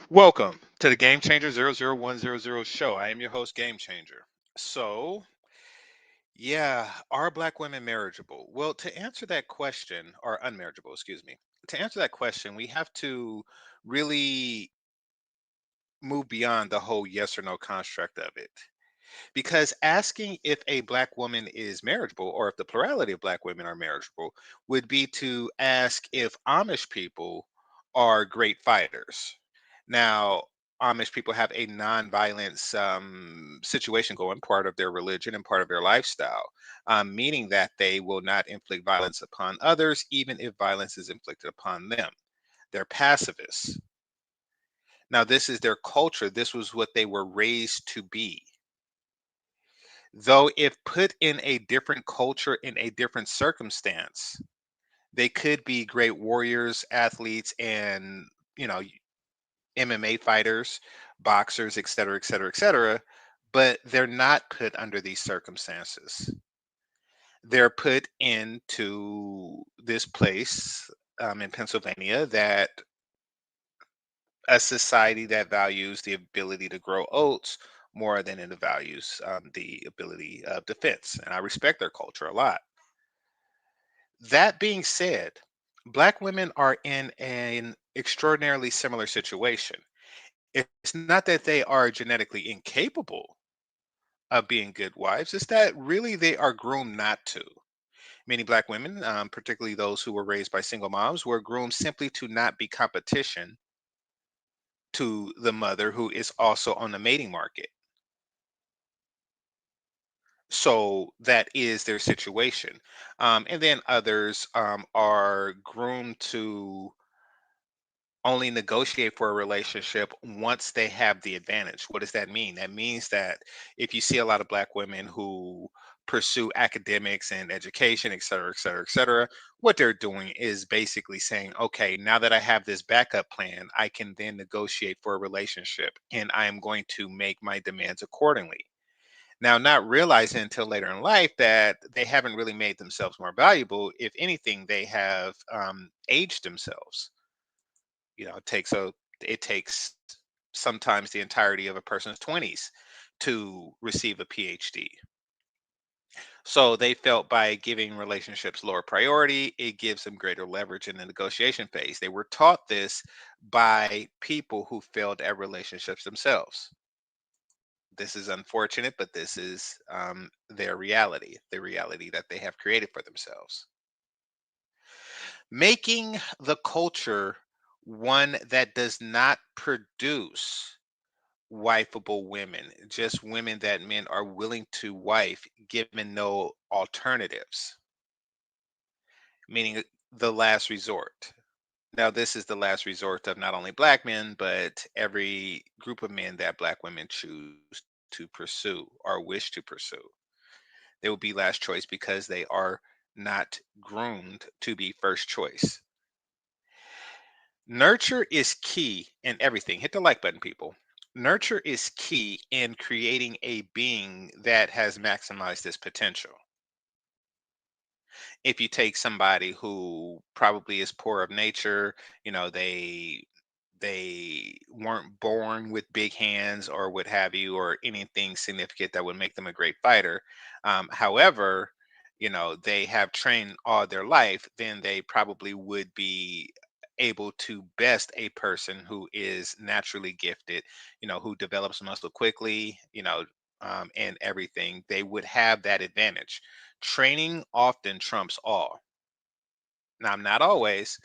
Welcome to the GameChanger 00100 show. I am your host, GameChanger. So, yeah, are black women marriageable? Well, to answer that question, or unmarriageable, excuse me, to answer that question, we have to really move beyond the whole yes or no construct of it. Because asking if a black woman is marriageable or if the plurality of black women are marriageable would be to ask if Amish people are great fighters. Now, Amish people have a non-violence situation going, part of their religion and part of their lifestyle, meaning that they will not inflict violence upon others, even if violence is inflicted upon them. They're pacifists. Now, this is their culture. This was what they were raised to be. Though if put in a different culture, in a different circumstance, they could be great warriors, athletes, and you know, MMA fighters, boxers, et cetera, et cetera, et cetera. But they're not put under these circumstances. They're put into this place in Pennsylvania that a society that values the ability to grow oats more than it values the ability of defense. And I respect their culture a lot. That being said, Black women are in an extraordinarily similar situation. It's not that they are genetically incapable of being good wives, it's that really they are groomed not to. Many Black women, particularly those who were raised by single moms, were groomed simply to not be competition to the mother who is also on the mating market. So that is their situation. And then others are groomed to only negotiate for a relationship once they have the advantage. What does that mean? That means that if you see a lot of Black women who pursue academics and education, et cetera, et cetera, et cetera, what they're doing is basically saying, okay, now that I have this backup plan, I can then negotiate for a relationship and I am going to make my demands accordingly. Now, not realizing until later in life that they haven't really made themselves more valuable. If anything, they have aged themselves. It takes sometimes the entirety of a person's 20s to receive a PhD. So they felt by giving relationships lower priority, it gives them greater leverage in the negotiation phase. They were taught this by people who failed at relationships themselves. This is unfortunate, but this is their reality, the reality that they have created for themselves. Making the culture one that does not produce wifeable women, just women that men are willing to wife given no alternatives, meaning the last resort. Now, this is the last resort of not only Black men, but every group of men that Black women choose to pursue or wish to pursue. They will be last choice because they are not groomed to be first choice. Nurture is key in everything. Hit the like button, people. Nurture is key in creating a being that has maximized this potential. If you take somebody who probably is poor of nature, they weren't born with big hands or what have you, or anything significant that would make them a great fighter. However, they have trained all their life, then they probably would be able to best a person who is naturally gifted, who develops muscle quickly, and everything. They would have that advantage. Training often trumps all. Now, not always,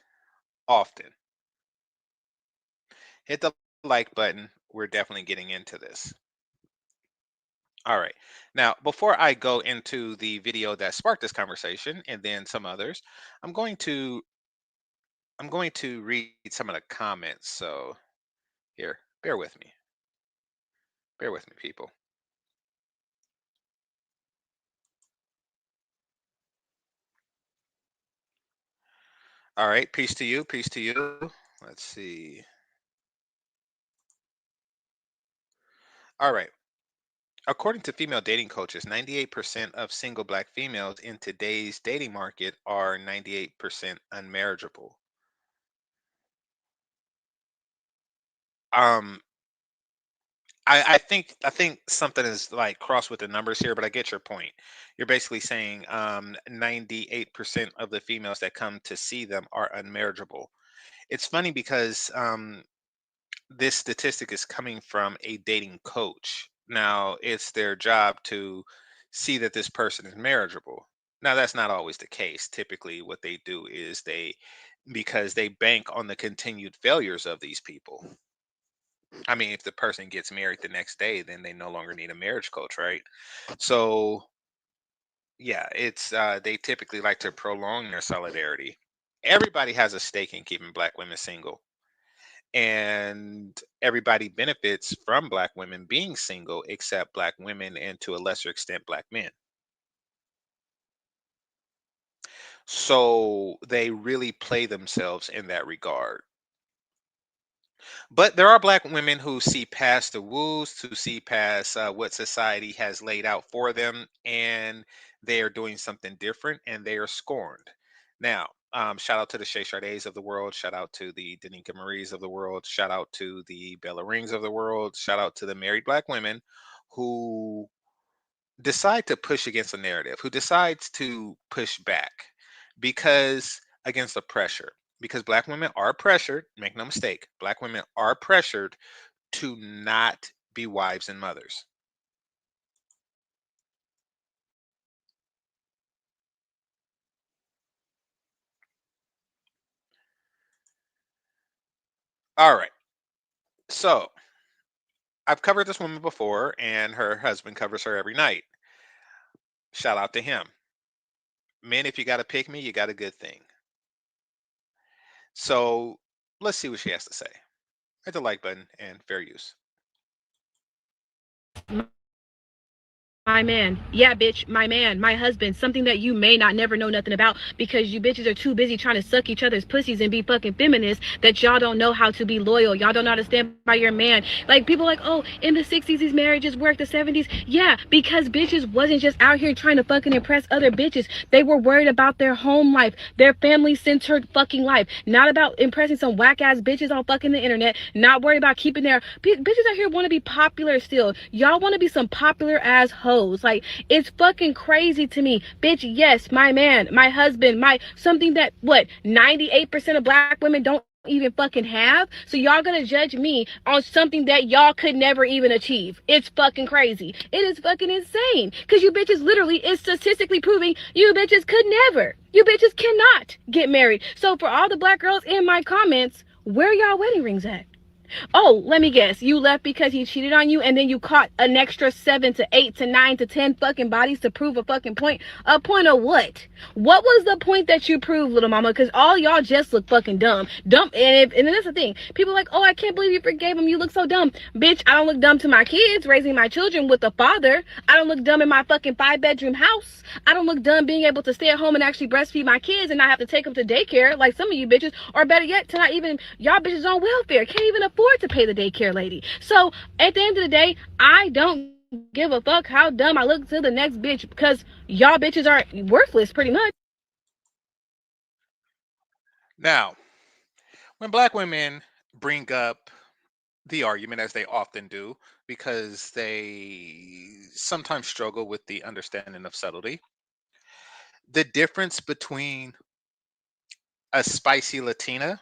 often. Hit the like button. We're definitely getting into this. All right. Now, before I go into the video that sparked this conversation and then some others, I'm going to I'm going to read some of the comments. So, here, bear with me. Bear with me, people. All right, peace to you, peace to you. Let's see. All right. According to female dating coaches, 98% of single Black females in today's dating market are 98% unmarriageable. Um, I think something is like crossed with the numbers here, but I get your point. You're basically saying 98% of the females that come to see them are unmarriageable. It's funny because this statistic is coming from a dating coach. Now, it's their job to see that this person is marriageable. Now, that's not always the case. Typically, what they do is because they bank on the continued failures of these people. I mean, if the person gets married the next day, then they no longer need a marriage coach, right? So, yeah, it's they typically like to prolong their solidarity. Everybody has a stake in keeping black women single, and everybody benefits from black women being single except black women and to a lesser extent black men. So they really play themselves in that regard. But there are black women who see past the woos, to see past what society has laid out for them, and they are doing something different, and they are scorned. Now, shout out to the Shay Shardays of the world. Shout out to the Danica Maries of the world. Shout out to the Bella Rings of the world. Shout out to the married black women who decide to push against a narrative, who decides to push back because against the pressure. Because black women are pressured, make no mistake, black women are pressured to not be wives and mothers. All right. So I've covered this woman before, and her husband covers her every night. Shout out to him. Men, if you got to pick me, you got a good thing. So let's see what she has to say. Hit the like button and fair use. My man. Yeah, bitch. My man. My husband. Something that you may not never know nothing about because you bitches are too busy trying to suck each other's pussies and be fucking feminists that y'all don't know how to be loyal. Y'all don't know how to stand by your man. Like, people like, oh, in the 60s, these marriages worked, the 70s. Yeah, because bitches wasn't just out here trying to fucking impress other bitches. They were worried about their home life, their family centered fucking life. Not about impressing some whack ass bitches on fucking the internet. Not worried about keeping their bitches out here want to be popular still. Y'all want to be some popular ass hoes. Like, it's fucking crazy to me. Bitch, yes, my man, my husband, my something that what 98% of black women don't even fucking have. So y'all gonna judge me on something that y'all could never even achieve. It's fucking crazy. It is fucking insane. Cause you bitches literally is statistically proving you bitches could never. You bitches cannot get married. So for all the black girls in my comments, where y'all wedding rings at? Oh, let me guess. You left because he cheated on you, and then you caught an extra 7 to 8 to 9 to 10 fucking bodies to prove a fucking point. A point of what? What was the point that you proved, little mama? Because all y'all just look fucking dumb. Dumb. And that's the thing. People are like, oh, I can't believe you forgave him. You look so dumb. Bitch, I don't look dumb to my kids raising my children with a father. I don't look dumb in my fucking 5 bedroom house. I don't look dumb being able to stay at home and actually breastfeed my kids and not have to take them to daycare like some of you bitches, or better yet, to not even y'all bitches on welfare can't even afford to pay the daycare lady. So at the end of the day, I don't give a fuck how dumb I look to the next bitch because y'all bitches are worthless pretty much. Now, when black women bring up the argument, as they often do, because they sometimes struggle with the understanding of subtlety, the difference between a spicy Latina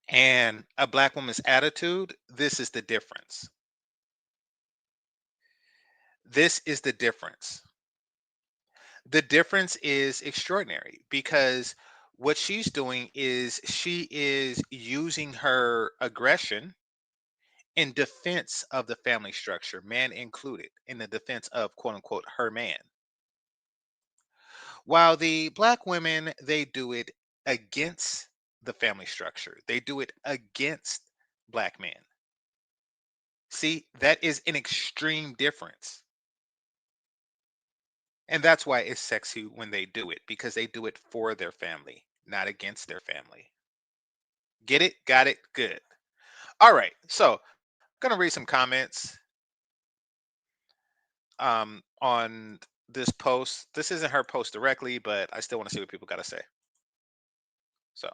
and a black woman's attitude, this is the difference. This is the difference. The difference is extraordinary because what she's doing is she is using her aggression in defense of the family structure, man included, in the defense of quote unquote her man. While the black women, they do it against the family structure, they do it against black men. See, that is an extreme difference. And that's why it's sexy when they do it, because they do it for their family, not against their family. Get it? Got it? Good. All right. So, gonna read some comments on this post. This isn't her post directly, but I still want to see what people got to say. So,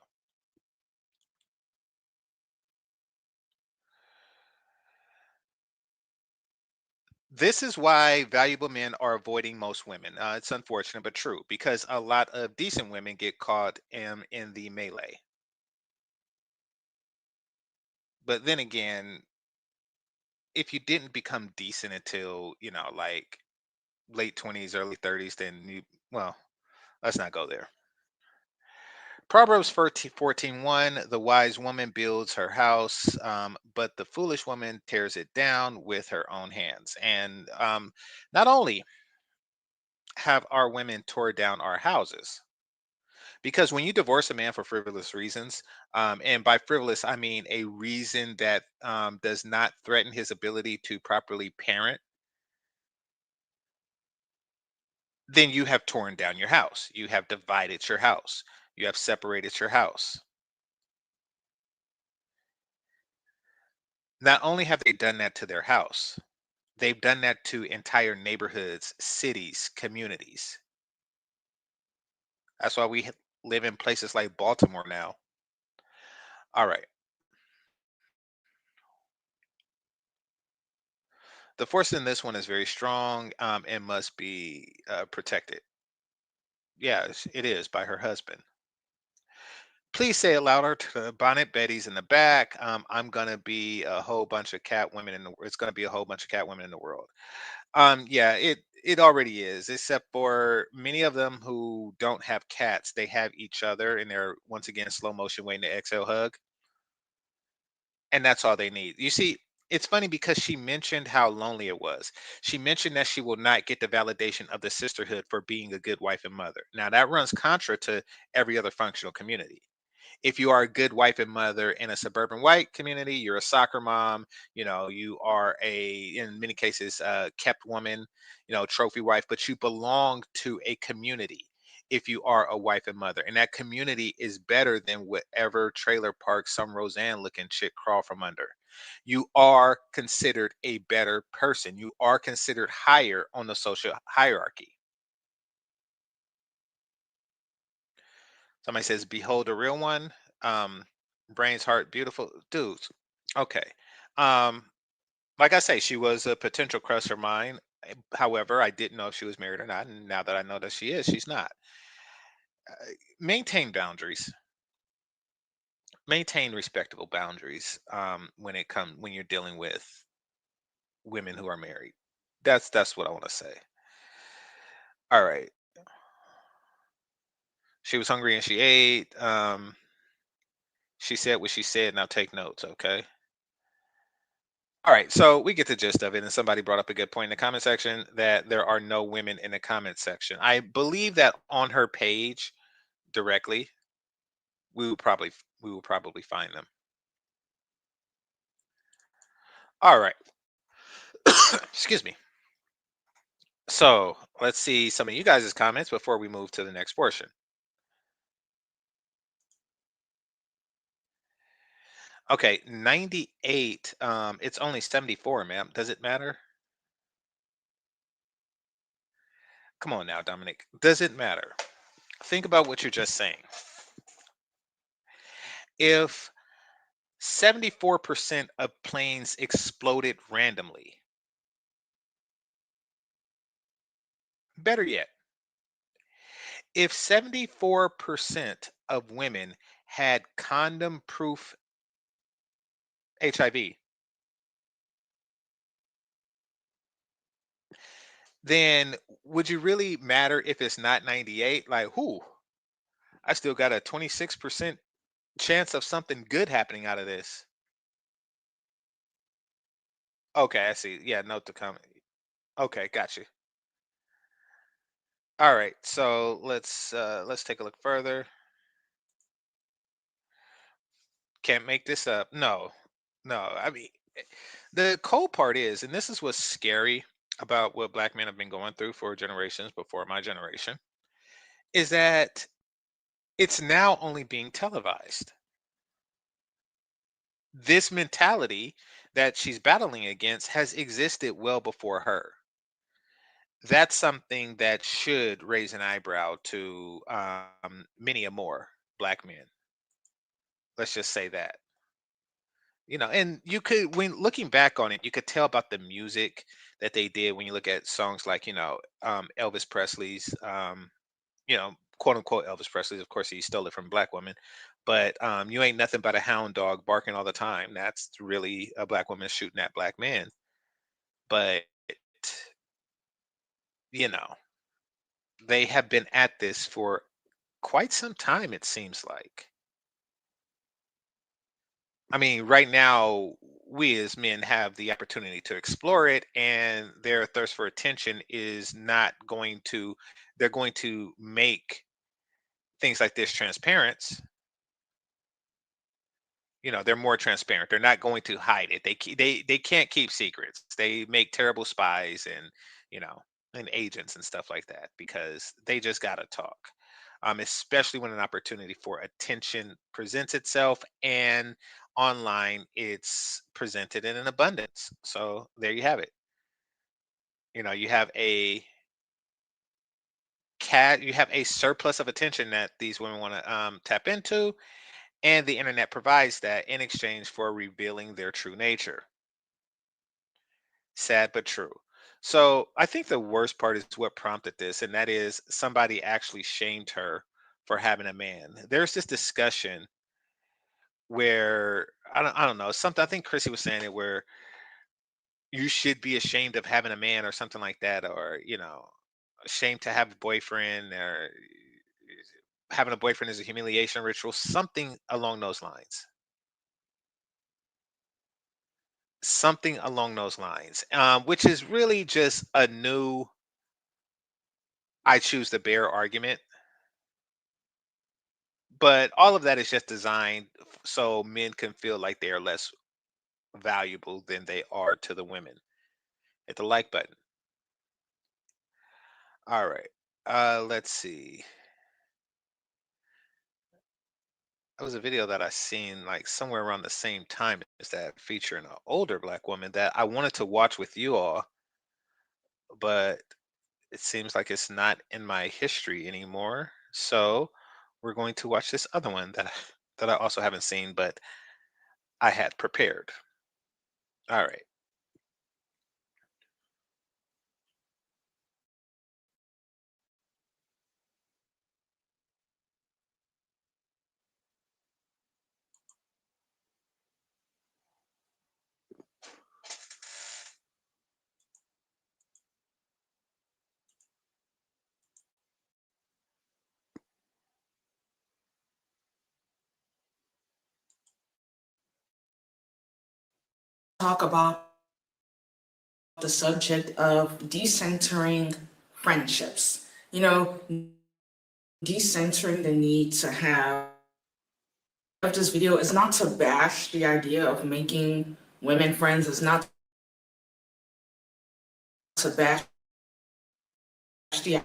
This is why valuable men are avoiding most women. It's unfortunate but true because a lot of decent women get caught in the melee. But then again, if you didn't become decent until, like late 20s, early 30s, then well, let's not go there. Proverbs 14:1, the wise woman builds her house, but the foolish woman tears it down with her own hands. And not only have our women tore down our houses, because when you divorce a man for frivolous reasons, and by frivolous I mean a reason that does not threaten his ability to properly parent, then you have torn down your house, you have divided your house, you have separated your house. Not only have they done that to their house, they've done that to entire neighborhoods, cities, communities. That's why live in places like Baltimore now. All right. The force in this one is very strong, and must be protected. Yes, it is by her husband. Please say it louder to the bonnet Betty's in the back. I'm gonna be a whole bunch of cat women in the. It's gonna be a whole bunch of cat women in the world. Yeah, it already is, except for many of them who don't have cats. They have each other, and they're once again slow motion waiting to exhale hug, and that's all they need. You see, it's funny because she mentioned how lonely it was. She mentioned that she will not get the validation of the sisterhood for being a good wife and mother. Now that runs contra to every other functional community. If you are a good wife and mother in a suburban white community, you're a soccer mom, you are in many cases, kept woman, trophy wife, but you belong to a community if you are a wife and mother. And that community is better than whatever trailer park some Roseanne looking chick crawl from under. You are considered a better person. You are considered higher on the social hierarchy. Somebody says, "Behold a real one." Um, Brains, heart, beautiful dudes. Okay. Um, like I say, she was a potential crush of mine. However, I didn't know if she was married or not, and now that I know that she is, she's not. Maintain boundaries. Maintain respectable boundaries when you're dealing with women who are married. That's what I want to say. All right. She was hungry and she ate. She said what she said. Now take notes, okay? All right, so we get the gist of it, and somebody brought up a good point in the comment section that there are no women in the comment section. I believe that on her page directly, we will probably find them. All right, excuse me. So let's see some of you guys' comments before we move to the next portion. Okay, 98. It's only 74, ma'am. Does it matter? Come on now, Dominic. Does it matter? Think about what you're just saying. If 74% of planes exploded randomly, better yet, if 74% of women had condom proof HIV, then would you really matter if it's not 98? Like, who? I still got a 26% chance of something good happening out of this. Okay, I see. Yeah, note to comment. Okay, got you. All right, so let's take a look further. Can't make this up. No, no. I mean, the cold part is, and this is what's scary about what black men have been going through for generations before my generation, is that it's now only being televised. This mentality that she's battling against has existed well before her. That's something that should raise an eyebrow to many a more black men. Let's just say that. And you could, when looking back on it, you could tell about the music that they did when you look at songs like, Elvis Presley's, quote unquote Elvis Presley's. Of course, he stole it from black women, but you ain't nothing but a hound dog barking all the time. That's really a black woman shooting at black men. But you know, they have been at this for quite some time, it seems like. I mean, right now, we as men have the opportunity to explore it, and their thirst for attention is not going to, they're going to make things like this transparent. They're more transparent. They're not going to hide it. They can't keep secrets. They make terrible spies you know and agents and stuff like that because they just got to talk. Especially when an opportunity for attention presents itself, and online it's presented in an abundance. So there you have it. You have you have a surplus of attention that these women want to tap into, and the internet provides that in exchange for revealing their true nature. Sad but true. So I think the worst part is what prompted this, and that is somebody actually shamed her for having a man. There's this discussion where I don't know, something, I think Chrissy was saying it, where you should be ashamed of having a man or something like that, or ashamed to have a boyfriend, or having a boyfriend is a humiliation ritual, something along those lines. Something along those lines, which is really just a new I choose the bear argument. But all of that is just designed so men can feel like they are less valuable than they are to the women. Hit the like button. All right. Let's see. That was a video that I seen like somewhere around the same time as that, featuring an older black woman that I wanted to watch with you all, but it seems like it's not in my history anymore. So we're going to watch this other one that I also haven't seen, but I had prepared. All right. Talk about the subject of decentering friendships. Decentering the need to have of this video is not to bash the idea of making women friends, it's not to bash the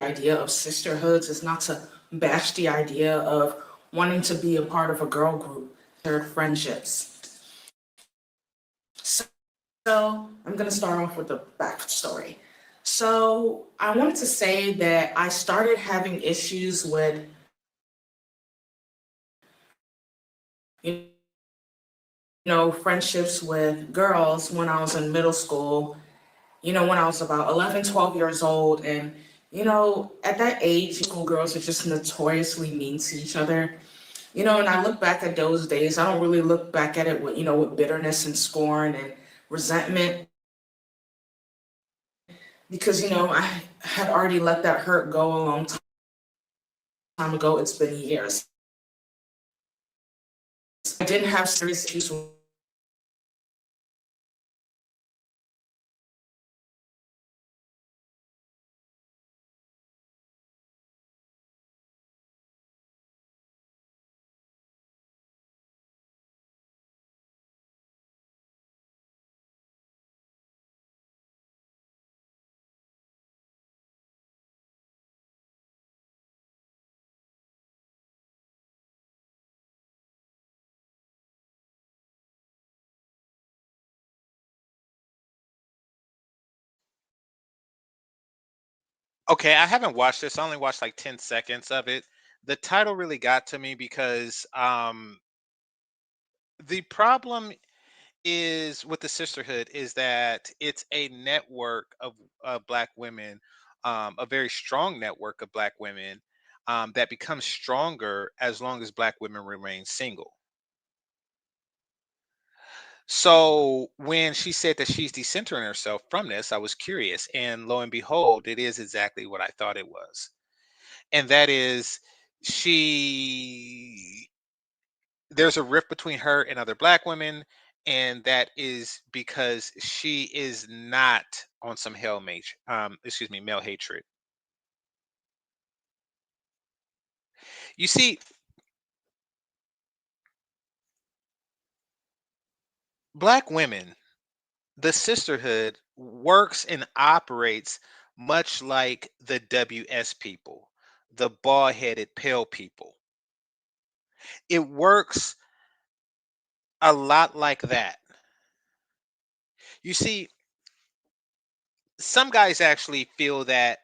idea of sisterhoods, it's not to bash the idea of wanting to be a part of a girl group, their friendships. So I'm going to start off with the backstory. So I wanted to say that I started having issues with, you friendships with girls when I was in middle school, when I was about 11, 12 years old. And, at that age, schoolgirls are just notoriously mean to each other. And I look back at those days, I don't really look back at it with, with bitterness and scorn and resentment because, I had already let that hurt go a long time ago. It's been years. I didn't have serious issues with Okay, I haven't watched this. I only watched like 10 seconds of it. The title really got to me because The problem is with the sisterhood is that it's a network of black women, a very strong network of black women, that becomes stronger as long as black women remain single. So when she said that she's decentering herself from this, I was curious, and lo and behold, it is exactly what I thought it was. And that is, she there's a rift between her and other black women, and that is because she is not on some male hatred. You see, black women, the sisterhood works and operates much like the WS people, the bald-headed pale people. It works a lot like that. You see, some guys actually feel that,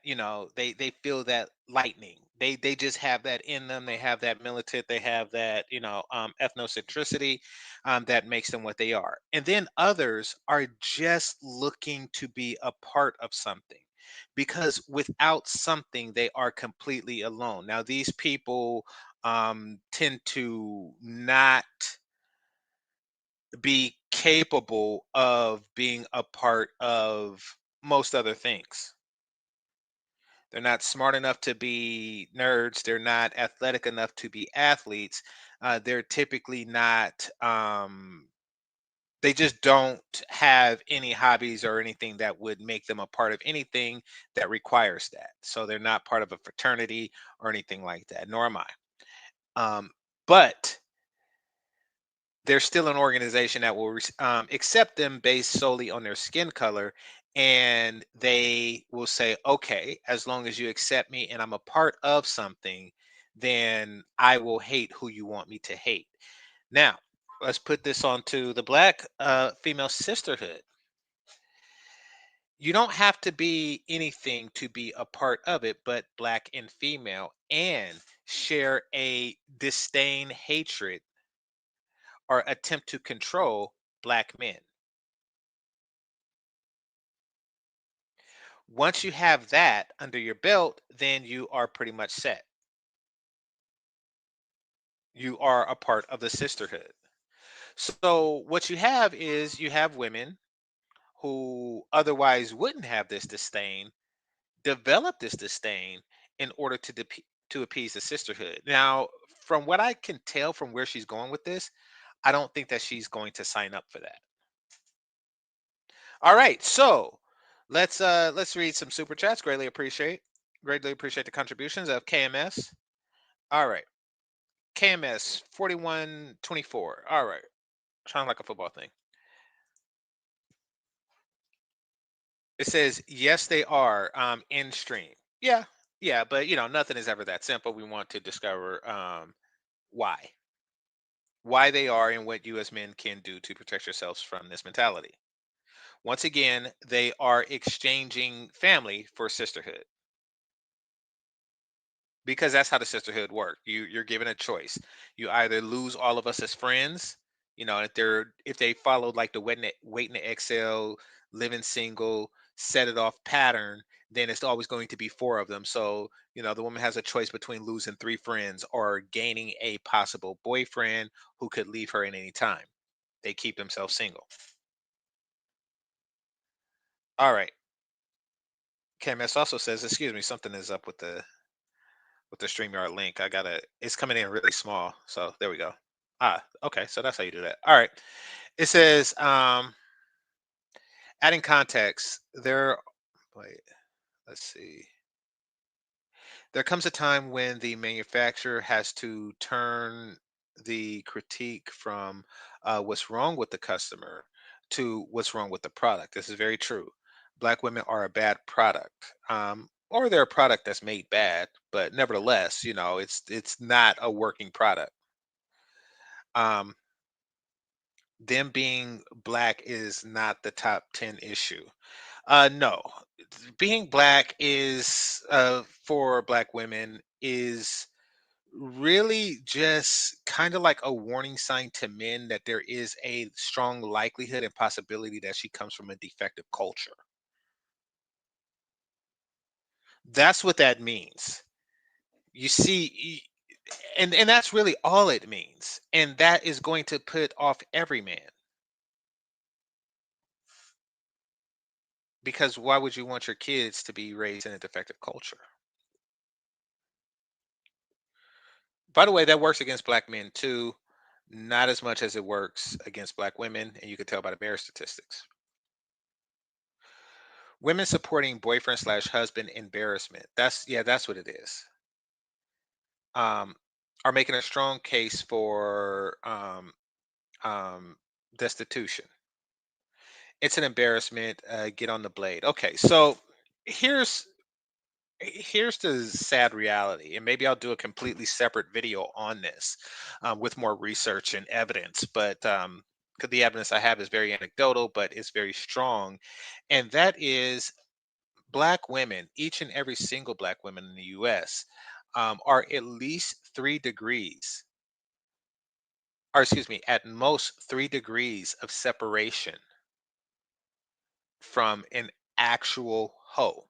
they feel that lightning, they just have that in them, they have that militant, they have that, ethnocentricity, that makes them what they are. And then others are just looking to be a part of something, because without something they are completely alone. Now these people tend to not be capable of being a part of most other things. They're not smart enough to be nerds. They're not athletic enough to be athletes. They're typically not, they just don't have any hobbies or anything that would make them a part of anything that requires that. So they're not part of a fraternity or anything like that, nor am I. But there's still an organization that will accept them based solely on their skin color. And they will say, okay, as long as you accept me and I'm a part of something, then I will hate who you want me to hate. Now, let's put this onto the black female sisterhood. You don't have to be anything to be a part of it, but black and female, and share a disdain, hatred, or attempt to control black men. Once you have that under your belt, then you are pretty much set. You are a part of the sisterhood. So, what you have is you have women who otherwise wouldn't have this disdain, develop this disdain in order to appease the sisterhood. Now, from what I can tell from where she's going with this, I don't think that she's going to sign up for that. All right, so let's read some super chats. Greatly appreciate the contributions of KMS. All right, KMS 4124. All right, sound like a football thing. It says yes, they are in stream. Yeah, yeah, but nothing is ever that simple. We want to discover why they are and what you as men can do to protect yourselves from this mentality. Once again, they are exchanging family for sisterhood, because that's how the sisterhood work. You're given a choice. You either lose all of us as friends, if they followed like the waiting to exhale, living single, set it off pattern, then it's always going to be four of them. So the woman has a choice between losing three friends or gaining a possible boyfriend who could leave her at any time. They keep themselves single. All right. KMS also says, excuse me, something is up with the StreamYard link. It's coming in really small. So there we go. Okay. So that's how you do that. All right. It says, adding context, wait, let's see. There comes a time when the manufacturer has to turn the critique from what's wrong with the customer to what's wrong with the product. This is very true. Black women are a bad product, or they're a product that's made bad, but nevertheless, it's not a working product. Um, them being black is not the top 10 issue. No, being black is for black women is really just kind of like a warning sign to men that there is a strong likelihood and possibility that she comes from a defective culture. That's what that means. You see, and that's really all it means. And that is going to put off every man. Because why would you want your kids to be raised in a defective culture? By the way, that works against black men too, not as much as it works against black women, and you can tell by the marriage statistics. Women supporting boyfriend slash husband embarrassment. That's what it is. Um, are making a strong case for um, destitution. It's an embarrassment. Get on the blade. Okay, so here's here's the sad reality, and maybe I'll do a completely separate video on this with more research and evidence. But 'cause the evidence I have is very anecdotal, but it's very strong, and that is black women, each and every single black women in the U.S. Are at least 3 degrees, or excuse me, at most 3 degrees of separation from an actual hoe.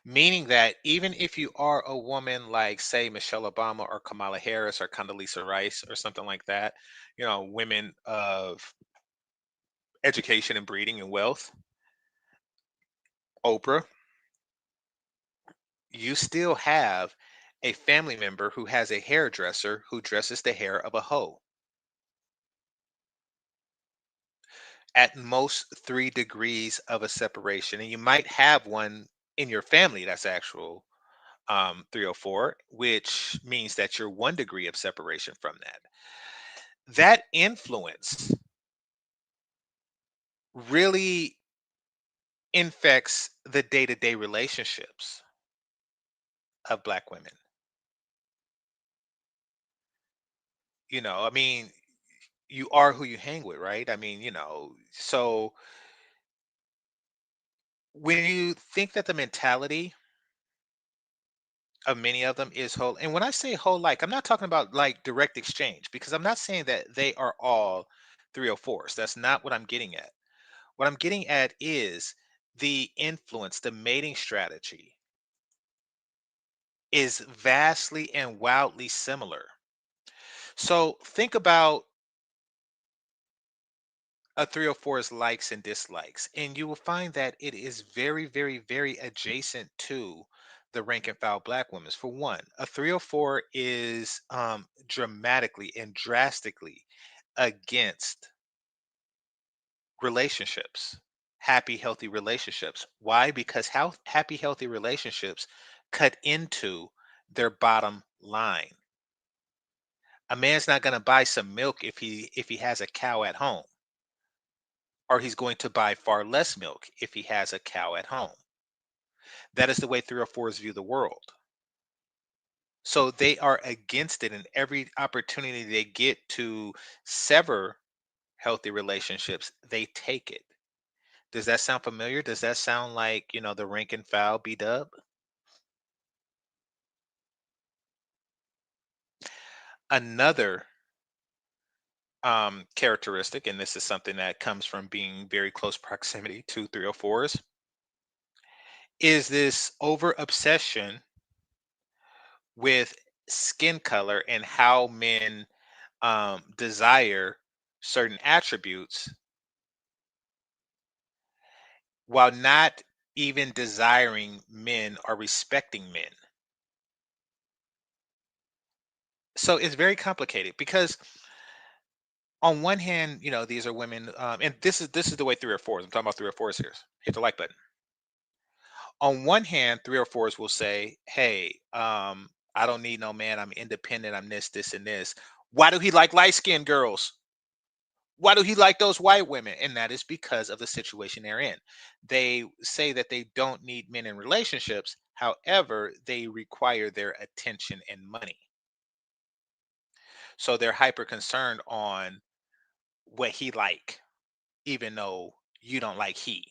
Meaning that even if you are a woman like, say, Michelle Obama or Kamala Harris or Condoleezza Rice or something like that, women of education and breeding and wealth, Oprah, you still have a family member who has a hairdresser who dresses the hair of a hoe. At most 3 degrees of a separation. And you might have one in your family that's actual 304, which means that you're 1 degree of separation from that. That influence really infects the day-to-day relationships of black women. I mean, you are who you hang with, right? I mean, so when you think that the mentality of many of them is whole, and when I say whole, like, I'm not talking about like direct exchange, because I'm not saying that they are all 304s. That's not what I'm getting at. What I'm getting at is the influence, the mating strategy is vastly and wildly similar. So think about a 304's likes and dislikes, and you will find that it is very, very, very adjacent to the rank and file black women's. For one, a 304 is dramatically and drastically against relationships, happy, healthy relationships. Why? Because how happy, healthy relationships cut into their bottom line. A man's not going to buy some milk if he has a cow at home, or he's going to buy far less milk if he has a cow at home. That is the way 304s view the world. So they are against it, and every opportunity they get to sever healthy relationships, they take it. Does that sound familiar? Does that sound like, the rank and file B dub? Another characteristic, and this is something that comes from being very close proximity to 304s, is this over obsession with skin color and how men desire certain attributes while not even desiring men or respecting men. So it's very complicated because on one hand, these are women, and this is the way 304s. I'm talking about 304s here. Hit the like button. On one hand, 304s will say, "Hey, I don't need no man. I'm independent. I'm this, and this." Why do he like light skinned girls? Why do he like those white women? And that is because of the situation they're in. They say that they don't need men in relationships. However, they require their attention and money. So they're hyper concerned on what he like, even though you don't like he.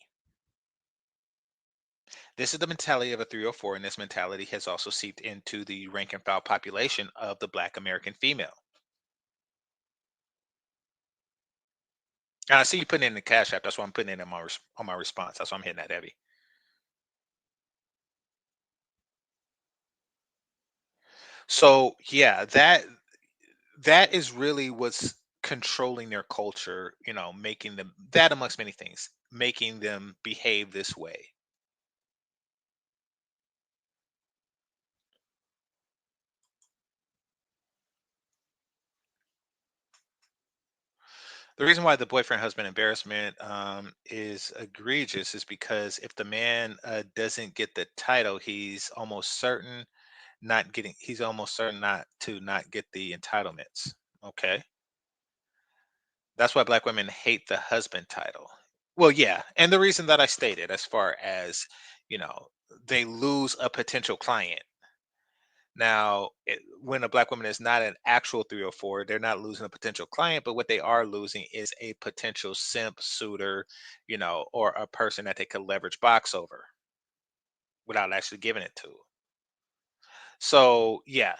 This is the mentality of a 304, and this mentality has also seeped into the rank and file population of the Black American female. And I see you putting it in the Cash App. That's why I'm putting it in on my response. That's why I'm hitting that heavy. So yeah, that is really what's controlling their culture. Making them that amongst many things, making them behave this way. The reason why the boyfriend husband embarrassment is egregious is because if the man doesn't get the title, he's almost certain not get the entitlements. Okay, that's why black women hate the husband title. Well, yeah, and the reason that I stated, as far as you know they lose a potential client. Now, when a black woman is not an actual 304, they're not losing a potential client, but what they are losing is a potential simp suitor, or a person that they could leverage box over without actually giving it to. So, yeah.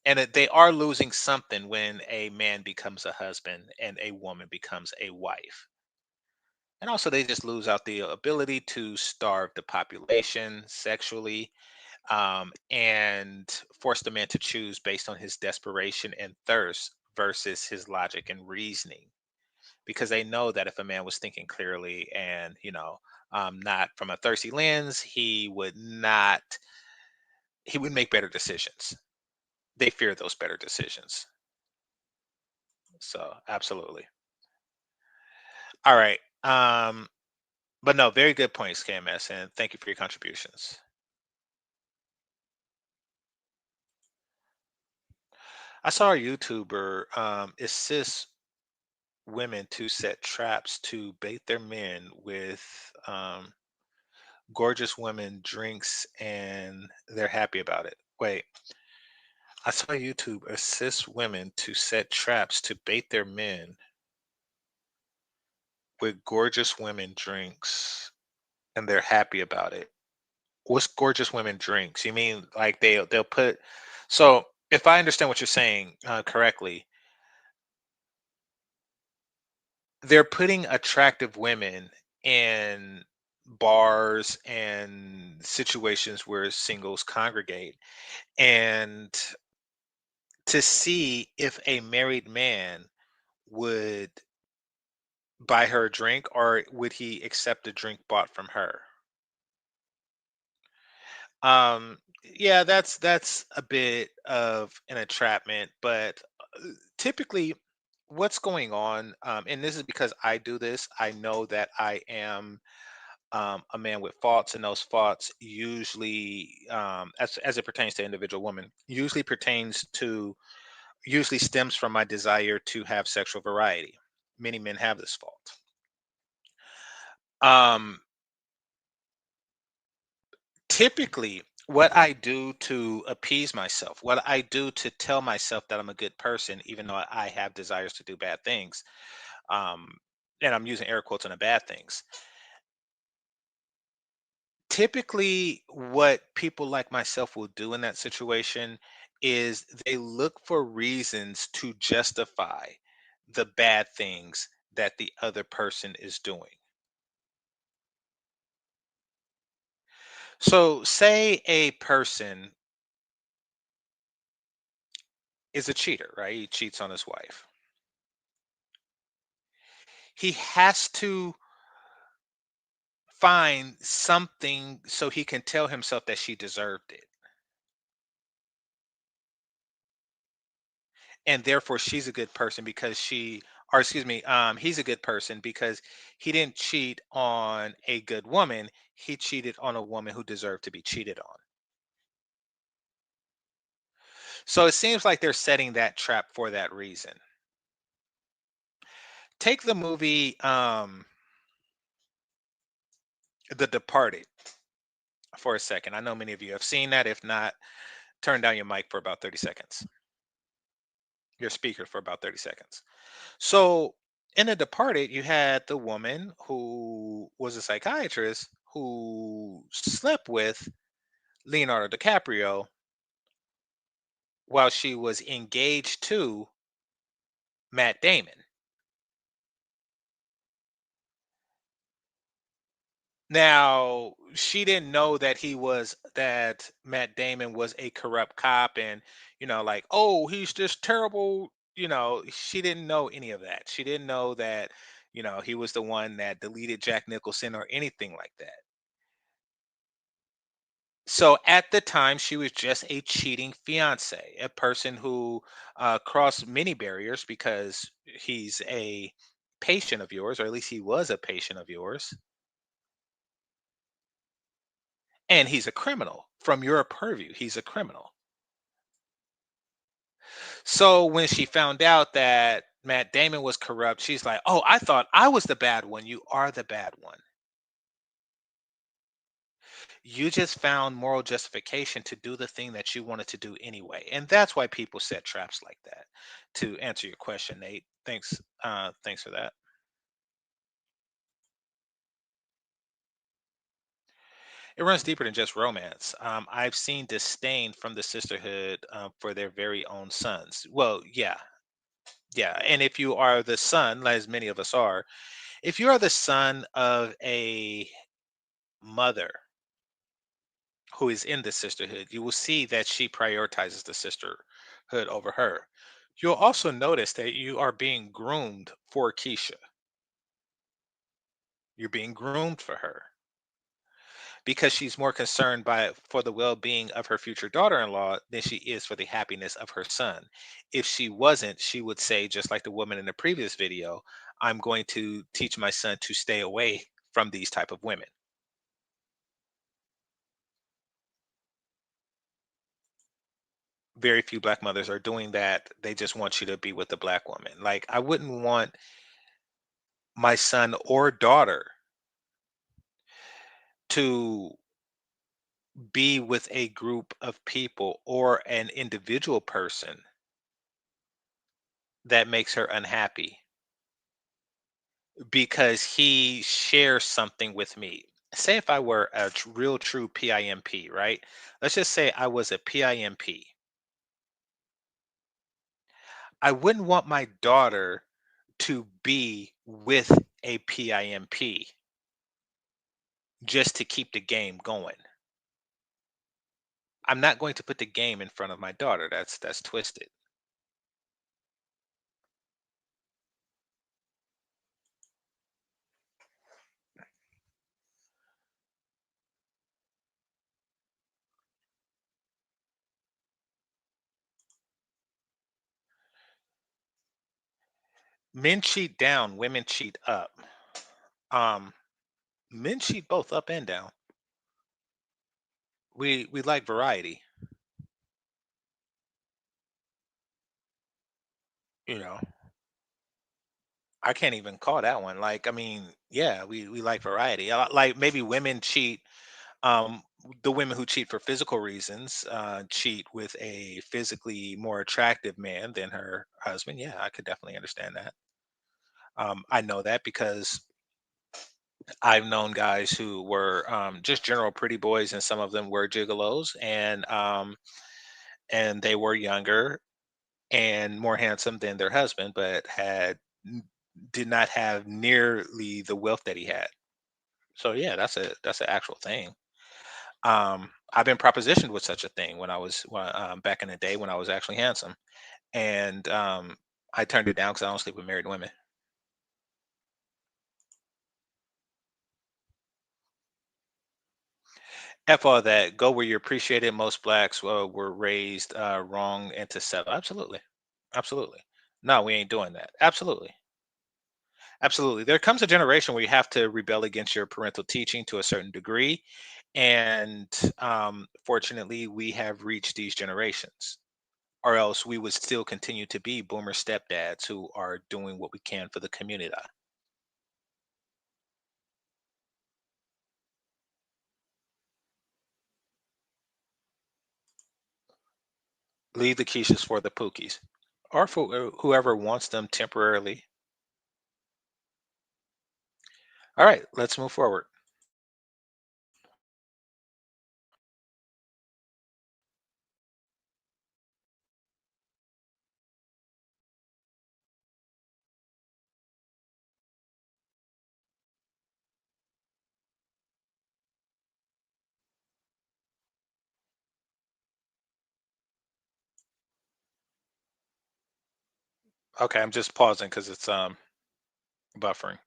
And they are losing something when a man becomes a husband and a woman becomes a wife. And also, they just lose out the ability to starve the population sexually, and force the man to choose based on his desperation and thirst versus his logic and reasoning. Because they know that if a man was thinking clearly and not from a thirsty lens, he would make better decisions. They fear those better decisions. So absolutely. All right. But no, very good points, KMS, and thank you for your contributions. I saw a YouTuber assist women to set traps to bait their men with gorgeous women drinks, and they're happy about it. Wait, I saw YouTube assist women to set traps to bait their men with gorgeous women drinks, and they're happy about it. What's gorgeous women drinks? You mean like they'll put? So if I understand what you're saying correctly, they're putting attractive women in bars and situations where singles congregate, and to see if a married man would buy her a drink, or would he accept a drink bought from her. Yeah, that's a bit of an entrapment, but typically what's going on, and this is because I do this, I know that I am a man with faults, and those faults usually, as it pertains to individual women, usually stems from my desire to have sexual variety. Many men have this fault. Um, Typically, what I do to appease myself, what I do to tell myself that I'm a good person, even though I have desires to do bad things, um, and I'm using air quotes on the bad things. Typically, what people like myself will do in that situation is they look for reasons to justify the bad things that the other person is doing. So, say a person is a cheater, right? He cheats on his wife. He has to find something so he can tell himself that she deserved it. And therefore she's a good person because or excuse me, he's a good person because he didn't cheat on a good woman. He cheated on a woman who deserved to be cheated on. So it seems like they're setting that trap for that reason. Take the movie The Departed for a second. I know many of you have seen that. If not, turn down your mic for about 30 seconds. Your speaker for about 30 seconds. So in The Departed, you had the woman who was a psychiatrist who slept with Leonardo DiCaprio while she was engaged to Matt Damon. Now, she didn't know that Matt Damon was a corrupt cop and, like, oh, he's just terrible. She didn't know any of that. She didn't know that, he was the one that deleted Jack Nicholson or anything like that. So at the time, she was just a cheating fiance, a person who crossed many barriers because he's a patient of yours, or at least he was a patient of yours, and he's a criminal. From your purview, he's a criminal. So when she found out that Matt Damon was corrupt, she's like, "Oh, I thought I was the bad one. You are the bad one. You just found moral justification to do the thing that you wanted to do anyway." And that's why people set traps like that. To answer your question, Nate, thanks for that. It runs deeper than just romance. I've seen disdain from the sisterhood for their very own sons. Well, yeah, yeah. And if you are the son, as many of us are, if you are the son of a mother who is in the sisterhood, you will see that she prioritizes the sisterhood over her. You'll also notice that you are being groomed for Keisha. You're being groomed for her because she's more concerned for the well-being of her future daughter-in-law than she is for the happiness of her son. If she wasn't, she would say, just like the woman in the previous video, I'm going to teach my son to stay away from these type of women. Very few black mothers are doing that. They just want you to be with a black woman. Like, I wouldn't want my son or daughter to be with a group of people or an individual person that makes her unhappy because he shares something with me. Say if I were a real true PIMP, right? Let's just say I was a PIMP. I wouldn't want my daughter to be with a PIMP just to keep the game going. I'm not going to put the game in front of my daughter. That's twisted. Men cheat down, women cheat up. Um, Men cheat both up and down. We like variety, you know. I can't even call that one. Like, I mean, yeah, we like variety. Like maybe women cheat. Um, the women who cheat for physical reasons cheat with a physically more attractive man than her husband. Yeah, I could definitely understand that. I know that because I've known guys who were just general pretty boys, and some of them were gigolos, and they were younger and more handsome than their husband, but did not have nearly the wealth that he had. So yeah, that's an actual thing. I've been propositioned with such a thing back in the day when I was actually handsome, and I turned it down because I don't sleep with married women. F all that. Go where you're appreciated. Most blacks were raised wrong and to settle. Absolutely, absolutely. No, we ain't doing that. Absolutely. Absolutely. There comes a generation where you have to rebel against your parental teaching to a certain degree. And fortunately, we have reached these generations, or else we would still continue to be boomer stepdads who are doing what we can for the community. Leave the Keishas for the Pookies or for whoever wants them temporarily. All right, let's move forward. Okay, I'm just pausing because it's buffering.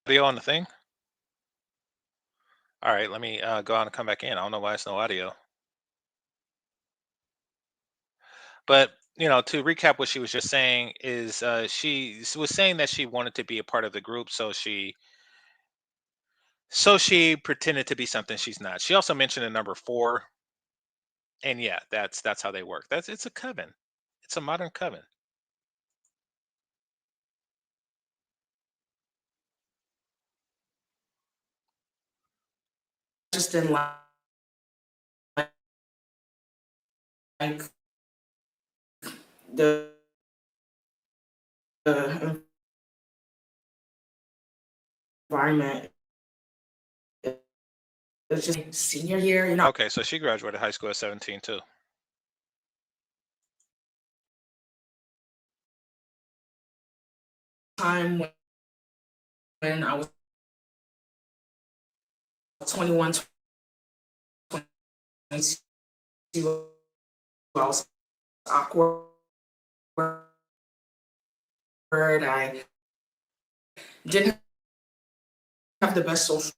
Audio on the thing. All right, let me go out and come back in. I don't know why it's no audio. But to recap, what she was just saying is she was saying that she wanted to be a part of the group, so she pretended to be something she's not. She also mentioned a number four, and yeah, that's how they work. It's a coven. It's a modern coven. Just didn't like the environment. It's just senior year, Okay, so she graduated high school at 17 too. time when I was 21, 22, I was awkward. I didn't have the best social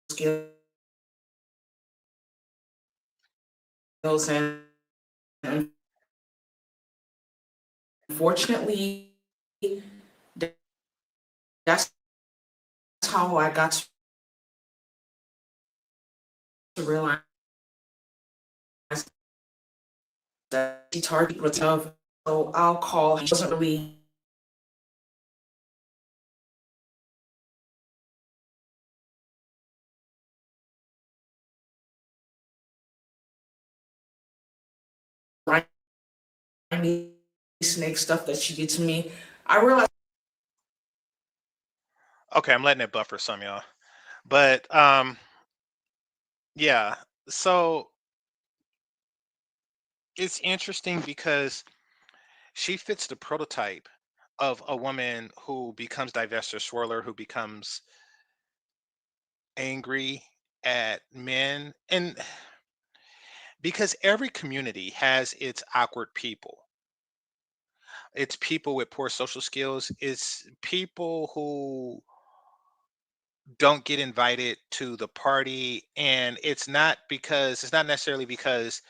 skills, and unfortunately, that's how I got to realize that she targeted herself. So I'll call. He wasn't really grimy snake stuff that she did to me. I realized Okay, I'm letting it buffer some, y'all. But yeah, so it's interesting because she fits the prototype of a woman who becomes divest or swirler, who becomes angry at men. And because every community has its awkward people, it's people with poor social skills, it's people who don't get invited to the party. And it's not necessarily because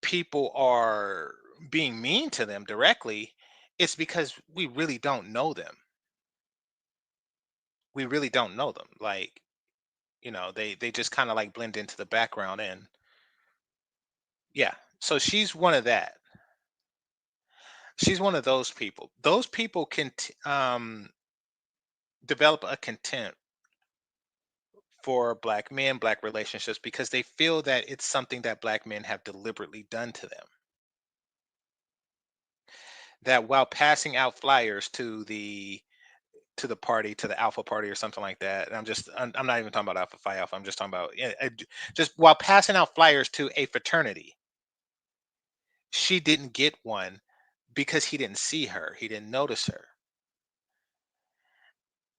people are being mean to them directly. It's because we really don't know them. We really don't know them. Like, they just kind of like blend into the background. And yeah, so she's one of those people. Those people can develop a contempt for black men, black relationships, because they feel that it's something that black men have deliberately done to them. That while passing out flyers to the party, to the alpha party or something like that. And I'm not even talking about alpha phi alpha. I'm just talking about, yeah, just while passing out flyers to a fraternity, she didn't get one because he didn't see her, he didn't notice her.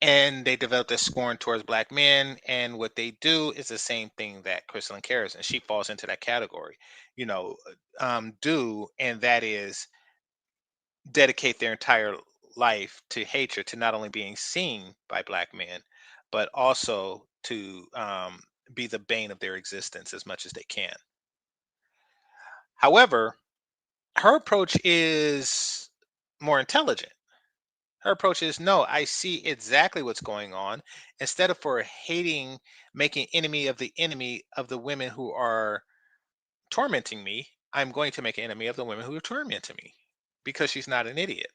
And they developed a scorn towards black men. And what they do is the same thing that Crystal carries, and she falls into that category, do, and that is dedicate their entire life to hatred, to not only being seen by black men, but also to be the bane of their existence as much as they can. However, her approach is more intelligent. Her approach is, no, I see exactly what's going on. Instead of for hating, making enemy of the women who are tormenting me, I'm going to make an enemy of the women who are tormenting me, because she's not an idiot.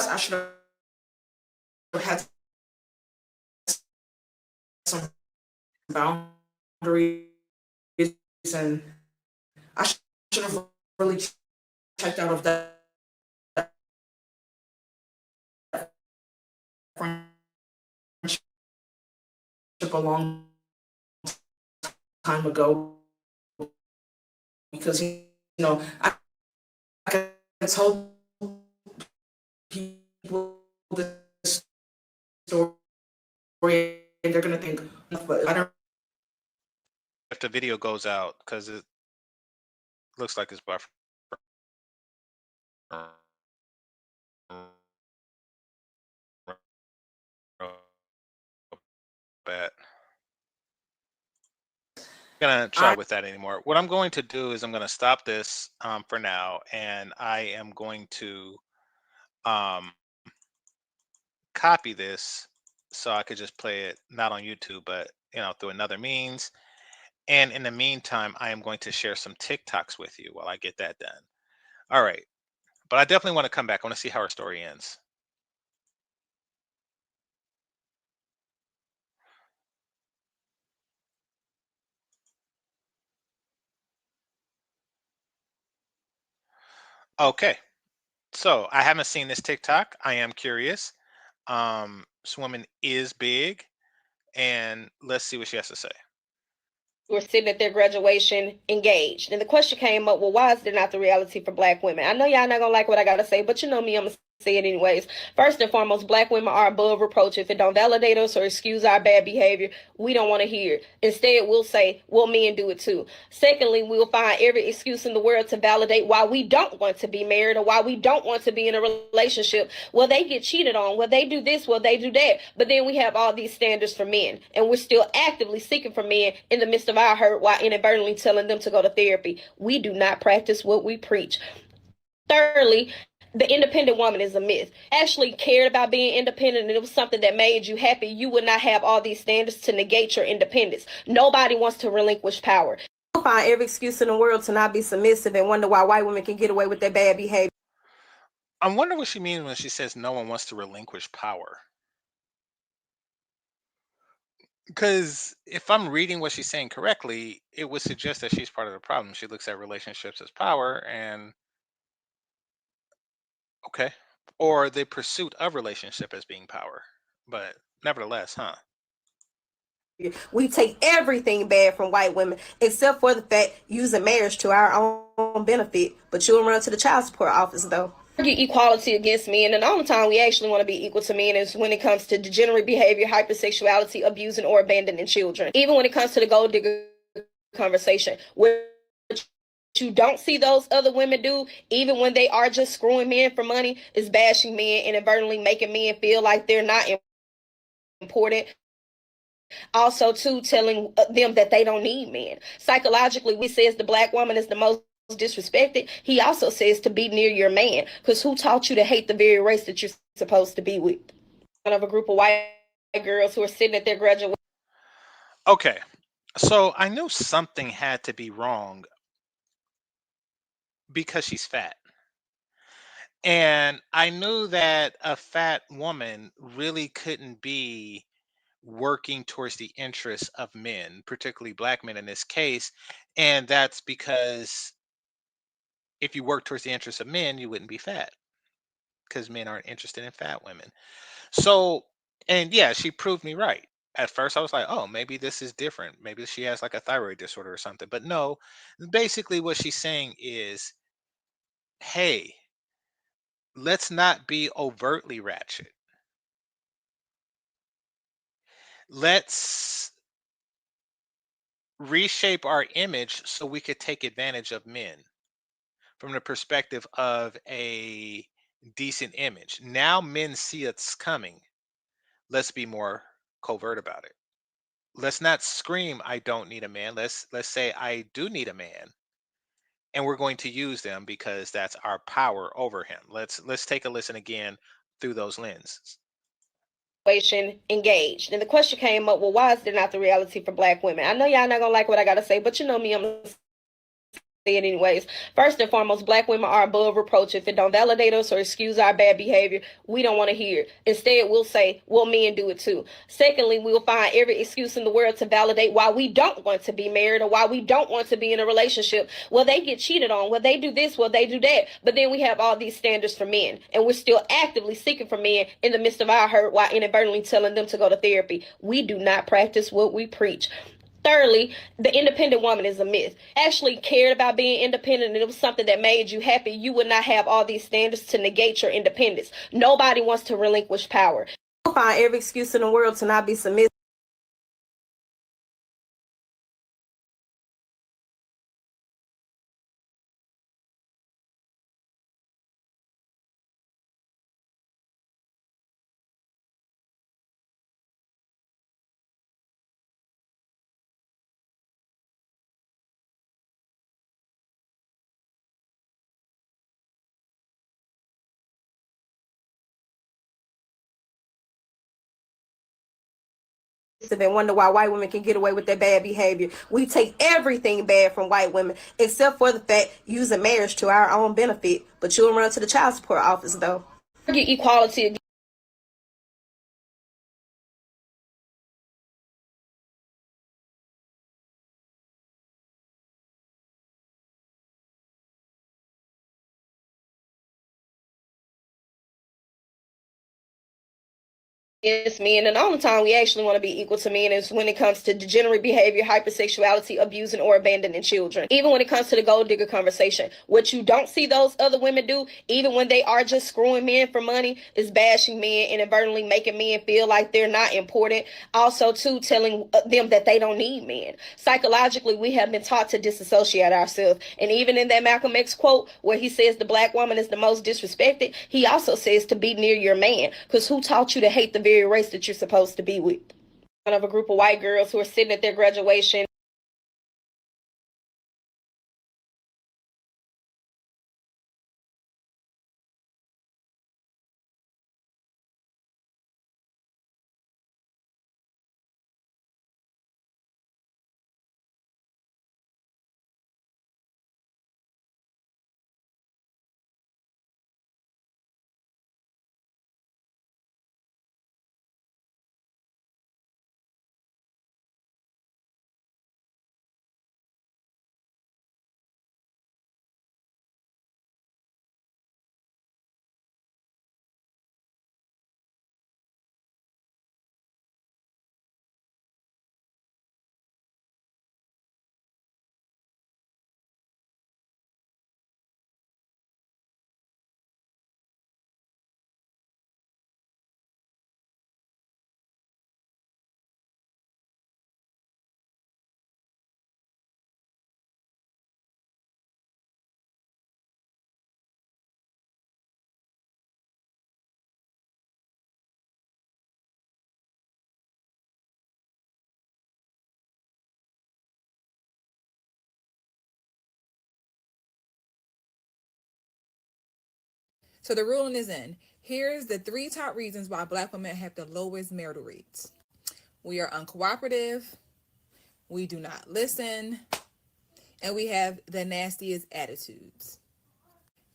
I should have had some boundaries, and I should have really checked out of that a long time ago because I told people this story and they're gonna think, but I don't. If the video goes out, because it looks like it's buffering. Bad. Gonna try with that anymore. What I'm going to do is I'm going to stop this for now, and I am going to um, copy this so I could just play it not on YouTube, but through another means. And in the meantime, I am going to share some TikToks with you while I get that done. All right, but I definitely want to come back. I want to see how our story ends. Okay, so I haven't seen this TikTok. I am curious. This woman is big, and let's see what she has to say. Were sitting at their graduation engaged. And the question came up, well, why is there not the reality for Black women? I know y'all not gonna like what I gotta say, but you know me, I'm gonna say it anyways. First and foremost, Black women are above reproach. If it don't validate us or excuse our bad behavior, we don't want to hear it. Instead, we'll say, well, men do it too. Secondly, we'll find every excuse in the world to validate why we don't want to be married or why we don't want to be in a relationship. Well, they get cheated on. Well, they do this. Well, they do that. But then we have all these standards for men, and we're still actively seeking for men in the midst of our hurt while inadvertently telling them to go to therapy. We do not practice what we preach. Thirdly, the independent woman is a myth. Actually cared about being independent and it was something that made you happy, you would not have all these standards to negate your independence. Nobody wants to relinquish power. You'll find every excuse in the world to not be submissive and wonder why white women can get away with their bad behavior. I wonder what she means when she says no one wants to relinquish power. Because if I'm reading what she's saying correctly, it would suggest that she's part of the problem. She looks at relationships as power and okay, or the pursuit of relationship as being power. But nevertheless, huh? We take everything bad from white women except for the fact using marriage to our own benefit. But you'll run to the child support office though. Equality against men, and the only time we actually want to be equal to men is when it comes to degenerate behavior, hypersexuality, abusing or abandoning children. Even when it comes to the gold digger conversation, where you don't see those other women do, even when they are just screwing men for money, is bashing men and inadvertently making men feel like they're not important. Also, too, telling them that they don't need men. Psychologically, we says the Black woman is the most disrespected. He also says to be near your man, because who taught you to hate the very race that you're supposed to be with? One of a group of white girls who are sitting at their graduation. Okay, so I knew something had to be wrong because she's fat. And I knew that a fat woman really couldn't be working towards the interests of men, particularly black men in this case. And that's because if you work towards the interests of men, you wouldn't be fat because men aren't interested in fat women. So, and yeah, she proved me right. At first, I was like, oh, maybe this is different. Maybe she has like a thyroid disorder or something. But no, basically, what she's saying is, hey, let's not be overtly ratchet. Let's reshape our image so we could take advantage of men from the perspective of a decent image. Now men see it's coming. Let's be more covert about it. Let's not scream I don't need a man. Let's say I do need a man and we're going to use them because that's our power over him. Let's take a listen again through those lenses. Engaged. And the question came up, well, why is there not the reality for Black women? I know y'all not gonna like what I gotta say, but you know me, I'm gonna say it anyways. First and foremost, black women are above reproach. If it don't validate us or excuse our bad behavior, we don't want to hear it. Instead, we'll say, well, men do it too. Secondly, we'll find every excuse in the world to validate why we don't want to be married or why we don't want to be in a relationship. Well, they get cheated on. Well, they do this. Well, they do that. But then we have all these standards for men, and we're still actively seeking for men in the midst of our hurt while inadvertently telling them to go to therapy. We do not practice what we preach. Thirdly, the independent woman is a myth. Actually cared about being independent and it was something that made you happy, you would not have all these standards to negate your independence. Nobody wants to relinquish power. You'll find every excuse in the world to not be submissive. And wonder why white women can get away with their bad behavior. We take everything bad from white women, except for the fact using marriage to our own benefit. But you'll run to the child support office though. Get equality. Against men, and the only time we actually want to be equal to men is when it comes to degenerate behavior, hypersexuality, abusing or abandoning children. Even when it comes to the gold digger conversation, what you don't see those other women do, even when they are just screwing men for money, is bashing men and inadvertently making men feel like they're not important. Also, too, telling them that they don't need men. Psychologically, we have been taught to disassociate ourselves, and even in that Malcolm X quote where he says the black woman is the most disrespected, he also says to be near your man, because who taught you to hate the very race that you're supposed to be with? One of a group of white girls who are sitting at their graduation. So the ruling is in. Here's the 3 top reasons why black women have the lowest marital rates. We are uncooperative, we do not listen, and we have the nastiest attitudes.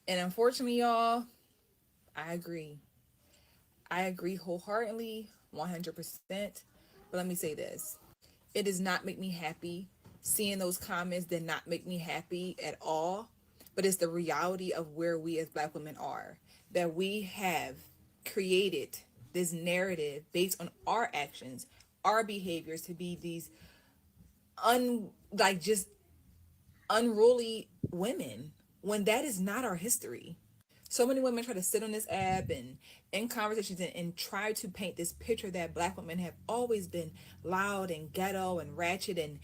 And unfortunately, y'all, I agree. I agree wholeheartedly, 100%. But let me say this. It does not make me happy. Seeing those comments did not make me happy at all. But it's the reality of where we as black women are. That we have created this narrative based on our actions, our behaviors to be these just unruly women when that is not our history. So many women try to sit on this app and in conversations and try to paint this picture that black women have always been loud and ghetto and ratchet and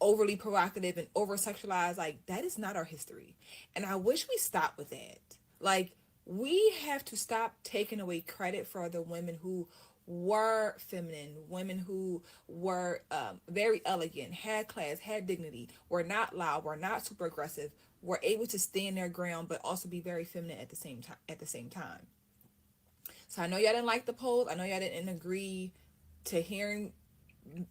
overly provocative and over sexualized. Like, that is not our history. And I wish we stopped with that. Like, we have to stop taking away credit for the women who were feminine, women who were very elegant, had class, had dignity, were not loud, were not super aggressive, were able to stand their ground, but also be very feminine at the same time. So I know y'all didn't like the poll. I know y'all didn't agree to hearing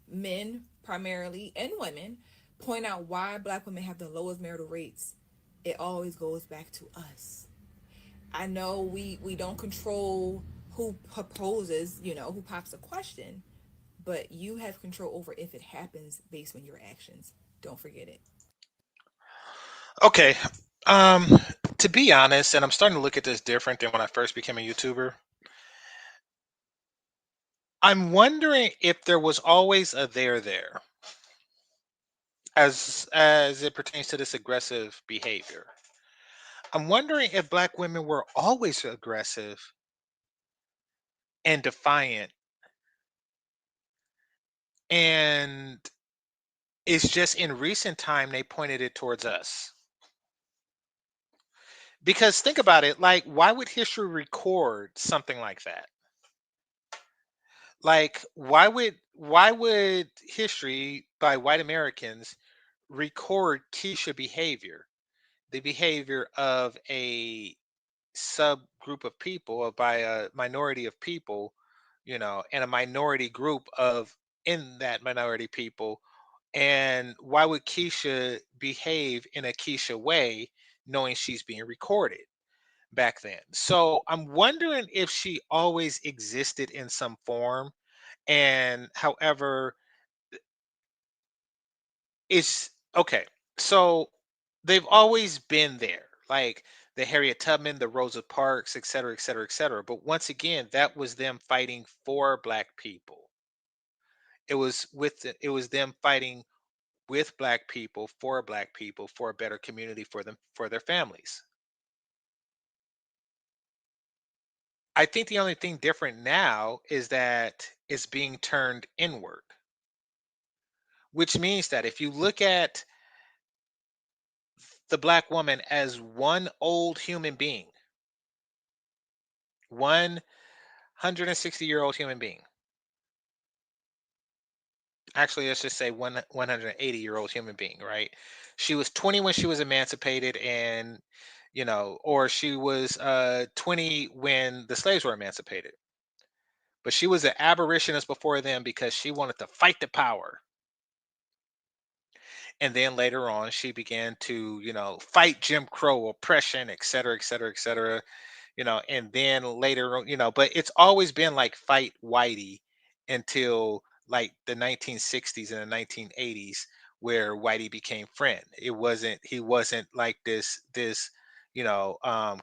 men primarily and women point out why Black women have the lowest marital rates, it always goes back to us. I know we don't control who proposes, who pops a question, but you have control over if it happens based on your actions. Don't forget it. Okay. Um, to be honest, and I'm starting to look at this different than when I first became a YouTuber. I'm wondering if there was always a there as it pertains to this aggressive behavior. I'm wondering if Black women were always aggressive and defiant, and it's just in recent time they pointed it towards us. Because think about it, like, why would history record something like that? Like, why would history by white Americans record Keisha behavior, the behavior of a subgroup of people, or by a minority of people, and a minority group of in that minority people, and why would Keisha behave in a Keisha way, knowing she's being recorded back then? So I'm wondering if she always existed in some form, and however, it's okay. So they've always been there, like the Harriet Tubman, the Rosa Parks, et cetera, et cetera, et cetera. But once again, that was them fighting for Black people. It was them fighting with Black people, for a better community for them, for their families. I think the only thing different now is that it's being turned inward, which means that if you look at the Black woman as one old human being, 160-year-old human being. Actually, let's just say 180-year-old human being, right? She was 20 when she was emancipated, and or she was 20 when the slaves were emancipated. But she was an abolitionist before them because she wanted to fight the power. And then later on, she began to, fight Jim Crow oppression, et cetera, et cetera, et cetera. And then later on, but it's always been like fight Whitey until like the 1960s and the 1980s, where Whitey became friend. He wasn't like this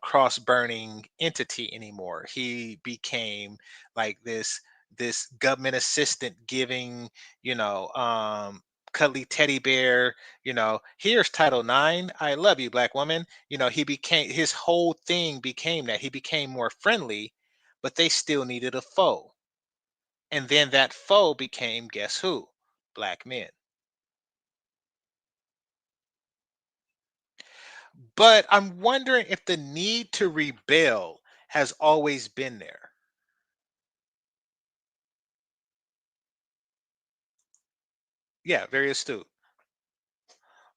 cross burning entity anymore. He became like this government assistant giving, you know, um cuddly teddy bear, here's Title IX, I love you, Black woman. His whole thing became that he became more friendly, but they still needed a foe. And then that foe became, guess who? Black men. But I'm wondering if the need to rebel has always been there. Yeah, very astute.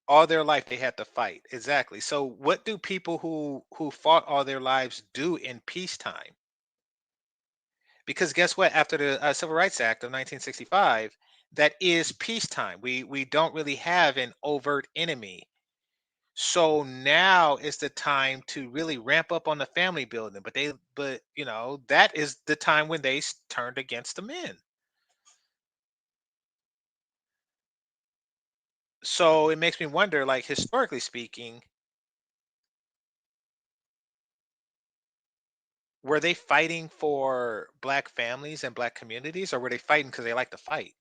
All their life they had to fight. Exactly. So what do people who fought all their lives do in peacetime? Because guess what? After the Civil Rights Act of 1965, that is peacetime. We don't really have an overt enemy. So now is the time to really ramp up on the family building. But that is the time when they turned against the men. So it makes me wonder, like, historically speaking, were they fighting for Black families and Black communities, or were they fighting because they like to fight?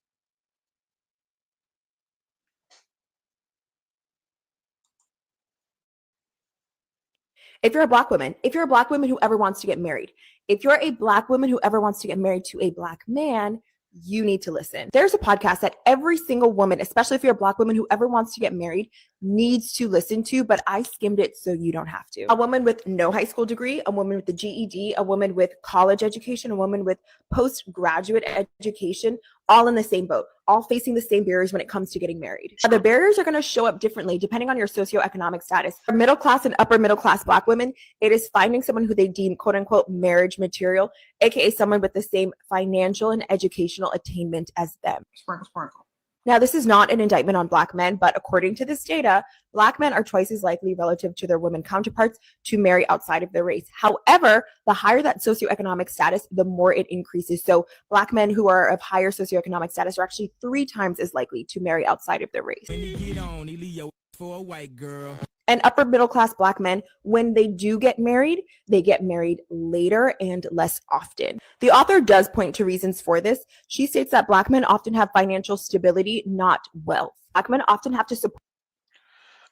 If you're a Black woman, if you're a Black woman who ever wants to get married, if you're a Black woman who ever wants to get married to a Black man, you need to listen. There's a podcast that every single woman, especially if you're a Black woman who ever wants to get married, needs to listen to, but I skimmed it so you don't have to. A woman with no high school degree, a woman with a GED, a woman with college education, a woman with postgraduate education, all in the same boat, all facing the same barriers when it comes to getting married. Now, the barriers are going to show up differently depending on your socioeconomic status. For middle class and upper middle class Black women, it is finding someone who they deem quote unquote marriage material, aka someone with the same financial and educational attainment as them. Sprinkle, sprinkle. Now, this is not an indictment on Black men, but according to this data, Black men are twice as likely relative to their women counterparts to marry outside of their race. However, the higher that socioeconomic status, the more it increases. So, Black men who are of higher socioeconomic status are actually 3 times as likely to marry outside of their race. When you get on, he leave your for a white girl. And upper middle class Black men, when they do get married, they get married later and less often. The author does point to reasons for this. She states that Black men often have financial stability, not wealth. Black men often have to support.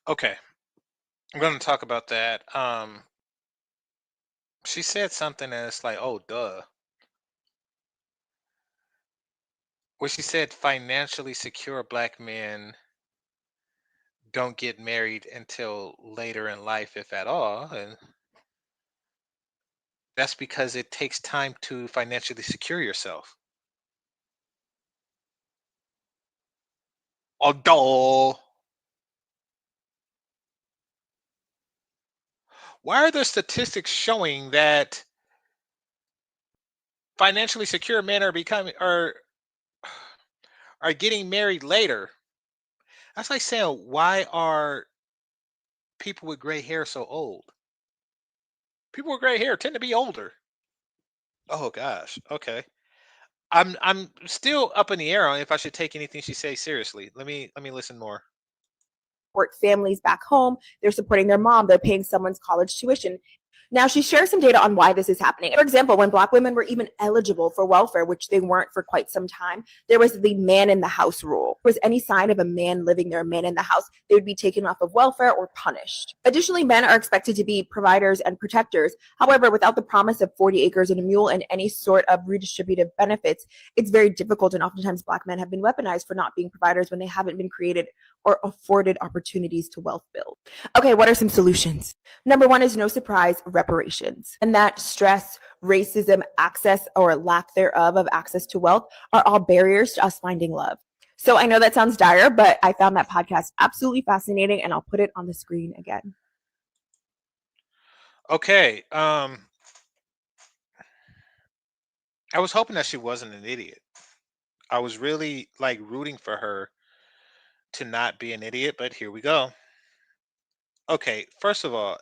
Okay, I'm going to talk about that. She said something that's like, oh, duh. Well, she said financially secure Black men don't get married until later in life, if at all. And that's because it takes time to financially secure yourself. Oh, duh. Why are there statistics showing that financially secure men are getting married later? That's like saying, why are people with gray hair so old? People with gray hair tend to be older. Oh gosh. Okay. I'm still up in the air on if I should take anything she says seriously. Let me listen more. Families back home. They're supporting their mom. They're paying someone's college tuition. Now, she shares some data on why this is happening. For example, when Black women were even eligible for welfare, which they weren't for quite some time, there was the man in the house rule. If there was any sign of a man living there, a man in the house, they would be taken off of welfare or punished. Additionally, men are expected to be providers and protectors. However, without the promise of 40 acres and a mule and any sort of redistributive benefits, it's very difficult, and oftentimes Black men have been weaponized for not being providers when they haven't been created or afforded opportunities to wealth build. Okay, what are some solutions? Number one is no surprise, reparations. And that stress, racism, access or lack thereof of access to wealth are all barriers to us finding love. So I know that sounds dire, but I found that podcast absolutely fascinating, and I'll put it on the screen again. Okay. I was hoping that she wasn't an idiot. I was really like rooting for her to not be an idiot, but here we go. Okay, first of all,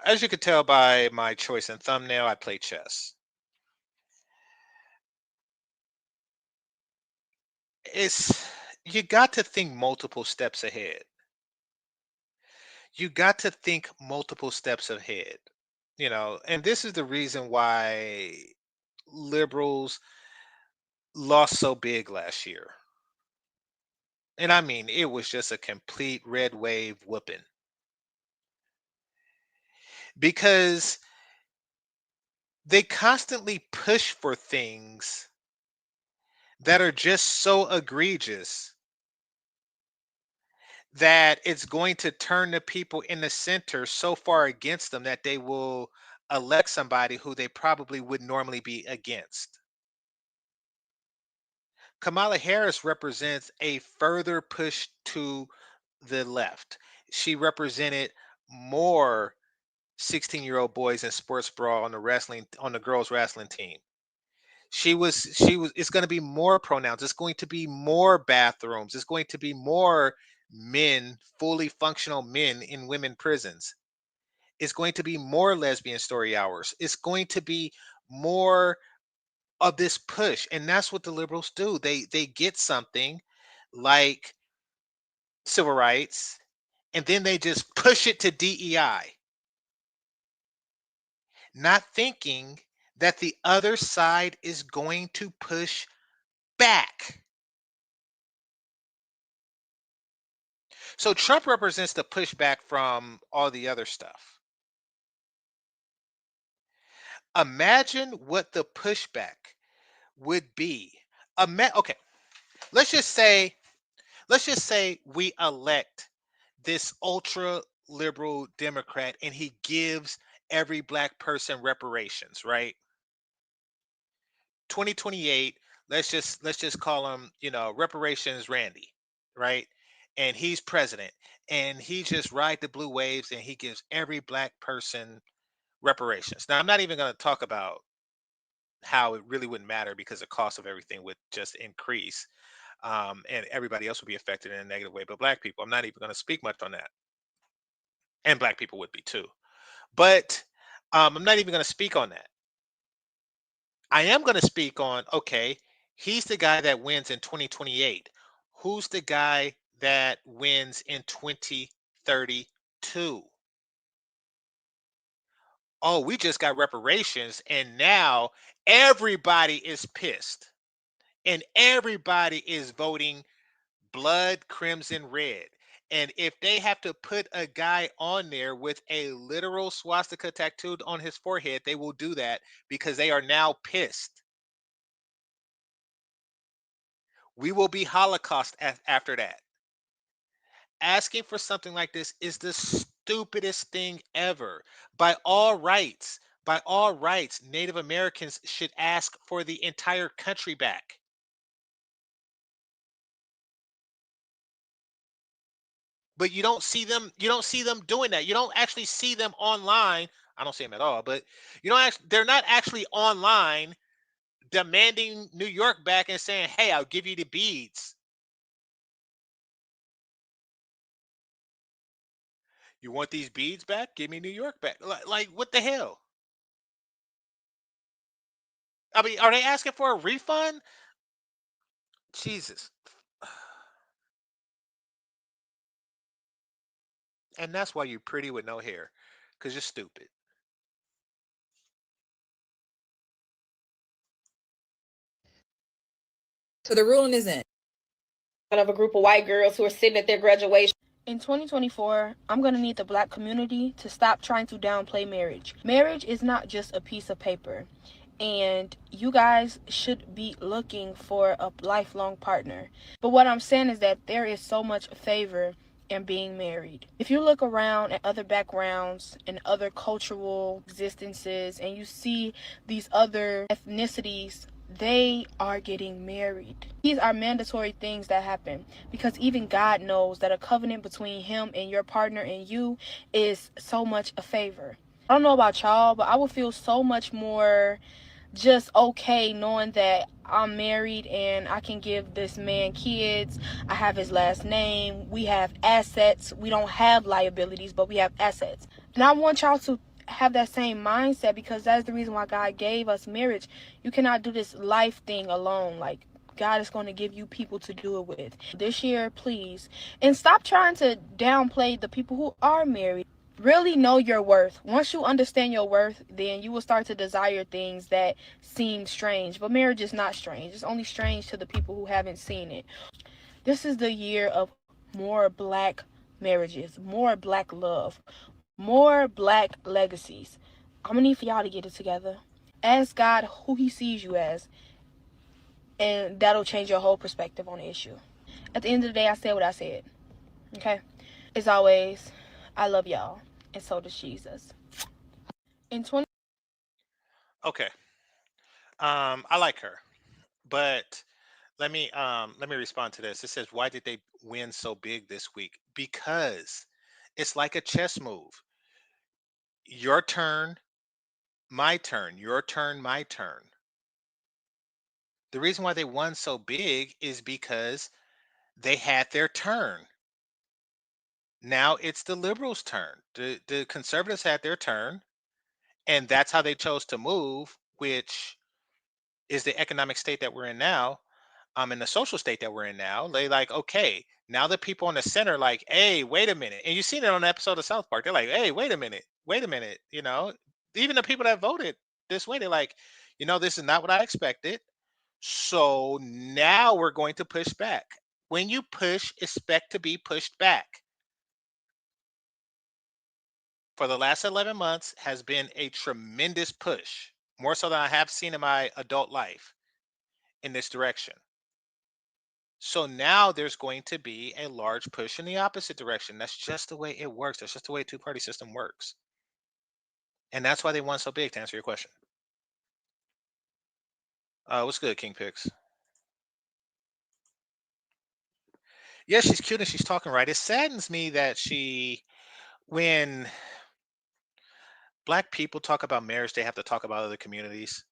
as you could tell by my choice and thumbnail, I play chess. It's you got to think multiple steps ahead. You got to think multiple steps ahead. And this is the reason why liberals lost so big last year. And I mean, it was just a complete red wave whooping. Because they constantly push for things that are just so egregious that it's going to turn the people in the center so far against them that they will elect somebody who they probably would normally be against. Kamala Harris represents a further push to the left. She represented more 16-year-old boys in sports bra on the girls wrestling team. She was it's going to be more pronouns. It's going to be more bathrooms. It's going to be more men, fully functional men in women prisons. It's going to be more lesbian story hours. It's going to be more of this push. And that's what the liberals do. They get something like civil rights and then they just push it to DEI, not thinking that the other side is going to push back. So Trump represents the pushback from all the other stuff. Imagine what the pushback would be. Okay, let's just say we elect this ultra liberal Democrat and he gives every black person reparations, right? 2028, let's just call him, reparations Randy, right? And he's president and he just ride the blue waves and he gives every black person reparations. Now, I'm not even going to talk about how it really wouldn't matter because the cost of everything would just increase. and everybody else would be affected in a negative way. But black people, I'm not even going to speak much on that, and black people would be too. But I'm not even going to speak on that. I am going to speak on, okay, he's the guy that wins in 2028. Who's the guy that wins in 2032? Oh, we just got reparations, and now everybody is pissed, and everybody is voting blood crimson red. And if they have to put a guy on there with a literal swastika tattooed on his forehead, they will do that because they are now pissed. We will be Holocaust after that. Asking for something like this is the stupidest thing ever. By all rights, Native Americans should ask for the entire country back. But you don't see them doing that. You don't actually see them online. I don't see them at all, but they're not actually online demanding New York back and saying, "Hey, I'll give you the beads." You want these beads back? Give me New York back. Like what the hell? I mean, are they asking for a refund? Jesus. And that's why you're pretty with no hair, because you're stupid. So the ruling is in. Of a group of white girls who are sitting at their graduation. In 2024, I'm going to need the black community to stop trying to downplay marriage. Marriage is not just a piece of paper, and you guys should be looking for a lifelong partner. But what I'm saying is that there is so much favor in being married. If you look around at other backgrounds and other cultural existences and you see these other ethnicities, they are getting married. These are mandatory things that happen because even God knows that a covenant between him and your partner and you is so much a favor. I don't know about y'all, but I would feel so much more just okay knowing that I'm married and I can give this man kids. I have his last name. We have assets. We don't have liabilities, but we have assets. And I want y'all to have that same mindset because that's the reason why God gave us marriage. You cannot do this life thing alone. Like, God is going to give you people to do it with. This year, please. And stop trying to downplay the people who are married. Really know your worth. Once you understand your worth, then you will start to desire things that seem strange. But marriage is not strange. It's only strange to the people who haven't seen it. This is the year of more black marriages, more black love, more black legacies. I'm gonna need for y'all to get it together. Ask God who he sees you as, and that'll change your whole perspective on the issue. At the end of the day, I said what I said. Okay? As always, I love y'all, and so does Jesus. In 20 Okay. I like her, but let me respond to this. It says, why did they win so big this week? Because it's like a chess move. Your turn, my turn, your turn, my turn. The reason why they won so big is because they had their turn. Now it's the liberals' turn. The conservatives had their turn, and that's how they chose to move, which is the economic state that we're in now, in the social state that we're in now. They like, okay, now the people in the center like, hey, wait a minute. And you've seen it on the episode of South Park. They're like, hey, wait a minute. Even the people that voted this way, they're like, this is not what I expected. So now we're going to push back. When you push, expect to be pushed back. For the last 11 months has been a tremendous push, more so than I have seen in my adult life in this direction. So now there's going to be a large push in the opposite direction. That's just the way it works. That's just the way a two-party system works. And that's why they won so big, to answer your question. What's good, King Picks? Yeah, she's cute and she's talking right. It saddens me that when black people talk about marriage, they have to talk about other communities.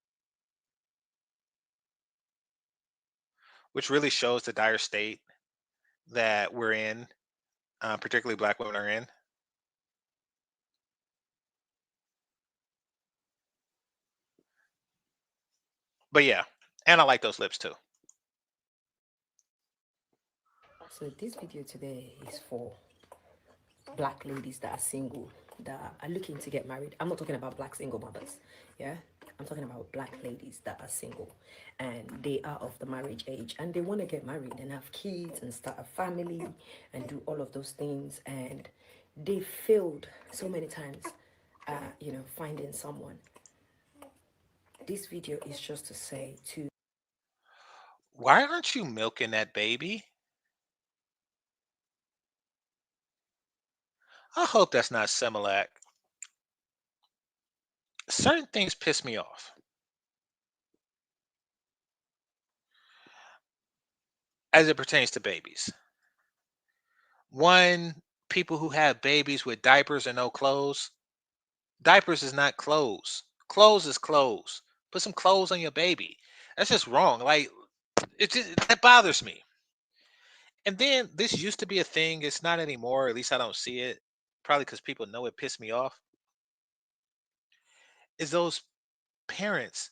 which really shows the dire state that we're in, particularly black women are in. But yeah, and I like those lips too. So this video today is for black ladies that are single, that are looking to get married. I'm not talking about black single mothers, yeah? I'm talking about black ladies that are single and they are of the marriage age and they want to get married and have kids and start a family and do all of those things, and they failed so many times, finding someone. This video is just to say to Why aren't you milking that baby? I hope that's not Similac. Certain things piss me off as it pertains to babies. One, people who have babies with diapers and no clothes. Diapers is not clothes. Clothes is clothes. Put some clothes on your baby. That's just wrong. Like it just that bothers me. And then this used to be a thing. It's not anymore. At least I don't see it. Probably because people know it pissed me off. Is those parents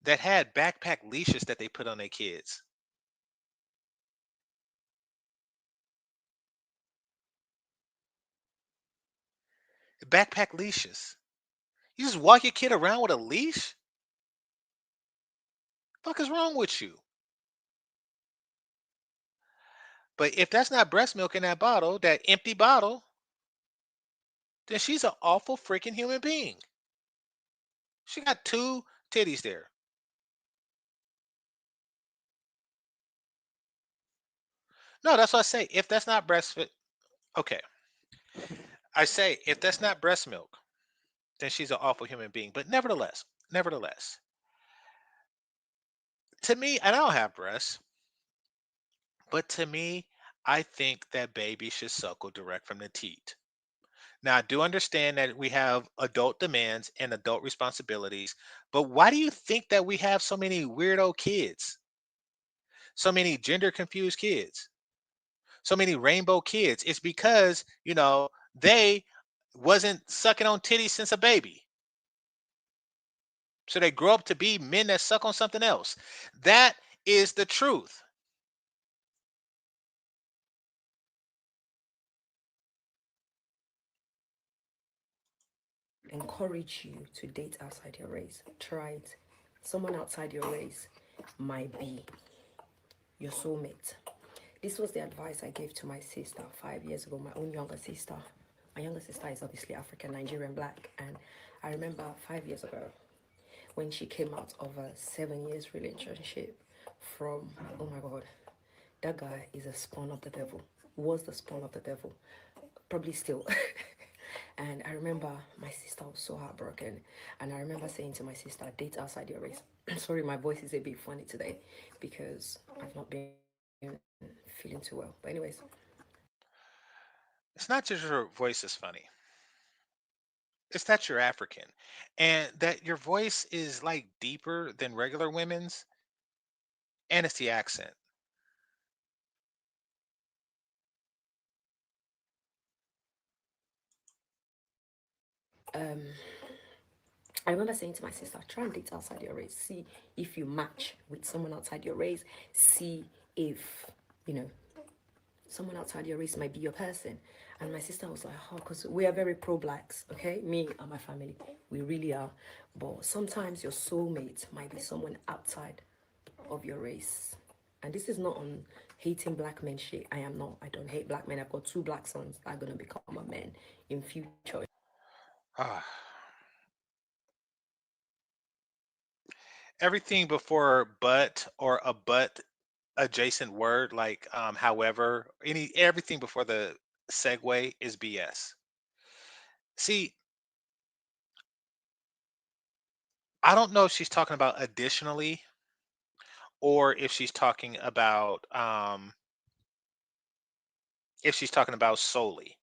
that had backpack leashes that they put on their kids. Backpack leashes. You just walk your kid around with a leash? Fuck is wrong with you? But if that's not breast milk in that bottle, that empty bottle, then she's an awful freaking human being. She got two titties there. No, that's what I say. If that's not okay. I say if that's not breast milk, then she's an awful human being. But nevertheless, to me, and I don't have breasts, but to me, I think that baby should suckle direct from the teat. Now, I do understand that we have adult demands and adult responsibilities, but why do you think that we have so many weirdo kids? So many gender confused kids? So many rainbow kids? It's because, they wasn't sucking on titties since a baby. So they grow up to be men that suck on something else. That is the truth. encourage you to date outside your race. Try it. Someone outside your race might be your soulmate. This was the advice I gave to my sister 5 years ago, my own younger sister. My younger sister is obviously African, Nigerian, black. And I remember 5 years ago when she came out of a 7 years relationship from, oh my God, that guy is a spawn of the devil. Was the spawn of the devil. Probably still. And I remember my sister was so heartbroken. And I remember saying to my sister, date outside your race. Sorry, my voice is a bit funny today because I've not been feeling too well. But anyways, It's not just your voice is funny. It's that you're African and that your voice is like deeper than regular women's, and it's the accent. um, I remember saying to my sister, try and date outside your race. See if you match with someone outside your race. See if, you know, someone outside your race might be your person. And my sister was like, oh, because we are very pro-blacks, okay? Me and my family, we really are. But sometimes your soulmate might be someone outside of your race. And this is not on hating black men shit. I am not. I don't hate black men. I've got two black sons that are going to become a man in future. Ah, everything before but or a but adjacent word like however, everything before the segue is BS. See, I don't know if she's talking about additionally or if she's talking about solely.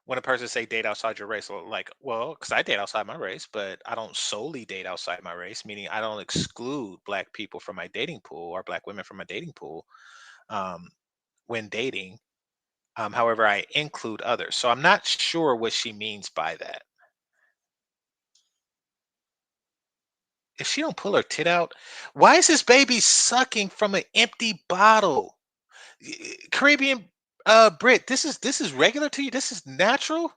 when a person say date outside your race, like, well, because I date outside my race, but I don't solely date outside my race, meaning I don't exclude black people from my dating pool or black women from my dating pool um, when dating. However, I include others. So I'm not sure what she means by that. If she don't pull her tit out, why is this baby sucking from an empty bottle? Caribbean Brit, this is regular to you? This is natural?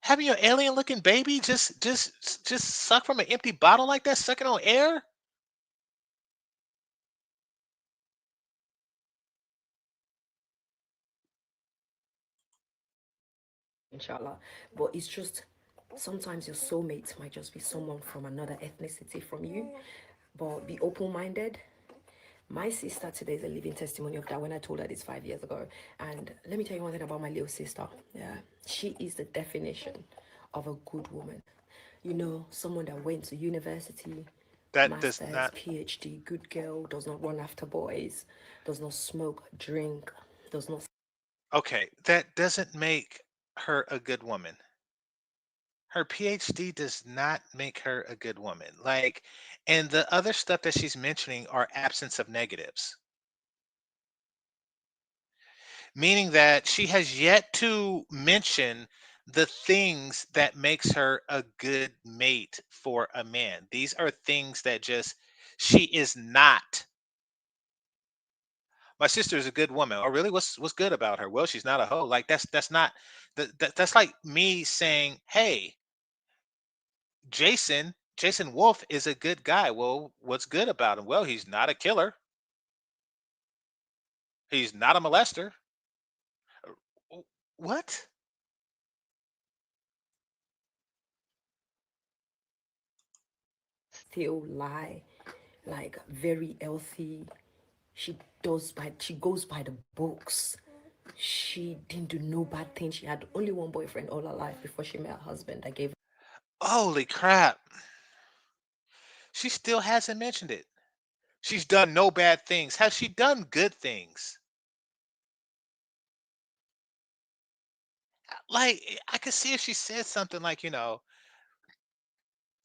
Having your alien looking baby just suck from an empty bottle like that, sucking on air? inshallah. But it's just sometimes your soulmate might just be someone from another ethnicity from you. But be open minded. My sister today is a living testimony of that when I told her this 5 years ago. And let me tell you one thing about my little sister. Yeah, she is the definition of a good woman. You know, someone that went to university, That does master's, not. PhD, good girl, does not run after boys, does not smoke, drink, does not. Okay, that doesn't make her a good woman. Her PhD does not make her a good woman. Like, and the other stuff that she's mentioning are absence of negatives, meaning that she has yet to mention the things that makes her a good mate for a man. These are things that just she is not. My sister is a good woman. Oh, really? What's good about her? Well, she's not a hoe. Like that's not that's like me saying, hey, Jason Wolf is a good guy. Well, what's good about him? Well, he's not a killer. He's not a molester. What? Still lie, like very healthy. She goes by the books. She didn't do no bad thing. She had only one boyfriend all her life before she met her husband that gave. Holy crap. She still hasn't mentioned it. She's done no bad things. Has she done good things? Like, I could see if she said something like,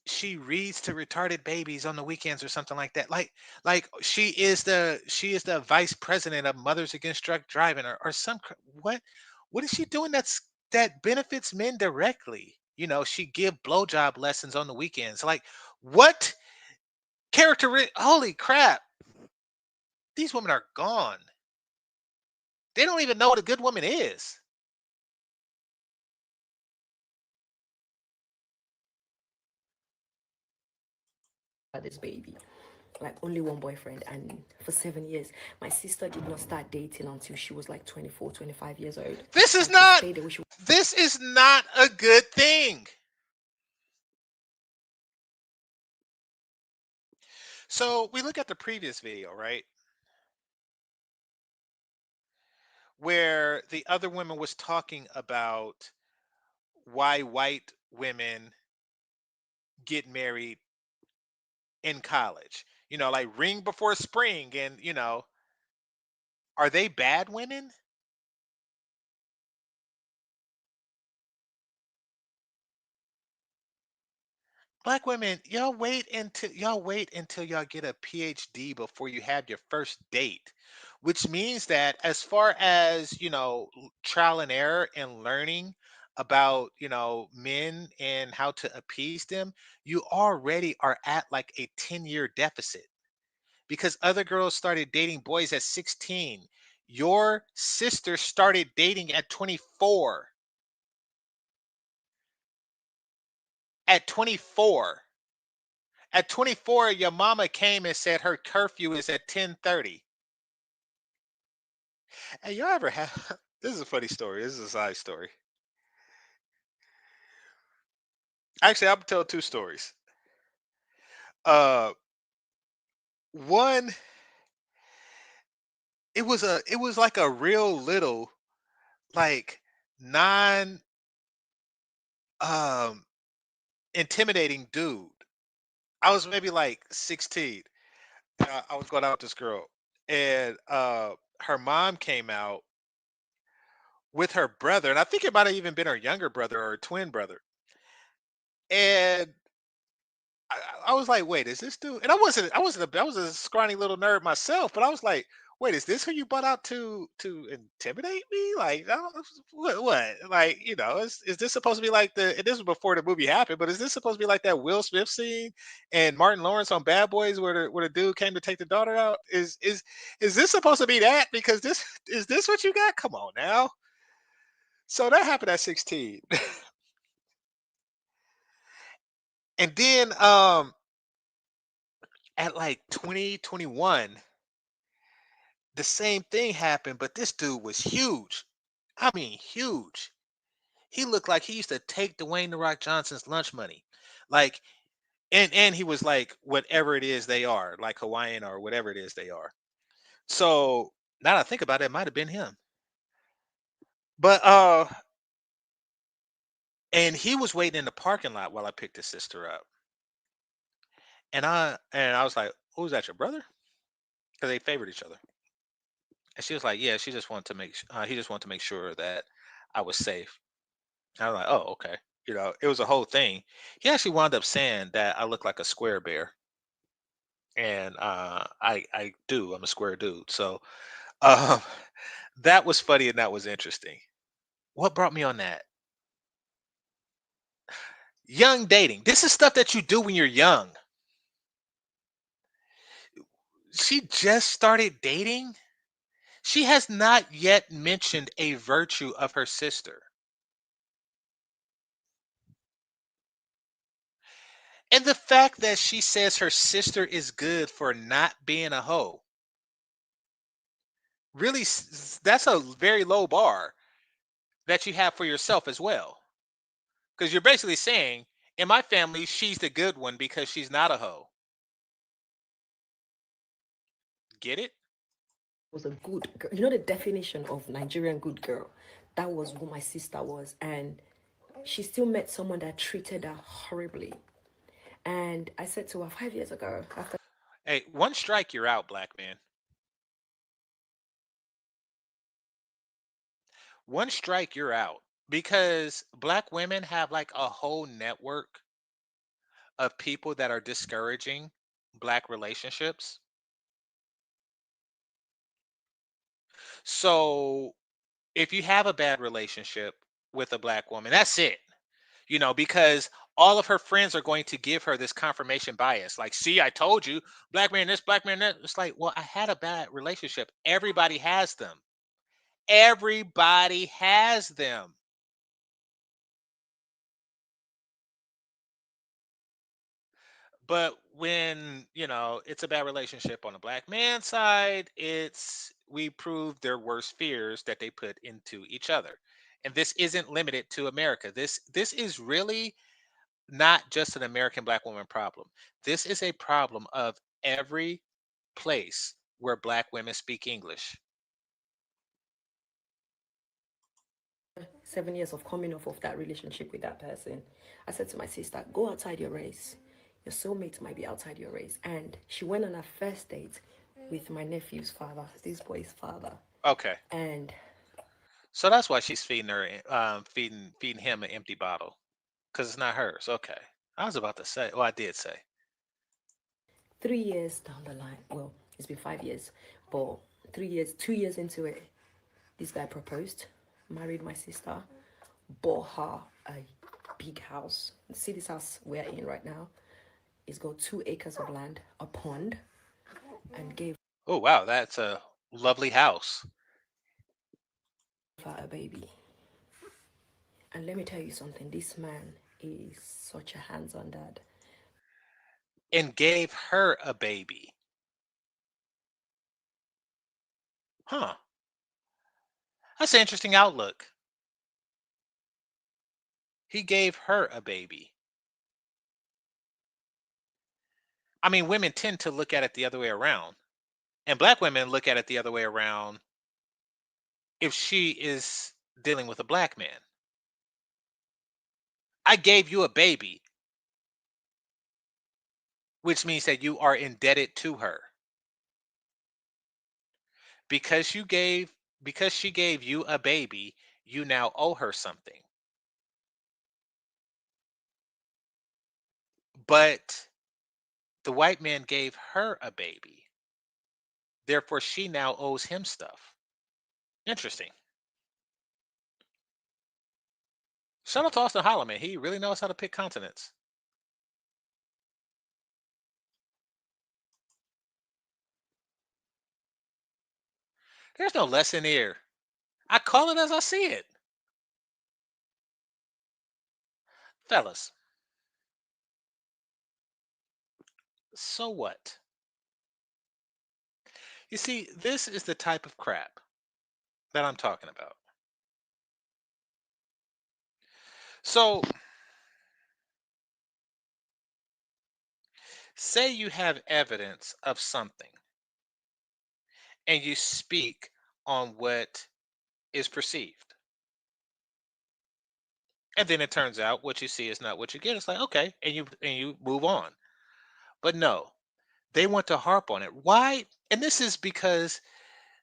she reads to retarded babies on the weekends or something like that. Like she is the vice president of Mothers Against Drug Driving or what is she doing that benefits men directly? She give blowjob lessons on the weekends. Like, what holy crap. These women are gone. They don't even know what a good woman is. This baby, like only one boyfriend, and for 7 years my sister did not start dating until she was like 24, 25 years old, This is and she not stayed there. She this is not a good thing. So we look at the previous video, right? Where the other woman was talking about why white women get married in college. Like ring before spring. And, are they bad women? Black women, y'all wait until y'all get a PhD before you have your first date, which means that as far as, trial and error and learning about, men and how to appease them, you already are at like a 10-year deficit because other girls started dating boys at 16. Your sister started dating at 24. At 24. At 24, your mama came and said her curfew is at 10:30. Hey, y'all ever have this is a funny story. This is a side story. Actually, I'm gonna tell two stories. Uh one, it was like a real little, like, non um intimidating dude. I was maybe like 16. I was going out with this girl, and her mom came out with her brother, and I think it might have even been her younger brother or her twin brother. And I was like, wait, is this dude? And I was a scrawny little nerd myself, but I was like, wait, is this who you brought out to intimidate me? Like, what? Like, is this supposed to be like and this was before the movie happened, but is this supposed to be like that Will Smith scene and Martin Lawrence on Bad Boys where the dude came to take the daughter out? Is this supposed to be that? Because this is this what you got? Come on now. So that happened at 16. And then at like 2021, the same thing happened, but this dude was huge. I mean, huge. He looked like he used to take Dwayne the Rock Johnson's lunch money. Like, and he was like whatever it is they are, like Hawaiian or whatever it is they are. So now that I think about it, it might have been him. But and he was waiting in the parking lot while I picked his sister up. And I was like, "Oh, is that your brother?" Because they favored each other. And she was like, "Yeah, she just wanted to he just wanted to make sure that I was safe." I was like, "Oh, okay." It was a whole thing. He actually wound up saying that I look like a square bear, and I do. I'm a square dude. So um, that was funny and that was interesting. What brought me on that? Young dating. This is stuff that you do when you're young. She just started dating. She has not yet mentioned a virtue of her sister. And the fact that she says her sister is good for not being a hoe, really, that's a very low bar that you have for yourself as well. Because you're basically saying, in my family, she's the good one because she's not a hoe. Get it? Was a good girl. You know the definition of Nigerian good girl? That was who my sister was. And she still met someone that treated her horribly. And I said to her 5 years ago, after Hey, one strike, you're out, black man. One strike, you're out. Because black women have like a whole network of people that are discouraging black relationships. So if you have a bad relationship with a black woman, that's it. Because all of her friends are going to give her this confirmation bias. Like, see, I told you, black man this, black man that. It's like, well, I had a bad relationship. Everybody has them. Everybody has them. But when, it's a bad relationship on the black man side, we prove their worst fears that they put into each other. And this isn't limited to America. This is really not just an American black woman problem. This is a problem of every place where black women speak English. 7 years of coming off of that relationship with that person, I said to my sister, go outside your race. Your soulmate might be outside your race. And she went on her first date with my nephew's father, this boy's father. Okay. And So that's why she's feeding him an empty bottle. Because it's not hers. Okay. I was about to say, I did say. 3 years down the line, well, it's been 5 years, but 3 years, 2 years into it, this guy proposed, married my sister, bought her a big house. See this house we're in right now? It's got 2 acres of land, a pond, and gave Oh, wow. That's a lovely house. her a baby. And let me tell you something, this man is such a hands-on dad. And gave her a baby. Huh. That's an interesting outlook. He gave her a baby. I mean, women tend to look at it the other way around. And black women look at it the other way around if she is dealing with a black man. I gave you a baby, which means that you are indebted to her. Because she gave you a baby, you now owe her something. But the white man gave her a baby. Therefore, she now owes him stuff. Interesting. Shout out to Austin Holloman. He really knows how to pick continents. There's no lesson here. I call it as I see it. Fellas, so what? You see, this is the type of crap that I'm talking about. So, say you have evidence of something and you speak on what is perceived. And then it turns out what you see is not what you get. It's like, okay, and you move on. But no, they want to harp on it. Why? And this is because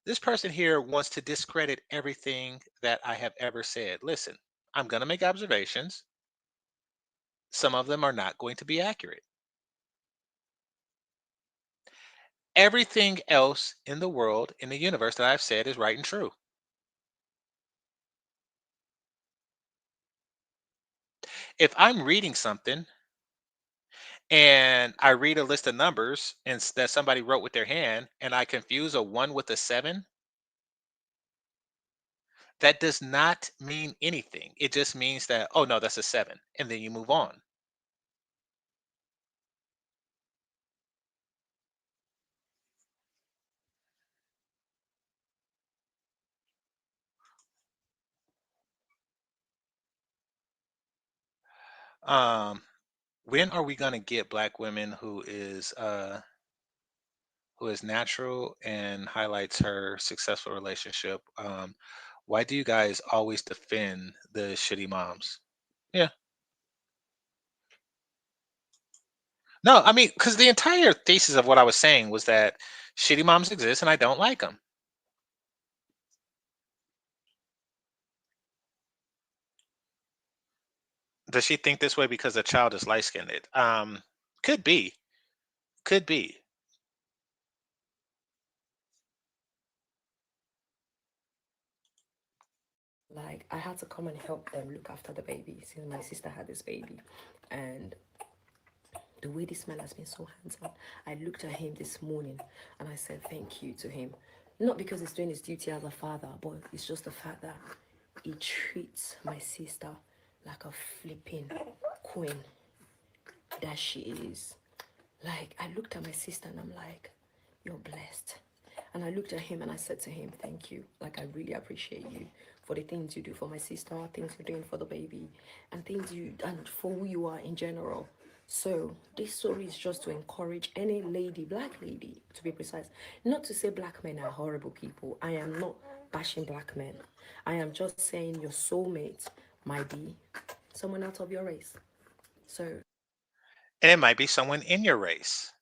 this person here wants to discredit everything that I have ever said. Listen, I'm going to make observations. Some of them are not going to be accurate. Everything else in the world, in the universe that I've said is right and true. If I'm reading something and I read a list of numbers and that somebody wrote with their hand and I confuse a 1 with a 7, that does not mean anything. It just means that, oh no, that's a 7. And then you move on. Um, when are we gonna get black women who is natural and highlights her successful relationship? Why do you guys always defend the shitty moms? Yeah. No, I mean, because the entire thesis of what I was saying was that shitty moms exist and I don't like them. Does she think this way because the child is light skinned? Could be. Could be. Like, I had to come and help them look after the baby since my sister had this baby. And the way this man has been so handsome, I looked at him this morning and I said thank you to him. Not because he's doing his duty as a father, but it's just the fact that he treats my sister like a flipping queen that she is. Like, I looked at my sister and I'm like, you're blessed. And I looked at him and I said to him, thank you. Like, I really appreciate you for the things you do for my sister, things you're doing for the baby, and and for who you are in general. So this story is just to encourage any lady, black lady, to be precise. Not to say black men are horrible people. I am not bashing black men. I am just saying your soulmate might be someone out of your race. So And it might be someone in your race.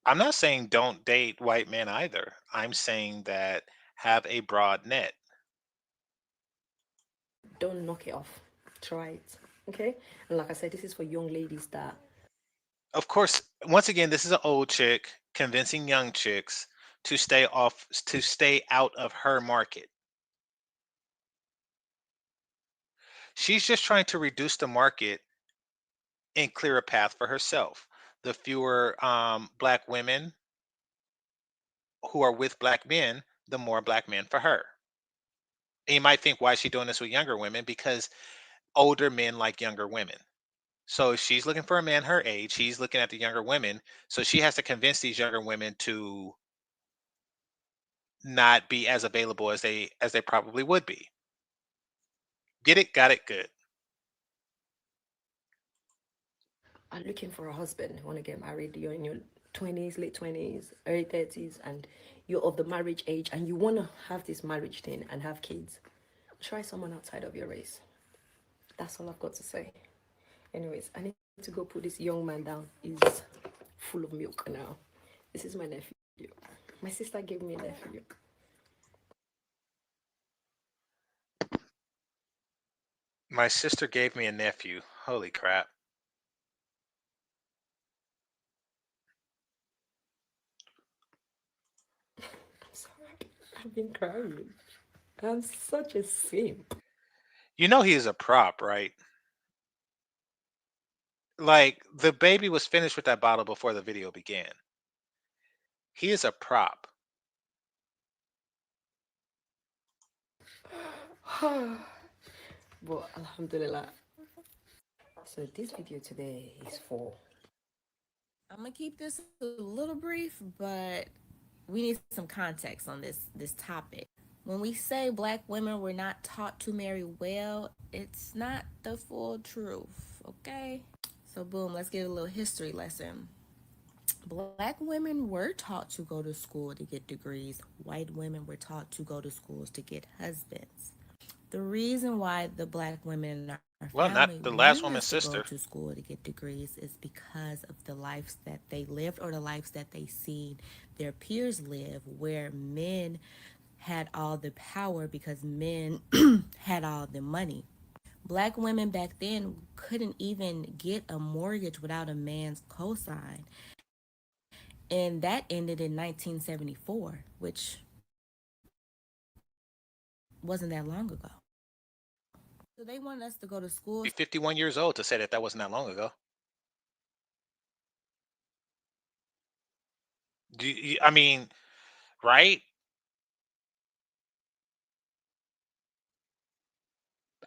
I'm not saying don't date white men either. I'm saying that have a broad net. don't knock it off. Try it. Okay? And like I said, this is for young ladies that Of course, once again, this is an old chick convincing young chicks to stay out of her market. She's just trying to reduce the market and clear a path for herself. The fewer black women who are with black men, the more black men for her. And you might think, why is she doing this with younger women? Because older men like younger women. So if she's looking for a man her age, he's looking at the younger women. So she has to convince these younger women to not be as available as they probably would be. Get it? Got it? Good. are looking for a husband, want to get married, you're in your 20s, late 20s, early 30s, and you're of the marriage age, and you want to have this marriage thing and have kids, try someone outside of your race. That's all I've got to say. Anyways, I need to go put this young man down. He's full of milk now. This is my nephew. My sister gave me a nephew. My sister gave me a nephew. Holy crap. I'm sorry. I've been crying. I'm such a simp. You know he is a prop, right? Like the baby was finished with that bottle before the video began. He is a prop. But Alhamdulillah. So this video today is for I'm gonna keep this a little brief, but we need some context on this topic. When we say black women were not taught to marry well, it's not the full truth, okay? So boom, let's get a little history lesson. Black women were taught to go to school to get degrees. White women were taught to go to schools to get husbands. The reason why the black women in our Well, family not the wanted last us to woman's go to sister. school to get degrees is because of the lives that they lived or the lives that they seen their peers live, where men had all the power because men had all the money. Black women back then couldn't even get a mortgage without a man's cosign. And that ended in 1974, which wasn't that long ago. So they wanted us to go to school. Be 51 years old to say that that wasn't that long ago. I mean, right?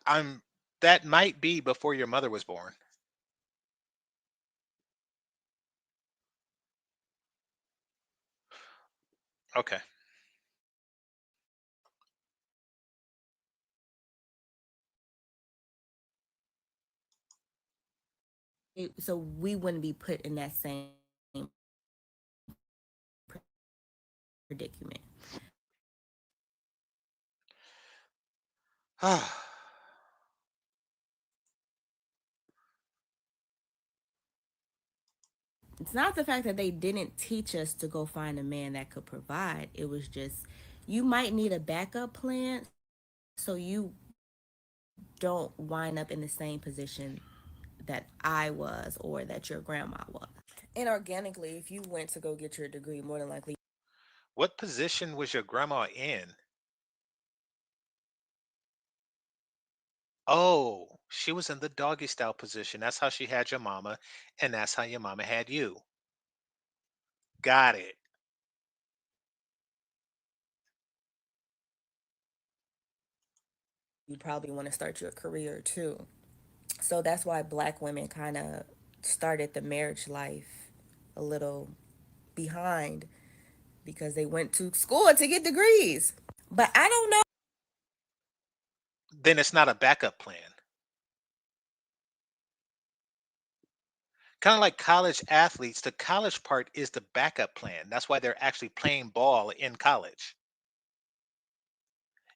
I'm that might be before your mother was born. Okay. So we wouldn't be put in that same predicament. It's not the fact that they didn't teach us to go find a man that could provide. It was just you might need a backup plan so you don't wind up in the same position that I was or that your grandma was. And organically, if you went to go get your degree, more than likely. What position was your grandma in? Oh, she was in the doggy style position. That's how she had your mama, and that's how your mama had you. Got it. You probably want to start your career too. So that's why black women kind of started the marriage life a little behind because they went to school to get degrees. But I don't know. Then it's not a backup plan. Kind of like college athletes, the college part is the backup plan. That's why they're actually playing ball in college.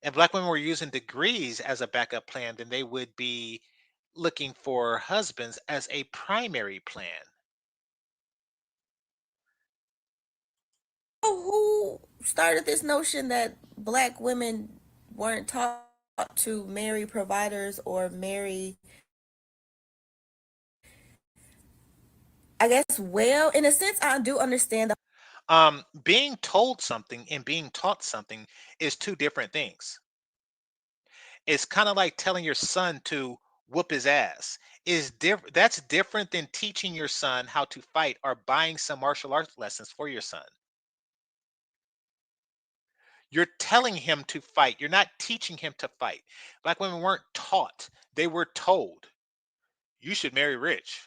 If black women were using degrees as a backup plan, then they would be looking for husbands as a primary plan. Who started this notion that black women weren't taught to marry providers or marry, I guess, well, in a sense, I do understand the. Being told something and being taught something is two different things. It's kind of like telling your son to whoop his ass. Is different. That's different than teaching your son how to fight or buying some martial arts lessons for your son. You're telling him to fight. You're not teaching him to fight. Black women weren't taught. They were told, you should marry rich.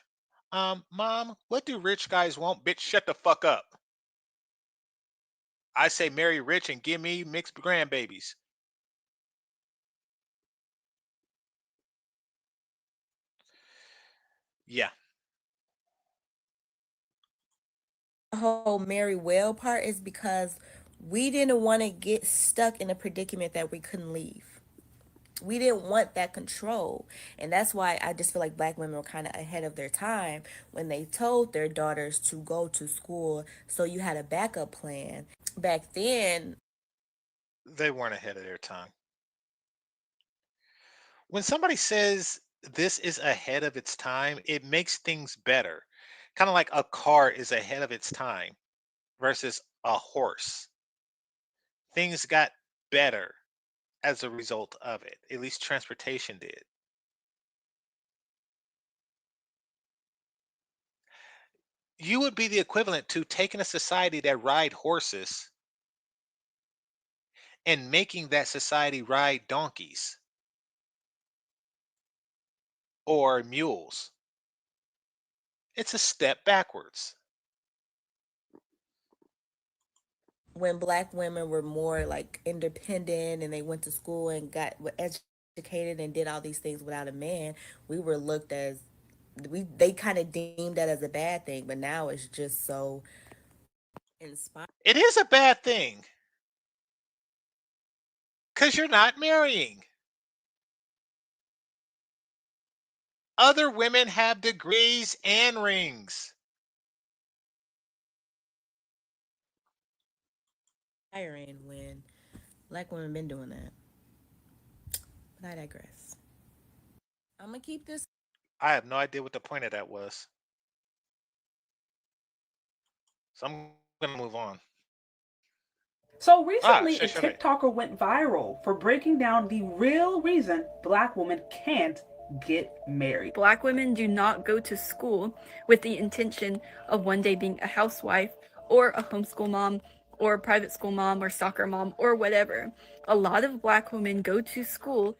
Mom, what do rich guys want? Bitch, shut the fuck up. I say marry rich and give me mixed grandbabies. Yeah. Whole marry well part is because we didn't want to get stuck in a predicament that we couldn't leave. We didn't want that control. And that's why I just feel like black women were kind of ahead of their time when they told their daughters to go to school so you had a backup plan. Back then, They weren't ahead of their time. When somebody says this is ahead of its time, it makes things better. Kind of like a car is ahead of its time versus a horse. Things got better as a result of it. At least transportation did. You would be the equivalent to taking a society that ride horses and making that society ride donkeys or mules. It's a step backwards. When black women were more like independent and they went to school and were educated and did all these things without a man, we were looked as they kind of deemed that as a bad thing, but now it's just so inspiring. It is a bad thing because you're not marrying. Other women have degrees and rings. When black women been doing that. But I digress. I'm gonna keep this. I have no idea what the point of that was. So I'm going to move on. So Ah, recently, a Shay Sade. TikToker went viral for breaking down the real reason black women can't get married. Black women do not go to school with the intention of one day being a housewife or a homeschool mom or a private school mom or soccer mom or whatever. A lot of black women go to school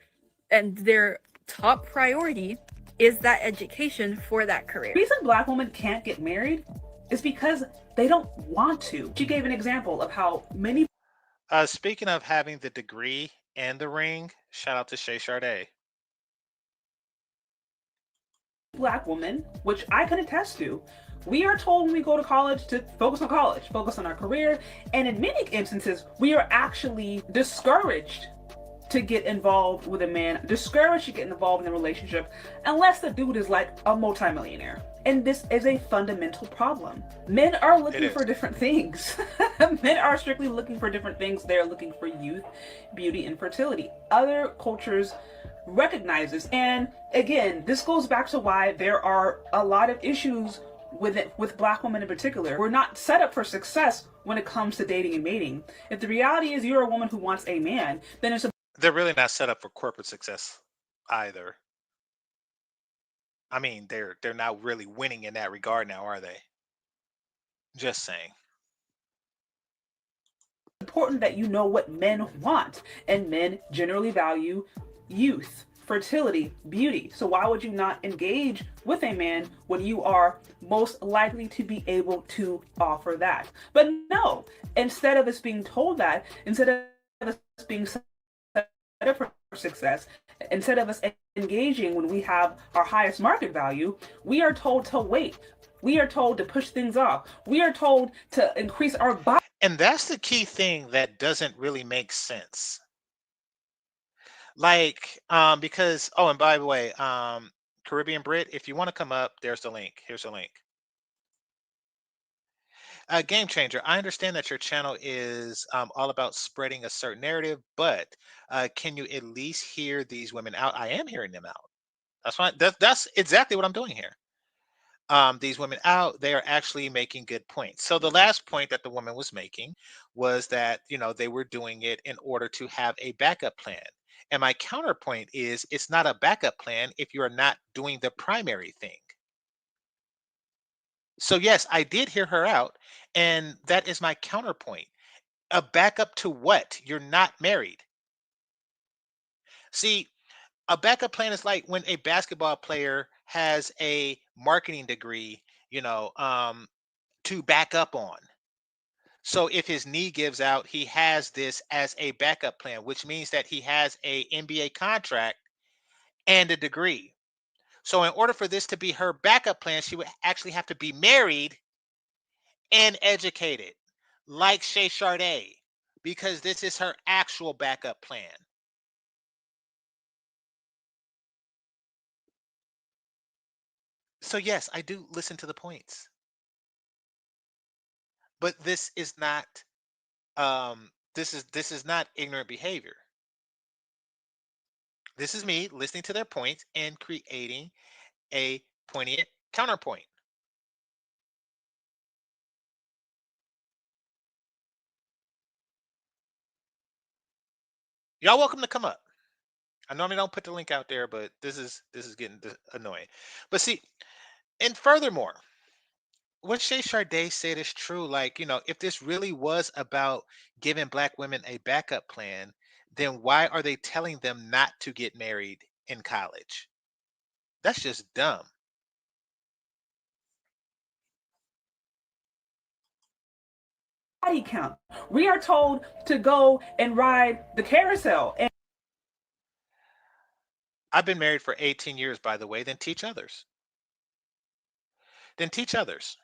and their top priority is that education for that career. The reason black women can't get married is because they don't want to. She gave an example of how many Speaking of having the degree and the ring, shout out to Shay Sade. black women, which I can attest to, we are told when we go to college to focus on college, focus on our career, and in many instances, we are actually discouraged to get involved with a man, discouraged to get involved in a relationship, unless the dude is like a multimillionaire. And this is a fundamental problem. Men are looking for different things. Men are strictly looking for different things. They're looking for youth, beauty, and fertility. Other cultures recognize this. And again, this goes back to why there are a lot of issues with black women in particular. We're not set up for success when it comes to dating and mating. If the reality is you're a woman who wants a man, then They're really not set up for corporate success either. I mean, they're not really winning in that regard now, are they? Just saying. important that you know what men want, and men generally value youth, fertility, beauty. So why would you not engage with a man when you are most likely to be able to offer that? But no, instead of us being told that, instead of us being set up for success, instead of us engaging when we have our highest market value, we are told to wait. We are told to push things off. We are told to increase our body. And that's the key thing that doesn't really make sense. Like, because, oh, and by the way, Caribbean Brit, if you want to come up, there's the link. Here's the link. Game Changer, I understand that your channel is all about spreading a certain narrative, but can you at least hear these women out? I am hearing them out. That's fine. That's exactly what I'm doing here. These women out, they are actually making good points. So the last point that the woman was making was that, they were doing it in order to have a backup plan. And my counterpoint is it's not a backup plan if you are not doing the primary thing. So yes, I did hear her out, and that is my counterpoint. A backup to what? You're not married. See, a backup plan is like when a basketball player has a marketing degree, to back up on. So if his knee gives out, he has this as a backup plan, which means that he has a NBA contract and a degree. So in order for this to be her backup plan, she would actually have to be married and educated, like Shay Sade, because this is her actual backup plan. So yes, I do listen to the points, but this is not ignorant behavior. This is me listening to their points and creating a poignant counterpoint. Y'all welcome to come up. I normally don't put the link out there, but this is getting annoying. But see, and furthermore, what Shay Sade said is true. Like, if this really was about giving black women a backup plan, then why are they telling them not to get married in college? That's just dumb. Body count. We are told to go and ride the carousel. And I've been married for 18 years, by the way. Then teach others. Then teach others.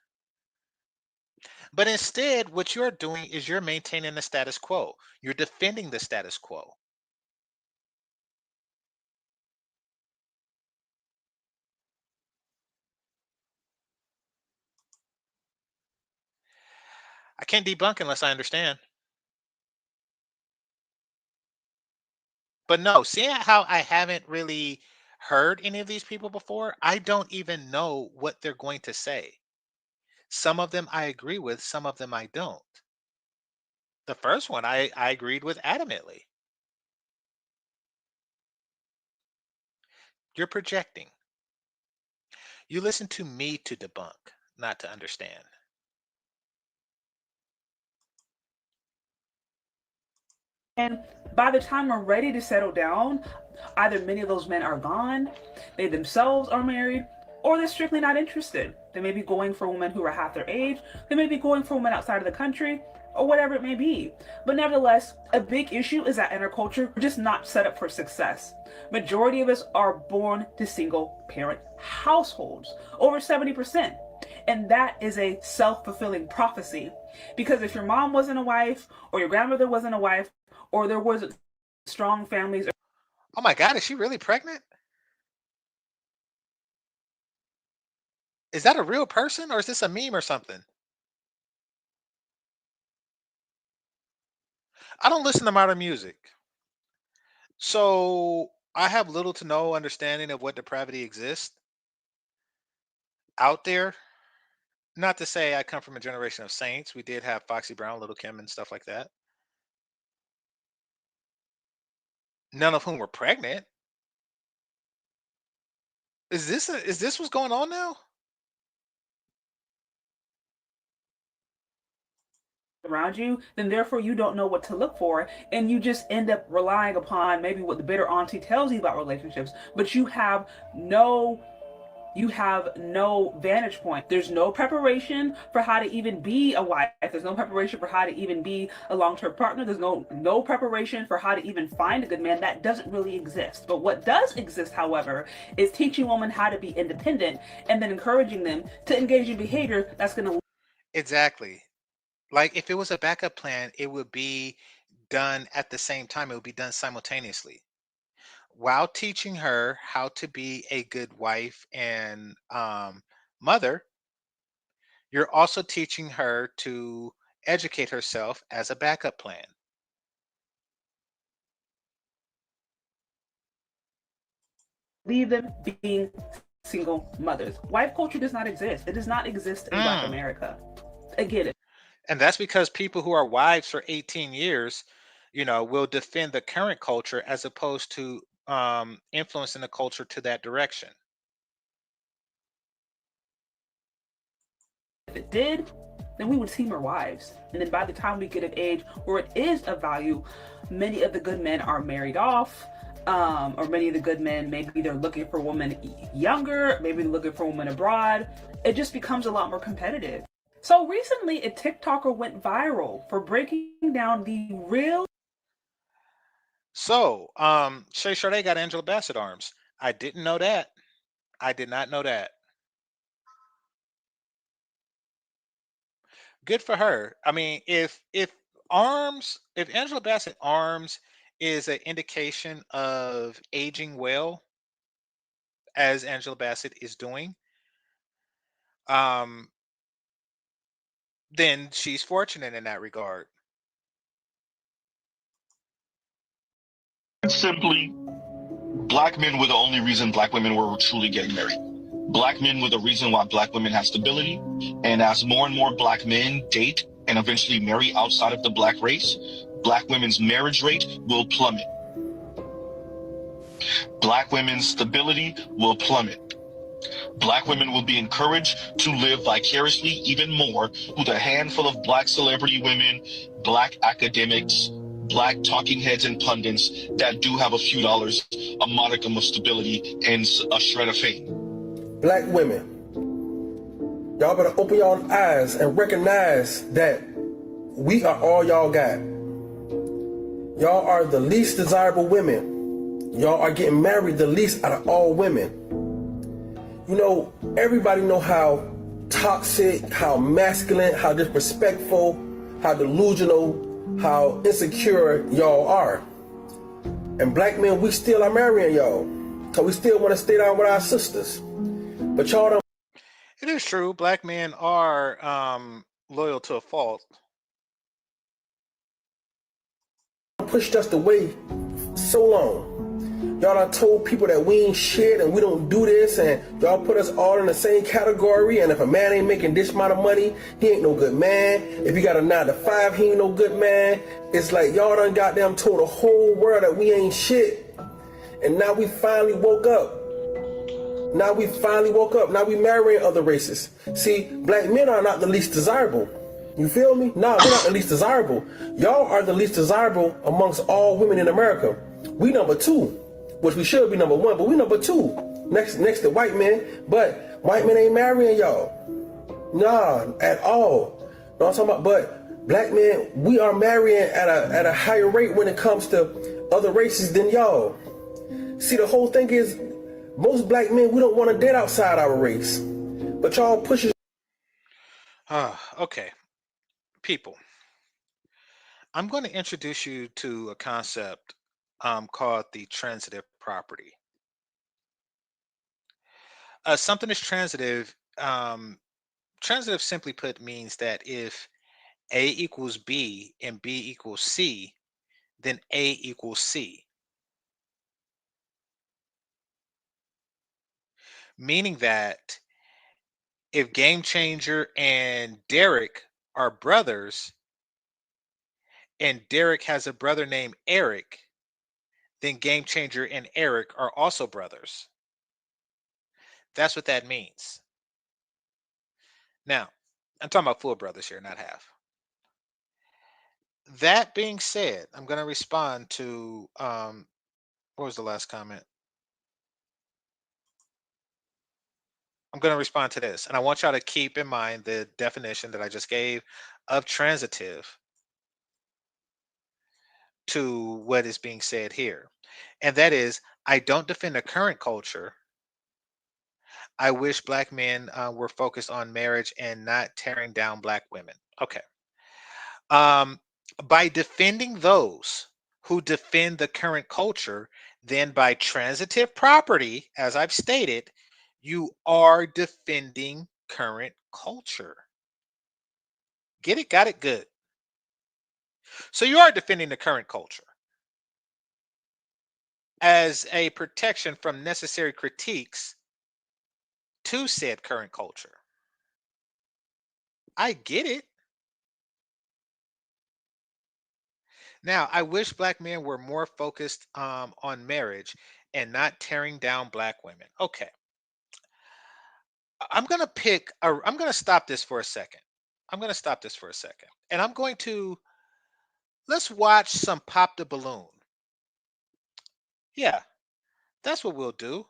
But instead, what you're doing is you're maintaining the status quo. You're defending the status quo. I can't debunk unless I understand. But no, seeing how I haven't really heard any of these people before, I don't even know what they're going to say. Some of them I agree with, some of them I don't. The first one I agreed with adamantly. You're projecting. You listen to me to debunk, not to understand. And by the time we're ready to settle down, either many of those men are gone, they themselves are married, or they're strictly not interested. They may be going for women who are half their age, they may be going for women outside of the country, or whatever it may be. But nevertheless, a big issue is that in our culture, we're just not set up for success. Majority of us are born to single parent households, over 70%. And that is a self-fulfilling prophecy. Because if your mom wasn't a wife, or your grandmother wasn't a wife, or there wasn't strong families. Oh my God, is she really pregnant? Is that a real person or is this a meme or something? I don't listen to modern music. So I have little to no understanding of what depravity exists out there. Not to say I come from a generation of saints. We did have Foxy Brown, Little Kim, and stuff like that. None of whom were pregnant. Is this what's going on now? Around you, then therefore you don't know what to look for, and you just end up relying upon maybe what the bitter auntie tells you about relationships, but you have no vantage point. There's no preparation for how to even be a wife. There's no preparation for how to even be a long-term partner. There's no preparation for how to even find a good man. That doesn't really exist. But what does exist, however, is teaching women how to be independent and then encouraging them to engage in behavior that's going to. Exactly. Like if it was a backup plan, it would be done at the same time. It would be done simultaneously while teaching her how to be a good wife and mother. You're also teaching her to educate herself as a backup plan. Leave them being single mothers. Wife culture does not exist. It does not exist in Black America. I get it. And that's because people who are wives for 18 years, will defend the current culture as opposed to influencing the culture to that direction. If it did, then we would see more wives. And then by the time we get of age where it is of value, many of the good men are married off. Or many of the good men, maybe they're looking for women younger, maybe they're looking for women abroad. It just becomes a lot more competitive. So recently, a TikToker went viral for breaking down the real. So, Shay Sade got Angela Bassett arms. I didn't know that. I did not know that. Good for her. I mean, if Angela Bassett arms is an indication of aging well, as Angela Bassett is doing, um, then she's fortunate in that regard. Simply Black men were the only reason black women were truly getting married. Black men were the reason why black women have stability. And as more and more black men date and eventually marry outside of the black race, black women's marriage rate will plummet. Black women's stability will plummet. Black women will be encouraged to live vicariously even more with a handful of black celebrity women, black academics, black talking heads and pundits that do have a few dollars, a modicum of stability, and a shred of fame. Black women, y'all better open y'all eyes and recognize that we are all y'all got. Y'all are the least desirable women. Y'all are getting married the least out of all women. You know, everybody know how toxic, how masculine, how disrespectful, how delusional, how insecure y'all are. And black men, we still are marrying y'all. So we still want to stay down with our sisters. But y'all don't. It is true. Black men are loyal to a fault. Pushed us away so long. Y'all done told people that we ain't shit and we don't do this, and y'all put us all in the same category, and if a man ain't making this amount of money, he ain't no good man. If he got a 9 to 5, he ain't no good man. It's like y'all done goddamn told the whole world that we ain't shit. And now we finally woke up. Now we marrying other races. See, black men are not the least desirable. You feel me? No, we're not the least desirable. Y'all are the least desirable amongst all women in America. We number 2, which we should be number 1, but we number 2, next to white men. But white men ain't marrying y'all. Nah, at all. Know what I'm talking about? But black men, we are marrying at a higher rate when it comes to other races than y'all. See, the whole thing is, most black men, we don't want to date outside our race. But y'all pushes. Okay, people. I'm going to introduce you to a concept called the transitive property. Something is transitive. Transitive, simply put, means that if A equals B and B equals C, then A equals C. Meaning that if GameChanger and Derek are brothers, and Derek has a brother named Eric, then GameChanger and Eric are also brothers. That's what that means. Now, I'm talking about full brothers here, not half. That being said, I'm going to respond to what was the last comment? I'm going to respond to this, and I want y'all to keep in mind the definition that I just gave of transitive to what is being said here. And that is, I don't defend the current culture. I wish black men were focused on marriage and not tearing down black women. Okay. Um, by defending those who defend the current culture, then by transitive property, as I've stated, you are defending current culture. Get it? Got it? Good. So you are defending the current culture as a protection from necessary critiques to said current culture. I get it. Now, I wish black men were more focused on marriage and not tearing down black women. Okay. I'm going to stop this for a second. And I'm going to, let's watch some Pop the Balloon. Yeah, that's what we'll do.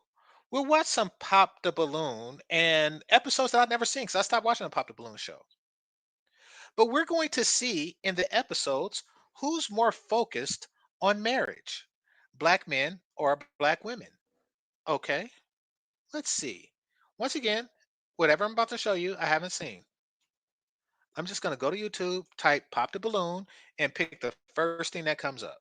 We'll watch some Pop the Balloon and episodes that I've never seen because I stopped watching the Pop the Balloon show. But we're going to see in the episodes who's more focused on marriage, black men or black women. Okay, let's see. Once again, whatever I'm about to show you, I haven't seen. I'm just going to go to YouTube, type Pop the Balloon, and pick the first thing that comes up.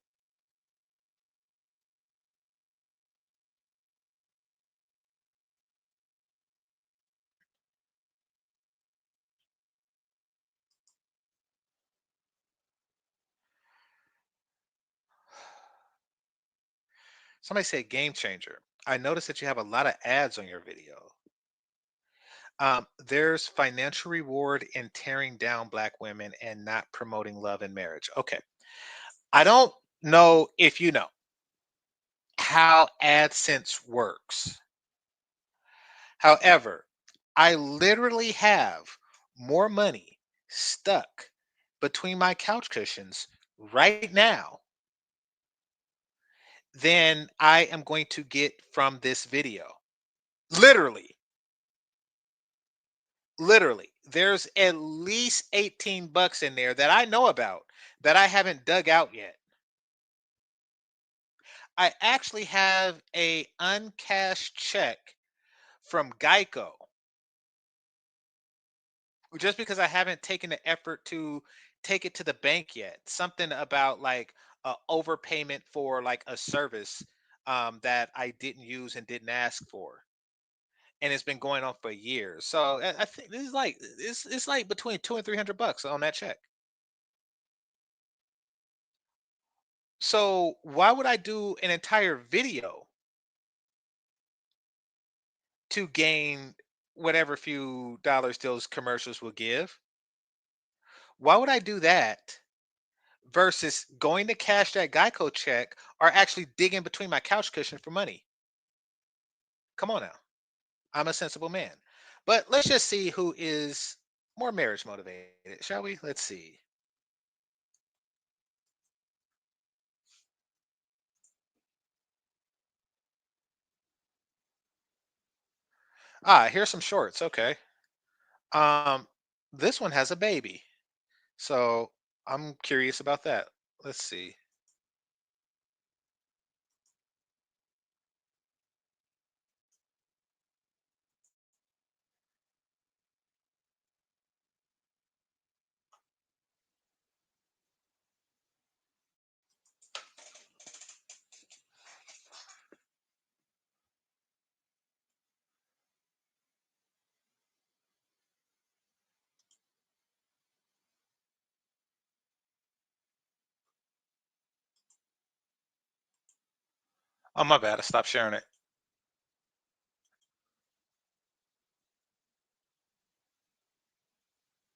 Somebody said GameChanger. I noticed that you have a lot of ads on your video. There's financial reward in tearing down black women and not promoting love and marriage. Okay. I don't know if you know how AdSense works. However, I literally have more money stuck between my couch cushions right now than I am going to get from this video. Literally. Literally. There's at least 18 bucks in there that I know about that I haven't dug out yet. I actually have a uncashed check from Geico just because I haven't taken the effort to take it to the bank yet. Something about like a overpayment for like a service that I didn't use and didn't ask for, and it's been going on for years. So I think this is like it's like between 200 and 300 bucks on that check. So why would I do an entire video to gain whatever few dollars those commercials will give? Why would I do that versus going to cash that Geico check or actually digging between my couch cushion for money? Come on now. I'm a sensible man. But let's just see who is more marriage motivated, shall we? Let's see. Here's some shorts. Okay. Um, this one has a baby. So I'm curious about that. Let's see. Oh, my bad. I stopped sharing it.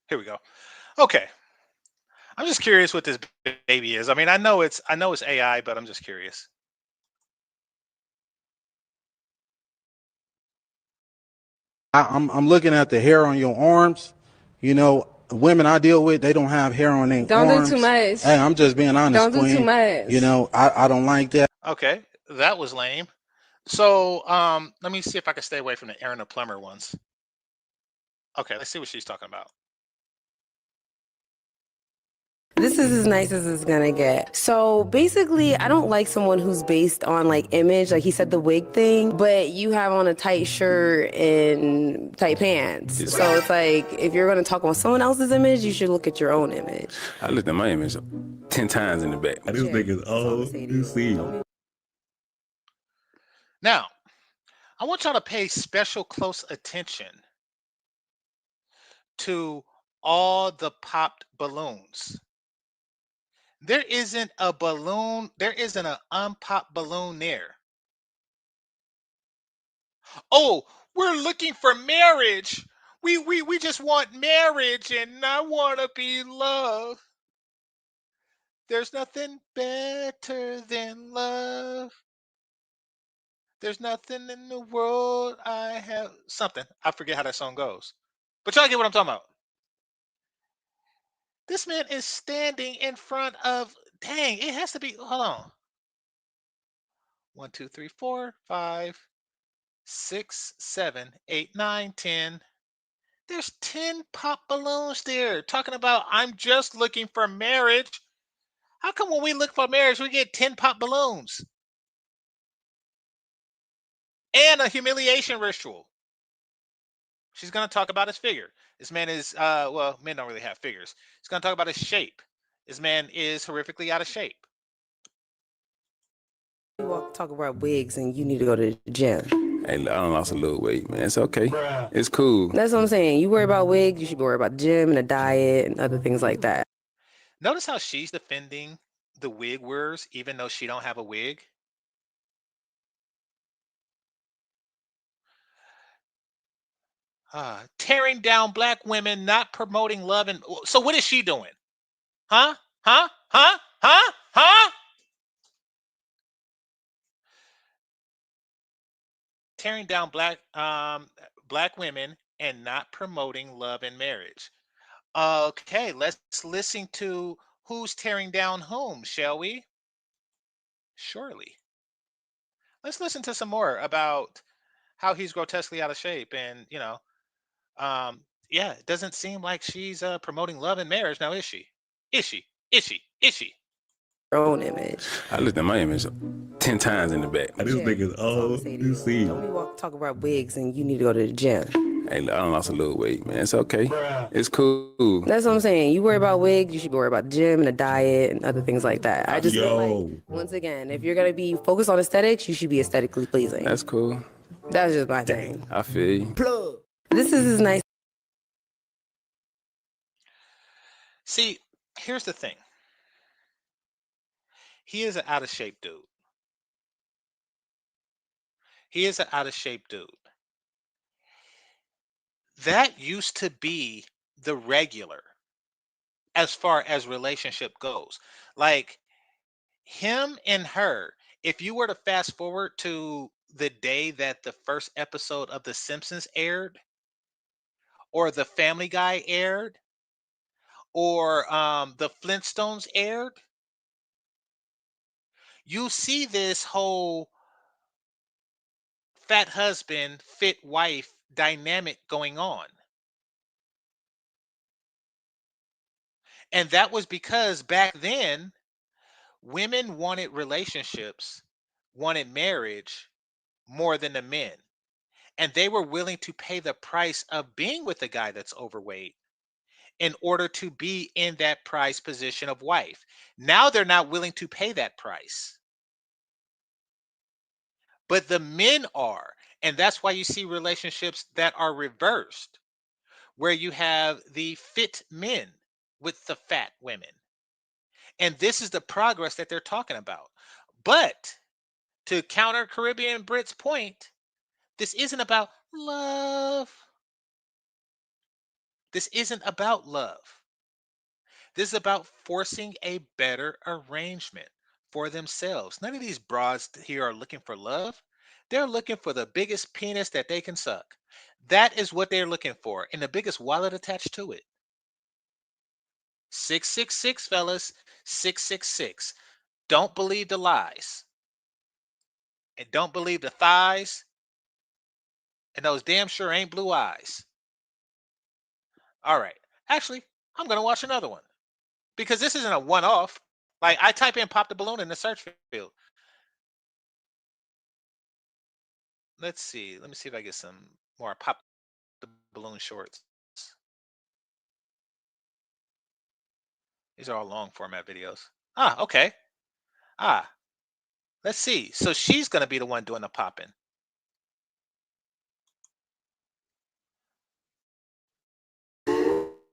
Here we go. Okay. I'm just curious what this baby is. I mean, I know it's AI, but I'm just curious. I'm looking at the hair on your arms. You know, women I deal with, they don't have hair on their Don't do arms. too much. Hey, I'm just being honest, Don't do too Queen. much. You know, I don't like that. Okay, that was lame. So let me see if I can stay away from the Aaron the Plumber ones. Okay, let's see what she's talking about. This is as nice as it's gonna get. So basically, I don't like someone who's based on like image, like he said the wig thing, but you have on a tight shirt and tight pants. So it's like, if you're gonna talk on someone else's image, you should look at your own image. I looked at my image 10 times in the back. This nigga's old. You see. Now, I want y'all to pay special close attention to all the popped balloons. There isn't a balloon, there isn't an unpopped balloon there. Oh, we're looking for marriage. We just want marriage and I want to be loved. There's nothing better than love. There's nothing in the world I have. Something. I forget how that song goes. But y'all get what I'm talking about. This man is standing in front of, dang, it has to be, hold on. 1, 2, 3, 4, 5, 6, 7, 8, 9, 10. There's 10 pop balloons there talking about I'm just looking for marriage. How come when we look for marriage, we get 10 pop balloons? And a humiliation ritual. She's going to talk about his figure. This man is, well, men don't really have figures. He's going to talk about his shape. This man is horrifically out of shape. You talk about wigs and you need to go to the gym. Hey, I done lost a little weight, man. It's okay. It's cool. That's what I'm saying. You worry about wigs, you should worry about the gym and the diet and other things like that. Notice how she's defending the wig wearers even though she don't have a wig. Tearing down black women, not promoting love. And so what is she doing? Huh? Huh? Huh? Huh? Huh? Tearing down black women and not promoting love and marriage. Okay, let's listen to who's tearing down whom, shall we? Surely. Let's listen to some more about how he's grotesquely out of shape. And, yeah, it doesn't seem like she's promoting love and marriage now, is she? Is she? Is she? Is she? Your own image. I looked at my image 10 times in the back. This nigga's old. You see. Don't be talk about wigs and you need to go to the gym. Hey, look, I done lost a little weight, man. It's okay. It's cool. That's what I'm saying. You worry about wigs, you should be worried about the gym and the diet and other things like that. I just feel like, once again, if you're going to be focused on aesthetics, you should be aesthetically pleasing. That's cool. That's just my thing. I feel you. Plug. This is as nice. See, here's the thing. He is an out of shape dude. He is an out of shape dude. That used to be the regular as far as relationship goes. Like him and her, if you were to fast forward to the day that the first episode of The Simpsons aired, or The Family Guy aired, or the Flintstones aired, you see this whole fat husband, fit wife dynamic going on. And that was because back then, women wanted relationships, wanted marriage more than the men. And they were willing to pay the price of being with a guy that's overweight in order to be in that prize position of wife. Now they're not willing to pay that price. But the men are. And that's why you see relationships that are reversed, where you have the fit men with the fat women. And this is the progress that they're talking about. But to counter Caribbean Brit's point, this isn't about love. This isn't about love. This is about forcing a better arrangement for themselves. None of these broads here are looking for love. They're looking for the biggest penis that they can suck. That is what they're looking for, and the biggest wallet attached to it. 666, fellas. 666. Don't believe the lies. And don't believe the thighs. And those damn sure ain't blue eyes. All right. Actually, I'm going to watch another one. Because this isn't a one-off. Like, I type in pop the balloon in the search field. Let's see. Let me see if I get some more pop the balloon shorts. These are all long format videos. Okay. Let's see. So she's going to be the one doing the popping.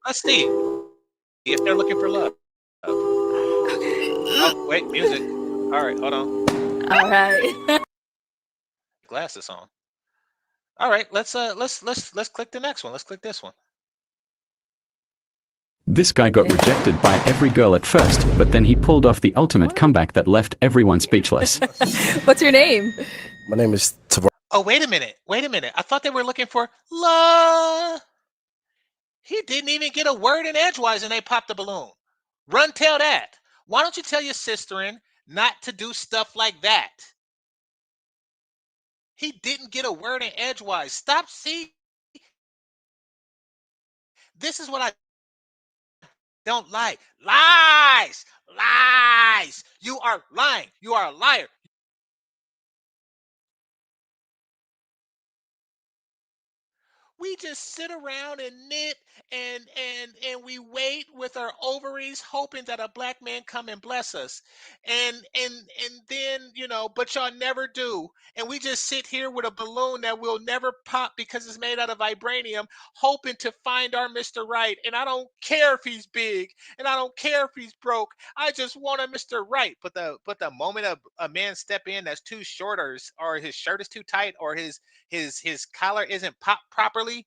Let's see if they're looking for love. Oh, wait, music. All right, hold on. All right. Glasses on. All right, let's click the next one. Let's click this one. This guy got rejected by every girl at first, but then he pulled off the ultimate comeback that left everyone speechless. What's your name? My name is Tavar. Oh, wait a minute. I thought they were looking for love. He didn't even get a word in edgewise and they popped the balloon. Run tell that. Why don't you tell your sisterin not to do stuff like that? He didn't get a word in edgewise. Stop. See, this is what I don't like. Lies. You are lying. You are a liar. We just sit around and knit and we wait with our ovaries hoping that a black man come and bless us. And then, but y'all never do. And we just sit here with a balloon that will never pop because it's made out of vibranium, hoping to find our Mr. Right. And I don't care if he's big and I don't care if he's broke. I just want a Mr. Right. But the moment a man step in that's too short or his shirt is too tight or his collar isn't popped properly,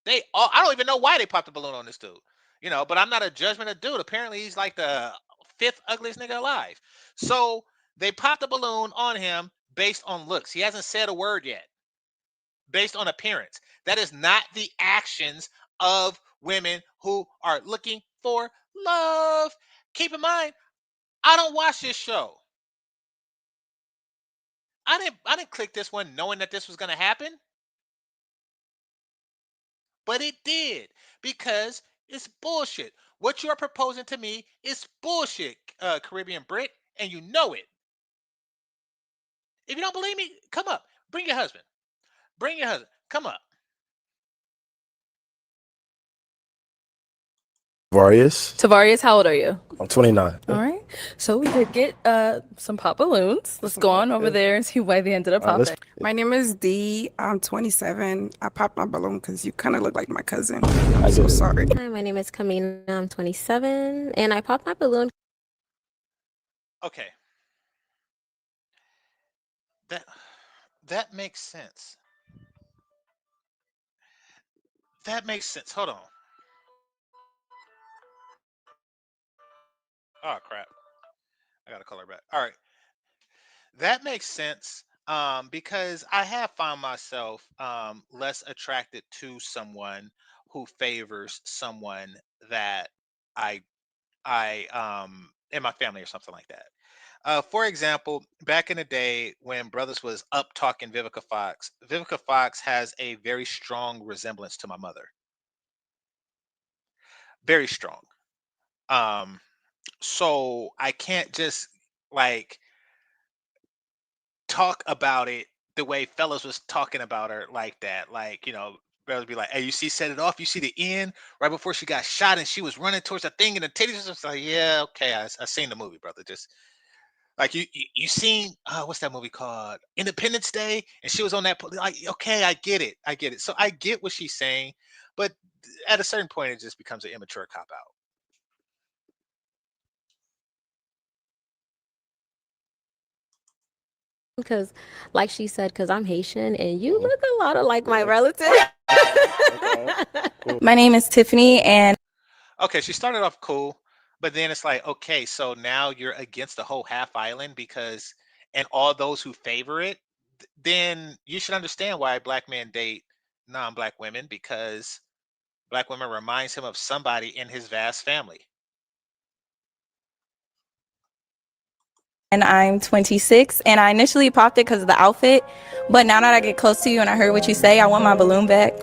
They all, I don't even know why they popped the balloon on this dude. But I'm not a judgment of dude. Apparently, he's like the fifth ugliest nigga alive. So they popped the balloon on him based on looks. He hasn't said a word yet. Based on appearance. That is not the actions of women who are looking for love. Keep in mind, I don't watch this show. I didn't click this one knowing that this was going to happen, but it did because it's bullshit. What you're proposing to me is bullshit, Caribbean Brit, and you know it. If you don't believe me, come up. Bring your husband. Bring your husband. Come up. Tavarius, how old are you? I'm 29. All right. So we could get some pop balloons. Let's go on over there and see why they ended up popping. My name is Dee. I'm 27. I popped my balloon because you kind of look like my cousin. I'm so sorry. Hi, my name is Kamina. I'm 27, and I popped my balloon. Okay. That makes sense. That makes sense. Hold on. Oh crap. I gotta call her back. All right. That makes sense. Because I have found myself less attracted to someone who favors someone that I in my family or something like that. For example, back in the day when brothers was up talking Vivica Fox has a very strong resemblance to my mother. Very strong. Um, so I can't just like talk about it the way fellas was talking about her like that. Like, brothers be like, hey, you see, set it off. You see the end right before she got shot and she was running towards the thing and the titties was just like, yeah, okay. I seen the movie, brother. Just like you seen what's that movie called? Independence Day, and she was on that. Like, okay, I get it. I get it. So I get what she's saying, but at a certain point, it just becomes an immature cop out. Because, like she said, because I'm Haitian, and you look a lot like my relative. My name is Tiffany, and Okay, she started off cool, but then it's like, okay, so now you're against the whole half island because, and all those who favor it, then you should understand why black men date non-black women because black women reminds him of somebody in his vast family. I'm 26, and I initially popped it because of the outfit, but now that I get close to you and I heard what you say, I want my balloon back.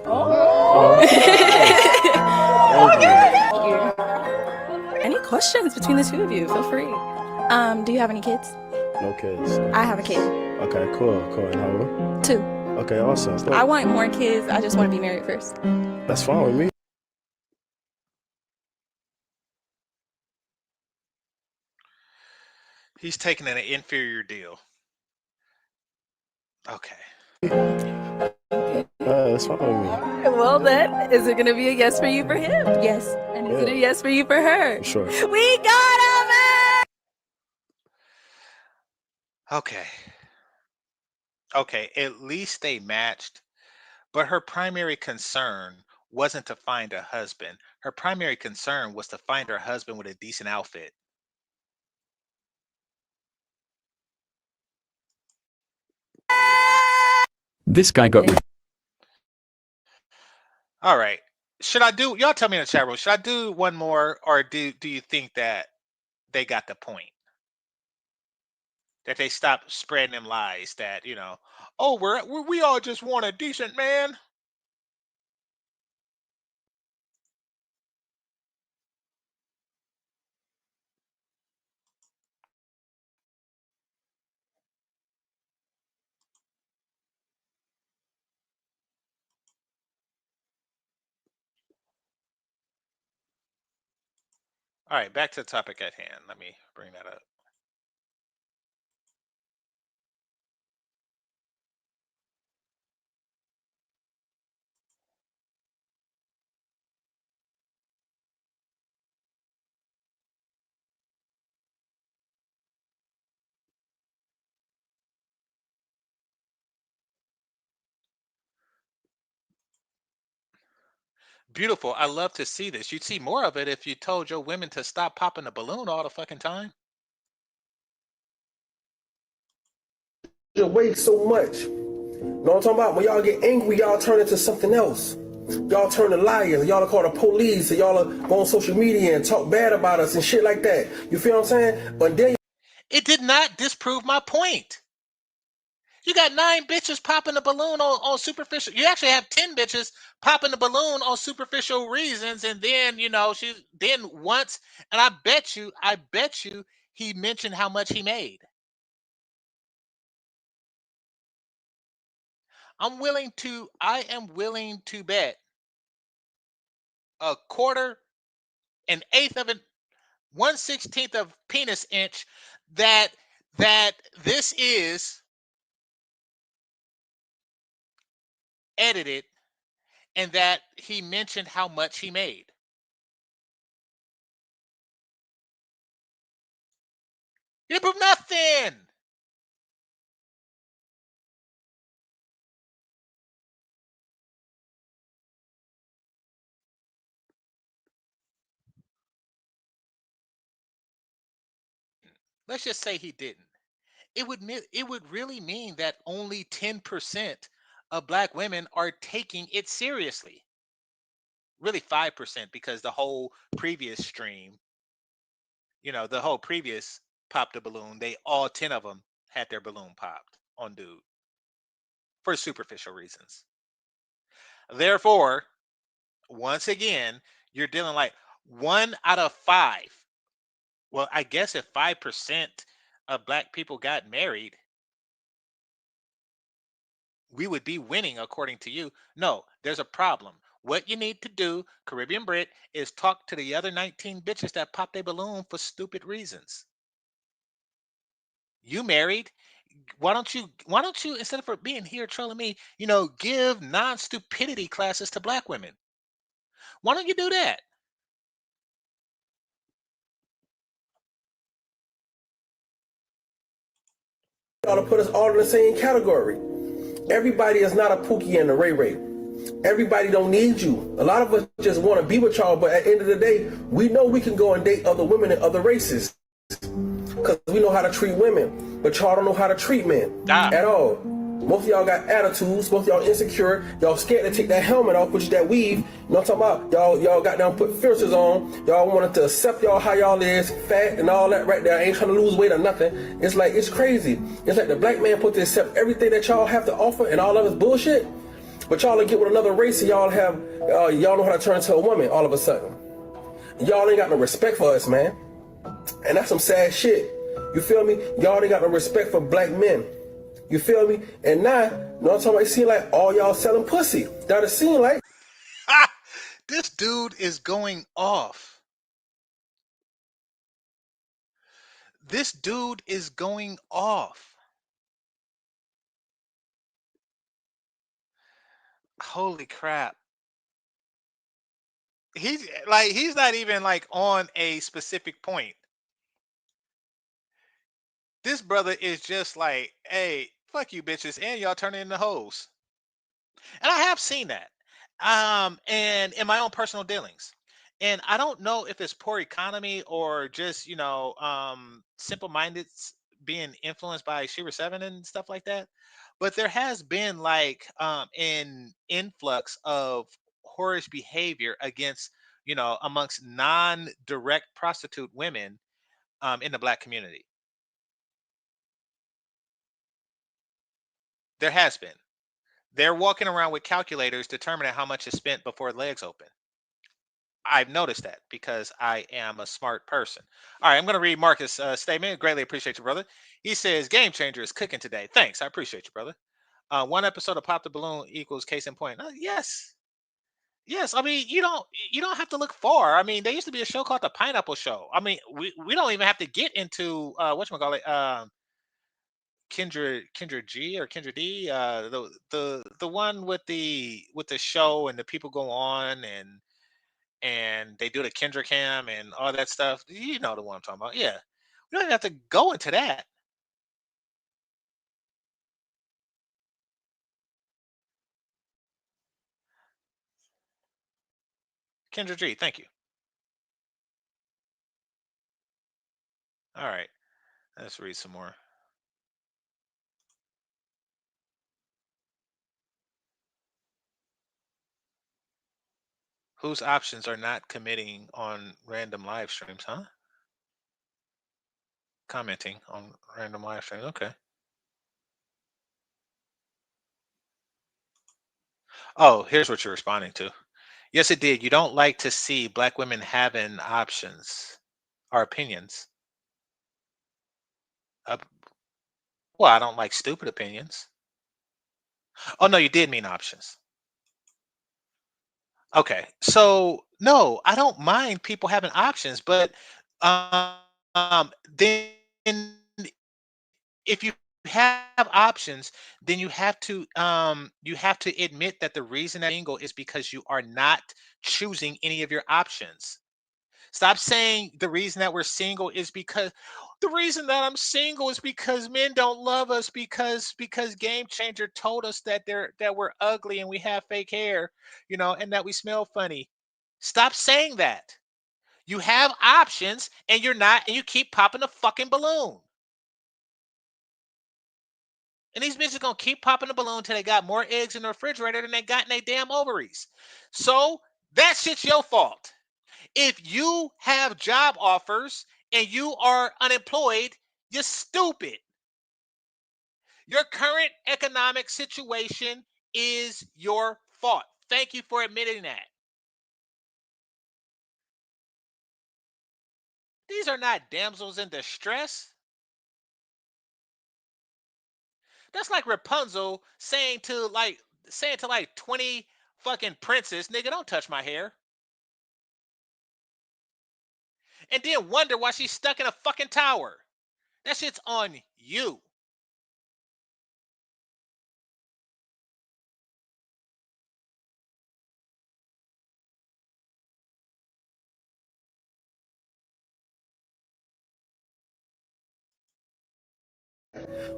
Any questions between the two of you? Feel free. Do you have any kids? No kids. I have a kid. Okay, cool. And how old? 2. Okay, awesome. I want more kids. I just want to be married first. That's fine with me. He's taking an inferior deal. Okay. That's fine with me. Well then, is it gonna be a yes for you for him? Yes. And is it a yes for you for her? Sure. We got him! Okay. Okay, at least they matched, but her primary concern wasn't to find a husband. Her primary concern was to find her husband with a decent outfit. This guy got All right. Should I do y'all tell me in the chat room, should I do one more or do you think that they got the point? That they stop spreading them lies that, oh, we all just want a decent man. All right, back to the topic at hand. Let me bring that up. Beautiful. I love to see this. You'd see more of it if you told your women to stop popping the balloon all the fucking time. Your weight so much. Know what I'm talking about? When y'all get angry, y'all turn into something else. Y'all turn to liars. Y'all are called the police. And y'all are go on social media and talk bad about us and shit like that. You feel what I'm saying? But then It did not disprove my point. You got 9 bitches popping the balloon on superficial. You actually have 10 bitches popping the balloon on superficial reasons, and then she then once, and I bet you, he mentioned how much he made. I am willing to bet a quarter, an eighth of an 1/16 of penis inch that this is edited and that he mentioned how much he made. He didn't prove nothing. Let's just say he didn't. It would really mean that only 10% of black women are taking it seriously. Really 5%, because the whole previous stream, the whole previous pop the balloon, they all 10 of them had their balloon popped on dude for superficial reasons. Therefore, once again, you're dealing like 1 out of 5. Well, I guess if 5% of black people got married, we would be winning according to you. No, there's a problem. What you need to do, Caribbean Brit, is talk to the other 19 bitches that popped their balloon for stupid reasons. You married. Why don't you, instead of for being here trolling me, give non-stupidity classes to black women? Why don't you do that? y'all put us all in the same category. Everybody is not a Pookie and a Ray Ray. Everybody don't need you. A lot of us just want to be with y'all, but at the end of the day, we know we can go and date other women and other races because we know how to treat women, but y'all don't know how to treat men at all. Most of y'all got attitudes. Most of y'all insecure. Y'all scared to take that helmet off, which is that weave. You know what I'm talking about? Y'all got down, put filters on. Y'all wanted to accept y'all how y'all is, fat and all that right there. I ain't trying to lose weight or nothing. It's like, it's crazy. It's like the black man put to accept everything that y'all have to offer and all of it's bullshit. But y'all get with another race and y'all know how to turn to a woman all of a sudden. Y'all ain't got no respect for us, man. And that's some sad shit. You feel me? Y'all ain't got no respect for black men. You feel me? And now, you know what I'm talking about? It seem like all y'all selling pussy. That it seem like. This dude is going off. This dude is going off. Holy crap. He's not even like on a specific point. This brother is just like, hey, fuck you bitches, and y'all turning into hoes. And I have seen that. And in my own personal dealings. And I don't know if it's poor economy or just, simple minded being influenced by Shira 7 and stuff like that. But there has been like an influx of whorish behavior against, amongst non-direct prostitute women in the black community. There has been. They're walking around with calculators determining how much is spent before legs open. I've noticed that because I am a smart person. All right, I'm going to read Marcus' statement. Greatly appreciate you, brother. He says, Game Changer is cooking today. Thanks. I appreciate you, brother. One episode of Pop the Balloon equals case in point. Yes. Yes. I mean, you don't have to look far. I mean, there used to be a show called The Pineapple Show. I mean, we don't even have to get into whatchamacallit, Kendra G or Kendra D, the one with the show and the people go on and they do the Kendra cam and all that stuff. You know the one I'm talking about. Yeah. We don't even have to go into that. Kendra G, thank you. All right, let's read some more. Whose options are not committing on random live streams, huh? Commenting on random live streams. Okay. Oh, here's what you're responding to. Yes, it did. You don't like to see black women having options or opinions. Uh, well, I don't like stupid opinions. Oh, no, you did mean options. Okay. So, no, I don't mind people having options, but then if you have options, then you have to admit that the reason that you're single is because you are not choosing any of your options. Stop saying the reason that we're single is because the reason that I'm single is because men don't love us because GameChanger told us that we're ugly and we have fake hair, and that we smell funny. Stop saying that. You have options and you're not, and you keep popping the fucking balloon. And these bitches gonna keep popping the balloon till they got more eggs in the refrigerator than they got in their damn ovaries. So that shit's your fault. If you have job offers and you are unemployed, you're stupid. Your current economic situation is your fault. Thank you for admitting that. These are not damsels in distress. That's like Rapunzel saying to like 20 fucking princes, nigga, don't touch my hair. And then wonder why she's stuck in a fucking tower. That shit's on you.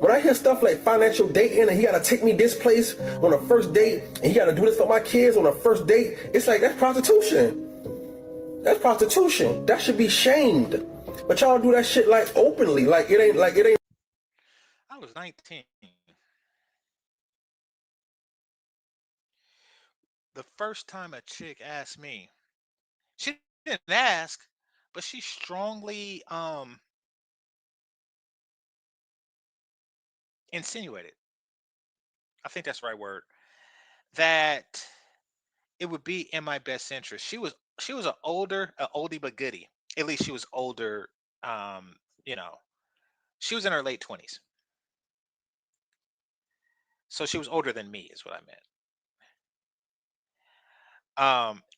When I hear stuff like financial dating and he gotta take me this place on a first date and he gotta do this for my kids on a first date, it's like that's prostitution. That's prostitution. That should be shamed. But y'all do that shit like openly, like it ain't. I was 19. The first time a chick asked me, she didn't ask, but she strongly insinuated. I think that's the right word. That it would be in my best interest. She was an oldie but goodie. At least she was older. Um, you know, she was in her late 20s, so she was older than me, is what I meant.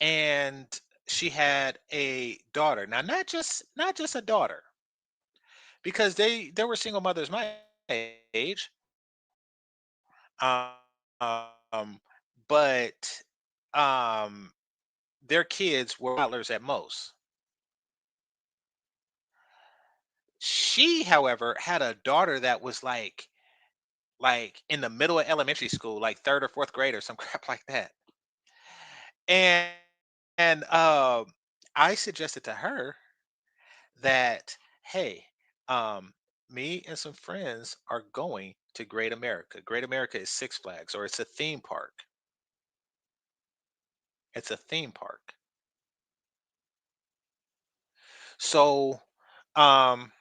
And she had a daughter. Now, not just a daughter, because there were single mothers my age. Um, but their kids were toddlers at most. She, however, had a daughter that was like in the middle of elementary school, like third or fourth grade or some crap like that. And and I suggested to her that, hey, um, me and some friends are going to Great America. Great America is Six Flags, or it's a theme park. It's a theme park. So, um,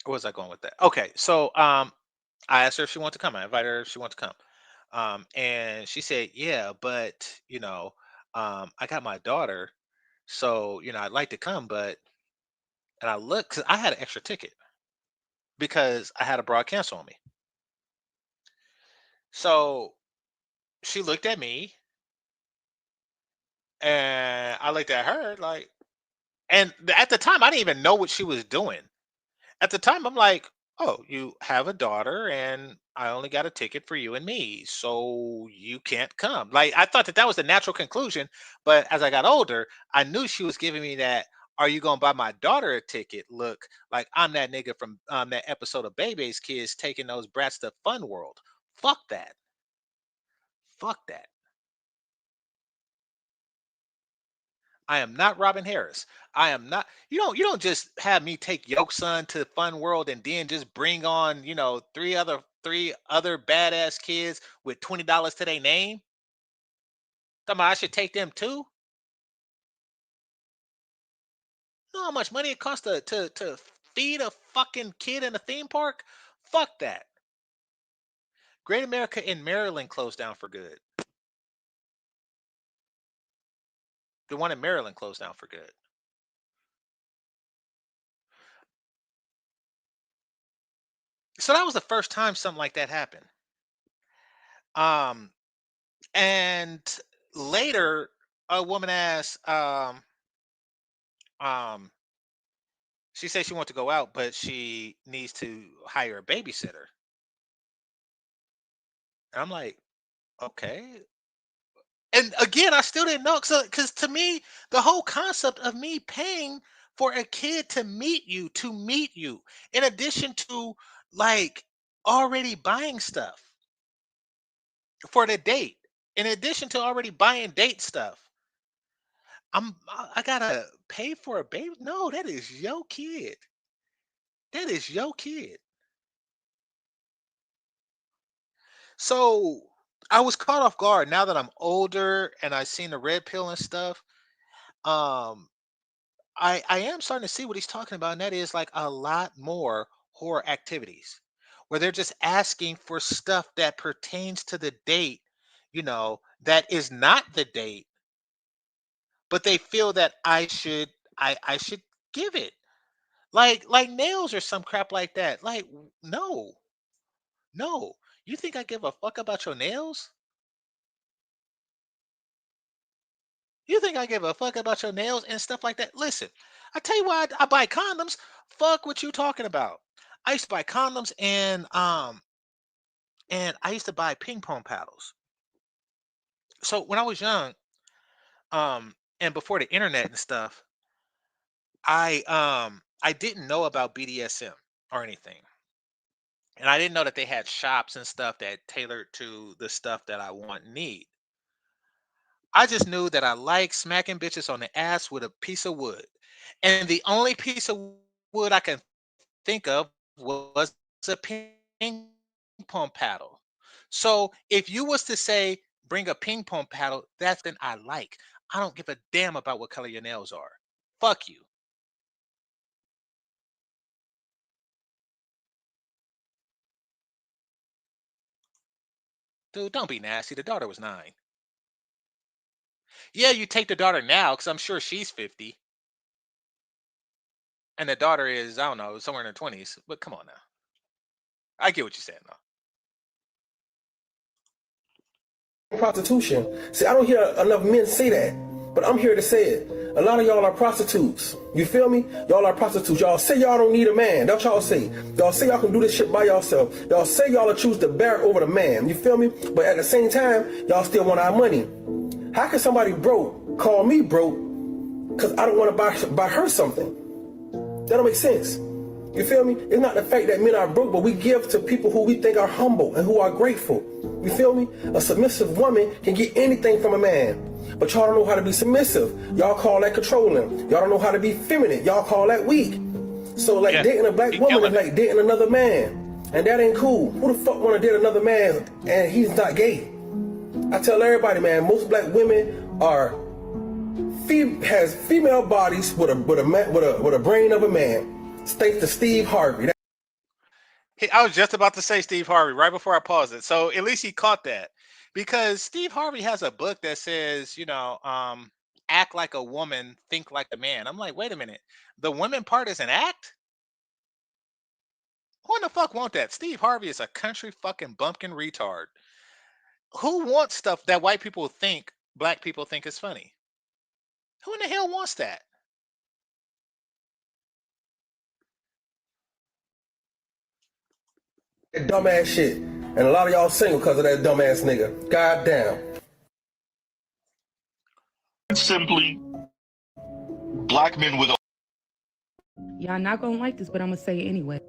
where was I going with that? Okay, so I asked her if she wanted to come. I invited her if she wanted to come. And she said, yeah, but I got my daughter, so I'd like to come, but and I looked 'cause I had an extra ticket because I had a broad cancel on me. So she looked at me and I looked at her like, and at the time I didn't even know what she was doing. At the time, I'm like, oh, you have a daughter, and I only got a ticket for you and me, so you can't come. Like, I thought that was the natural conclusion. But as I got older, I knew she was giving me that, are you going to buy my daughter a ticket? Look, like I'm that nigga from that episode of Baby's Kids taking those brats to Fun World. Fuck that. Fuck that. I am not Robin Harris. I am not. You don't just have me take Yoke Son to Fun World and then just bring on three other badass kids with $20 to their name. Talking about I should take them too. You know how much money it costs to feed a fucking kid in a theme park? Fuck that. Great America in Maryland closed down for good. The one in Maryland closed down for good. So that was the first time something like that happened. Um, and later, a woman asked, um, she said she wants to go out, but she needs to hire a babysitter. And I'm like, okay. And again, I still didn't know because to me, the whole concept of me paying for a kid to meet you, in addition to like already buying stuff for the date, in addition to already buying date stuff, I gotta pay for a baby. No, that is your kid. That is your kid. So I was caught off guard now that I'm older and I seen the red pill and stuff. Um, I am starting to see what he's talking about, and that is like a lot more horror activities where they're just asking for stuff that pertains to the date, that is not the date, but they feel that I should give it. Like nails or some crap like that. Like, no, no. You think I give a fuck about your nails? You think I give a fuck about your nails and stuff like that? Listen, I tell you why I buy condoms. Fuck what you talking about. I used to buy condoms and I used to buy ping pong paddles. So when I was young, and before the internet and stuff, I didn't know about BDSM or anything. And I didn't know that they had shops and stuff that tailored to the stuff that I want and need. I just knew that I like smacking bitches on the ass with a piece of wood. And the only piece of wood I can think of was a ping pong paddle. So if you was to say bring a ping pong paddle, that's then I like. I don't give a damn about what color your nails are. Fuck you. Dude, don't be nasty. The daughter was 9. Yeah, you take the daughter now because I'm sure she's 50. And the daughter is, I don't know, somewhere in her 20s. But come on now. I get what you're saying, though. Prostitution. See, I don't hear enough men say that, but I'm here to say it. A lot of y'all are prostitutes. You feel me? Y'all are prostitutes. Y'all say y'all don't need a man. That's what y'all say. Y'all say y'all can do this shit by yourself. Y'all say y'all will choose the bear over the man. You feel me? But at the same time, y'all still want our money. How can somebody broke call me broke because I don't want to buy her something? That don't make sense. You feel me? It's not the fact that men are broke, but we give to people who we think are humble and who are grateful. You feel me? A submissive woman can get anything from a man. But y'all don't know how to be submissive. Y'all call that controlling. Y'all don't know how to be feminine. Y'all call that weak. So like dating a black woman is like dating another man. And that ain't cool. Who the fuck want to date another man and he's not gay? I tell everybody, man, most black women has female bodies with a brain of a man. Thanks to Steve Harvey. I was just about to say Steve Harvey right before I paused it. So at least he caught that. Because Steve Harvey has a book that says, act like a woman, think like a man. I'm like, wait a minute. The women part is an act? Who in the fuck want that? Steve Harvey is a country fucking bumpkin retard. Who wants stuff that white people think black people think is funny? Who in the hell wants that? That dumbass shit. And a lot of y'all single because of that dumbass nigga. God damn. Simply, black men with Y'all not gonna like this, but I'm gonna say it anyway.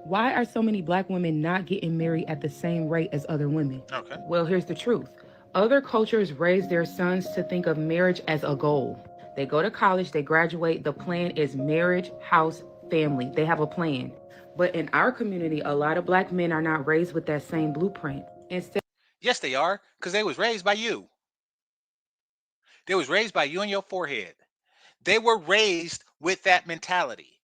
Why are so many black women not getting married at the same rate as other women? Okay. Well, here's the truth. Other cultures raise their sons to think of marriage as a goal. They go to college, they graduate. The plan is marriage, house, family. They have a plan. But in our community, a lot of black men are not raised with that same blueprint. Instead, Yes, they are, because they was raised by you. They was raised by you and your forehead. They were raised with that mentality.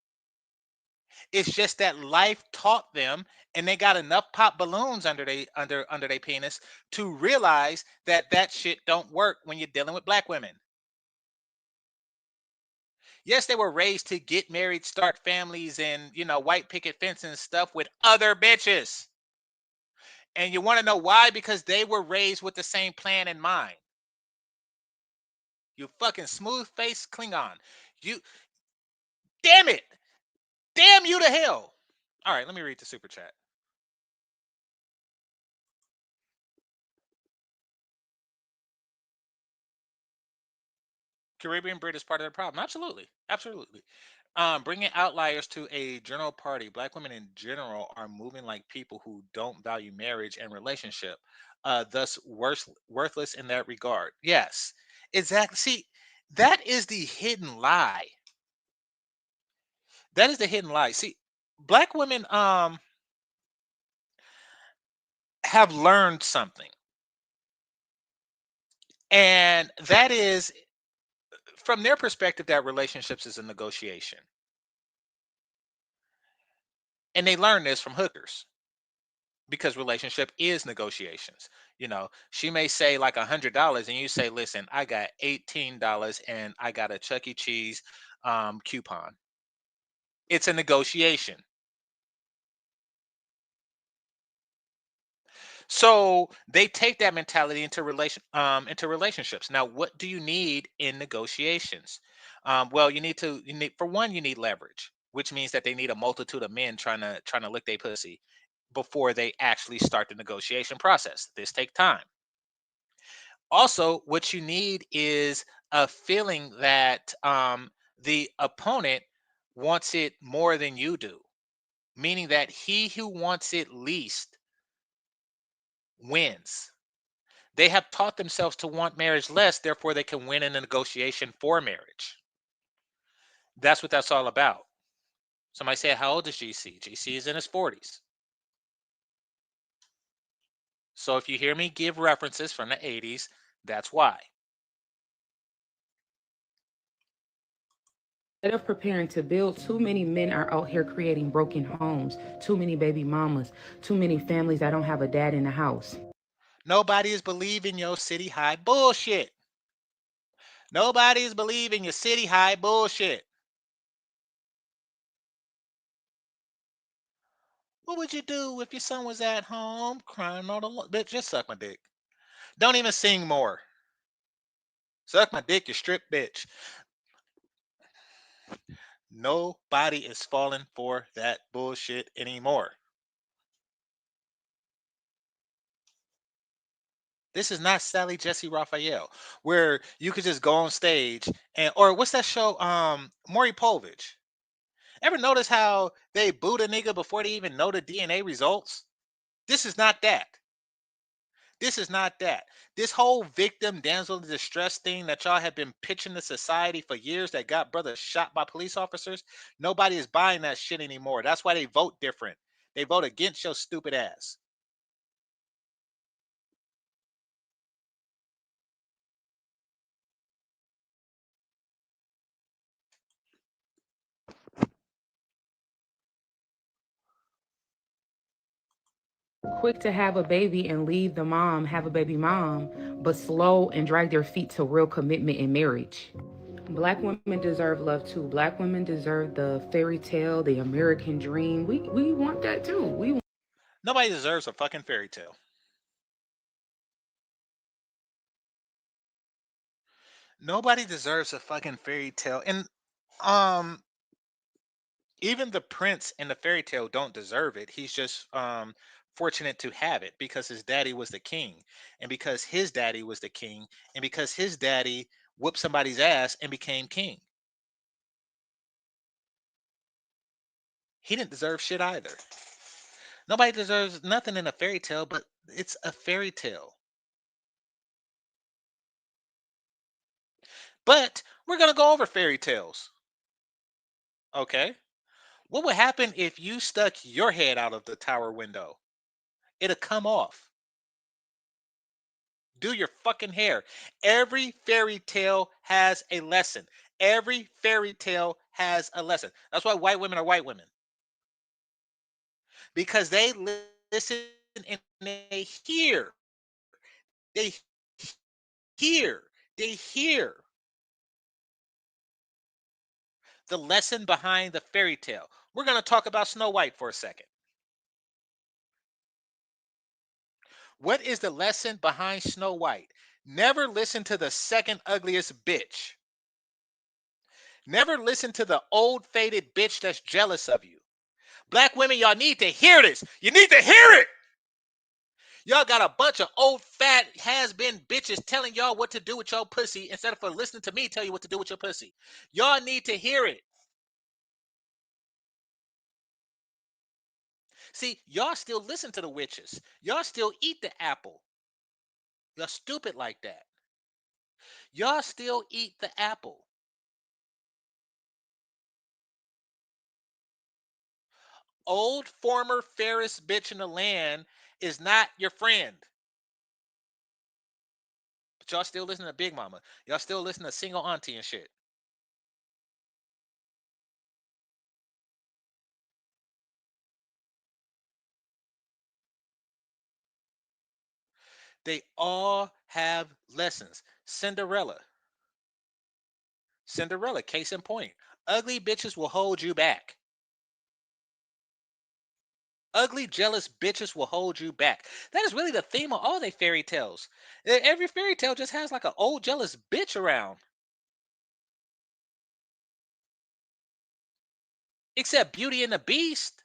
It's just that life taught them, and they got enough pop balloons under their penis to realize that that shit don't work when you're dealing with black women. Yes, they were raised to get married, start families, and white picket fence and stuff with other bitches. And you want to know why? Because they were raised with the same plan in mind. You fucking smooth faced Klingon. You damn it. Damn you to hell. All right, let me read the super chat. Caribbean Brit is part of the problem. Absolutely. Absolutely. Bringing outliers to a general party. Black women in general are moving like people who don't value marriage and relationship, thus worthless in that regard. Yes, exactly. See, that is the hidden lie. That is the hidden lie. See, black women have learned something, and that is, from their perspective, that relationships is a negotiation, and they learn this from hookers, because relationship is negotiations. She may say like $100, and you say, listen, I got $18 and I got a Chuck E. Cheese coupon. It's a negotiation. So they take that mentality into relationships. Now, what do you need in negotiations? Well, for one, you need leverage, which means that they need a multitude of men trying to lick their pussy before they actually start the negotiation process. This takes time. Also, what you need is a feeling that the opponent wants it more than you do, meaning that he who wants it least wins. They have taught themselves to want marriage less, therefore they can win in a negotiation for marriage. That's what that's all about. Somebody say, how old is GC? GC is in his 40s. So if you hear me give references from the 80s, that's why. instead of preparing to build, too many men are out here creating broken homes, too many baby mamas, too many families that don't have a dad in the house. Nobody is believing your city high bullshit. Nobody is believing your city high bullshit. What would you do if your son was at home crying all alone? Bitch, just suck my dick. Don't even sing more. Suck my dick, you strip bitch. Nobody is falling for that bullshit anymore. This is not Sally Jesse Raphael, where you could just go on stage or what's that show? Maury Povich. Ever notice how they boot a nigga before they even know the DNA results? This is not that. This is not that. This whole victim damsel in distress thing that y'all have been pitching to society for years that got brothers shot by police officers, nobody is buying that shit anymore. That's why they vote different. They vote against your stupid ass. Quick to have a baby and leave the mom, have a baby mom, but slow and drag their feet to real commitment in marriage. Black women deserve love too. Black women deserve the fairy tale, the American dream. We want that too. Nobody deserves a fucking fairy tale. Nobody deserves a fucking fairy tale. And um even the prince in the fairy tale don't deserve it. He's just fortunate to have it because his daddy was the king, and because his daddy was the king, and because his daddy whooped somebody's ass and became king. He didn't deserve shit either. Nobody deserves nothing in a fairy tale, but it's a fairy tale. But we're gonna go over fairy tales. Okay. What would happen if you stuck your head out of the tower window? It'll come off. Do your fucking hair. Every fairy tale has a lesson. Every fairy tale has a lesson. That's why white women are white women. Because they listen and they hear. They hear the lesson behind the fairy tale. We're going to talk about Snow White for a second. What is the lesson behind Snow White? Never listen to the second ugliest bitch. Never listen to the old faded bitch that's jealous of you. Black women, y'all need to hear this. You need to hear it. Y'all got a bunch of old fat has-been bitches telling y'all what to do with your pussy instead of for listening to me tell you what to do with your pussy. Y'all need to hear it. See, y'all still listen to the witches. Y'all still eat the apple. Y'all stupid like that. Y'all still eat the apple. Old former fairest bitch in the land is not your friend. But y'all still listen to Big Mama. Y'all still listen to single auntie and shit. They all have lessons. Cinderella, case in point. Ugly bitches will hold you back. Ugly, jealous bitches will hold you back. That is really the theme of all their fairy tales. Every fairy tale just has like an old jealous bitch around. Except Beauty and the Beast.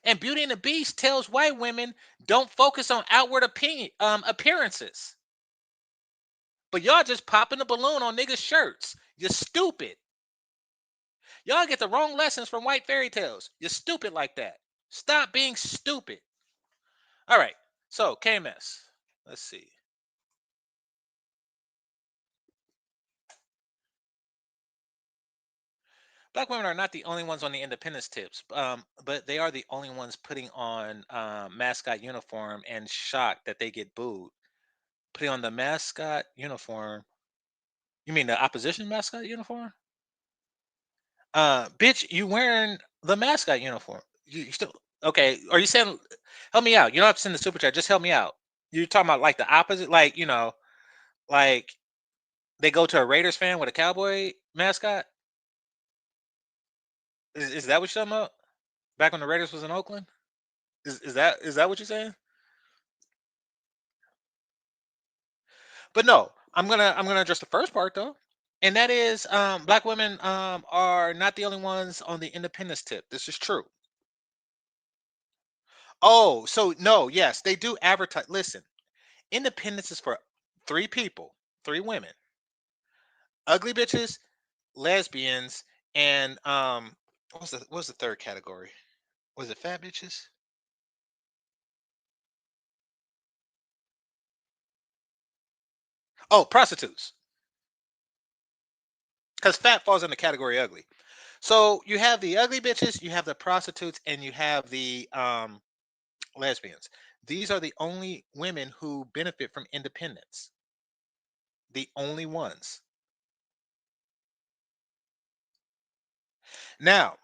And Beauty and the Beast tells white women don't focus on outward appearances. But y'all just popping the balloon on niggas' shirts. You're stupid. Y'all get the wrong lessons from white fairy tales. You're stupid like that. Stop being stupid. All right. So, KMS. Let's see. Black women are not the only ones on the independence tips, but they are the only ones putting on mascot uniform and shocked that they get booed. Putting on the mascot uniform. You mean the opposition mascot uniform? Bitch, you wearing the mascot uniform. You still okay? Are you saying help me out? You don't have to send the super chat. Just help me out. You're talking about like the opposite, like like they go to a Raiders fan with a cowboy mascot. Is that what you're talking about? Back when the Raiders was in Oakland? Is that what you're saying? But no, I'm gonna address the first part though, and that is black women are not the only ones on the independence tip. This is true. Oh, so no, yes, they do advertise. Listen, independence is for three people, three women, ugly bitches, lesbians, and what was the third category? Was it fat bitches? Oh, prostitutes. Because fat falls in the category ugly. So you have the ugly bitches, you have the prostitutes, and you have the lesbians. These are the only women who benefit from independence. The only ones. Now,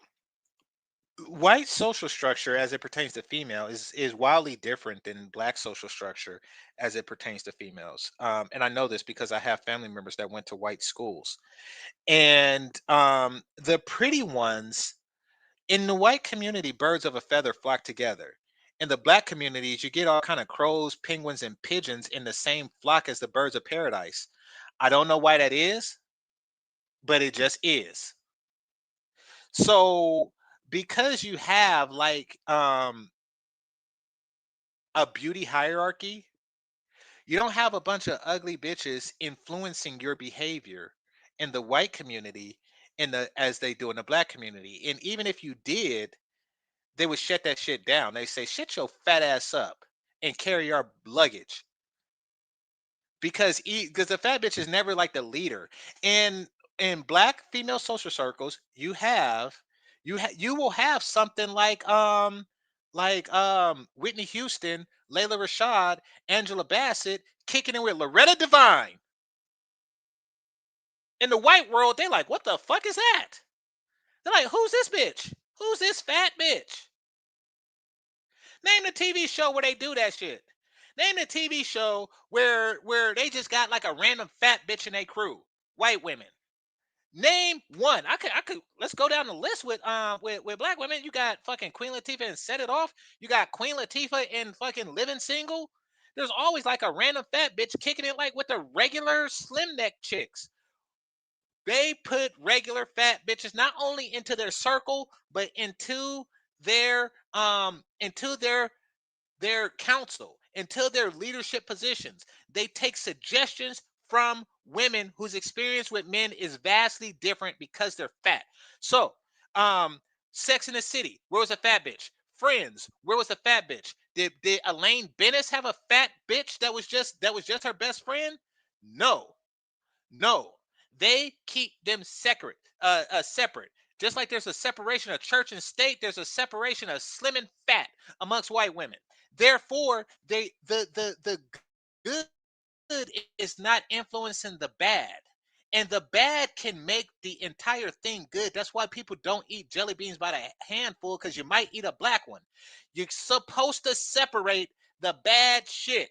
white social structure as it pertains to female is wildly different than black social structure as it pertains to females. And I know this because I have family members that went to white schools. And the pretty ones in the white community, birds of a feather flock together. In the black communities, you get all kind of crows, penguins, and pigeons in the same flock as the birds of paradise. I don't know why that is, but it just is. So because you have like a beauty hierarchy, you don't have a bunch of ugly bitches influencing your behavior in the white community in the as they do in the black community. And even if you did, they would shut that shit down. They say, shut your fat ass up and carry our luggage. because the fat bitch is never like the leader. And in black female social circles, you will have something like Whitney Houston, Layla Rashad, Angela Bassett kicking in with Loretta Devine. In the white world, they like, what the fuck is that? They're like, who's this bitch? Who's this fat bitch? Name the TV show where they do that shit. Name the TV show where they just got like a random fat bitch in their crew. White women. Name one. I could let's go down the list with black women. You got fucking Queen Latifah and Set It Off. You got Queen Latifah and fucking Living Single. There's always like a random fat bitch kicking it like with the regular slim neck chicks. They put regular fat bitches not only into their circle, but into their council, into their leadership positions. They take suggestions from women whose experience with men is vastly different because they're fat. So, Sex in the City, where was a fat bitch? Friends, where was the fat bitch? Did Elaine Bennis have a fat bitch that was just her best friend? No. No, they keep them separate. Just like there's a separation of church and state, there's a separation of slim and fat amongst white women. Therefore, the good is not influencing the bad. And the bad can make the entire thing good. That's why people don't eat jelly beans by the handful, because you might eat a black one. You're supposed to separate the bad shit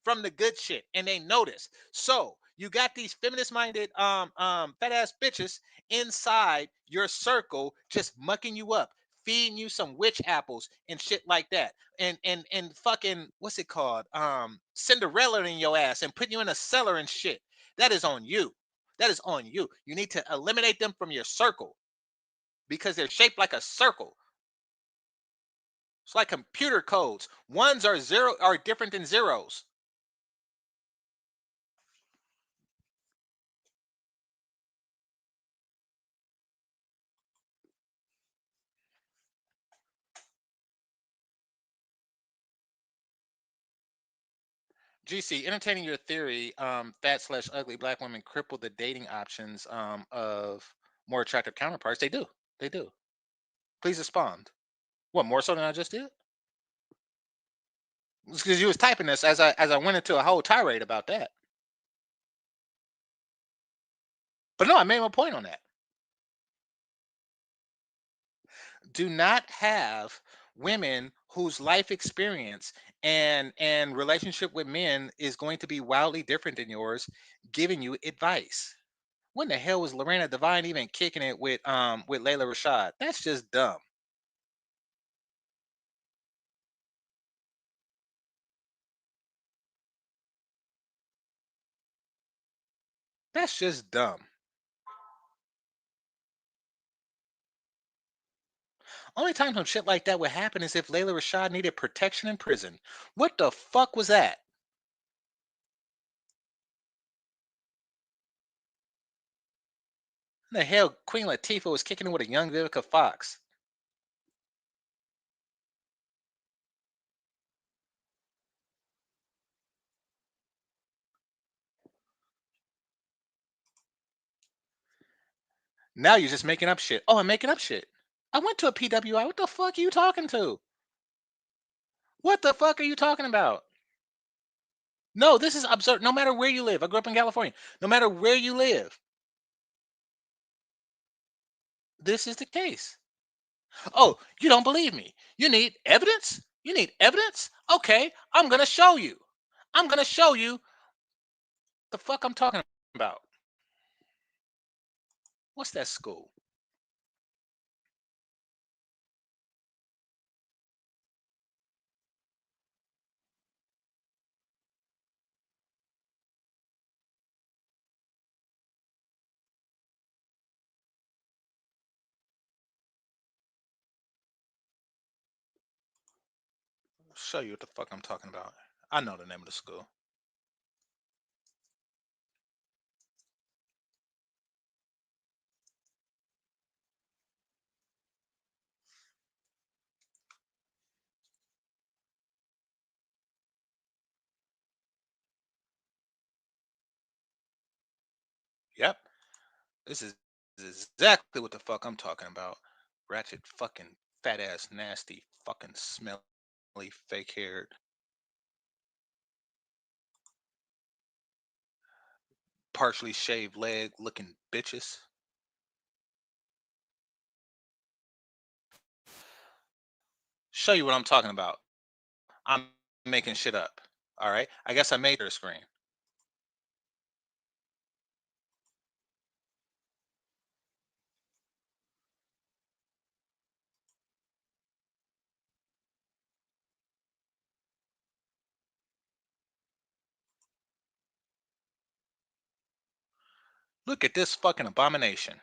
from the good shit, and they notice. So you got these feminist minded fat ass bitches inside your circle just mucking you up, feeding you some witch apples and shit like that, and fucking, what's it called, Cinderella in your ass and putting you in a cellar and shit. That is on you. That is on you. You need to eliminate them from your circle because they're shaped like a circle. It's like computer codes. Ones are different than zeros. GC, entertaining your theory, fat/ugly black women cripple the dating options of more attractive counterparts. They do. They do. Please respond. What, more so than I just did? Because you was typing this as I went into a whole tirade about that. But no, I made my point on that. Do not have women whose life experience and relationship with men is going to be wildly different than yours giving you advice. When the hell was Lorena Devine even kicking it with Layla Rashad? That's just dumb. That's just dumb. Only time some shit like that would happen is if Layla Rashad needed protection in prison. What the fuck was that? The hell Queen Latifah was kicking it with a young Vivica Fox. Now you're just making up shit. Oh, I'm making up shit. I went to a PWI. What the fuck are you talking to? What the fuck are you talking about? No, this is absurd. No matter where you live. I grew up in California. No matter where you live, this is the case. Oh, you don't believe me. You need evidence? You need evidence? Okay, I'm going to show you. I'm going to show you the fuck I'm talking about. What's that school? I'll show you what the fuck I'm talking about. I know the name of the school. Yep. This is exactly what the fuck I'm talking about. Ratchet fucking fat ass nasty fucking smelly fake haired partially shaved leg looking bitches. Show you what I'm talking about. I'm making shit up. All right. I guess I made her screen. Look at this fucking abomination.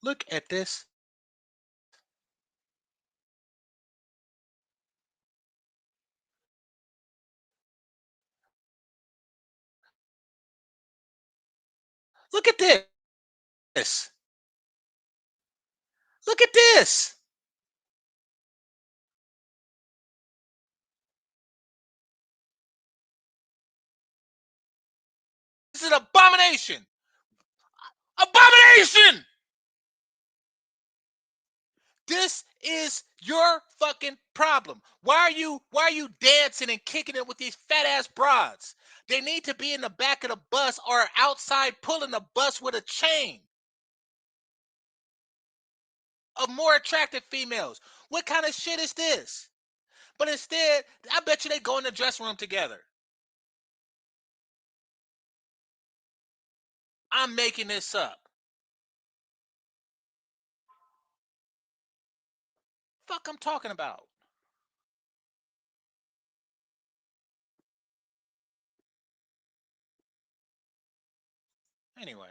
Look at this. Look at this. Look at this. This is an abomination. Abomination. This is your fucking problem. Why are you dancing and kicking it with these fat ass broads? They need to be in the back of the bus or outside pulling the bus with a chain of more attractive females. What kind of shit is this? But instead, I bet you they go in the dressing room together. I'm making this up. Fuck I'm talking about. Anyway.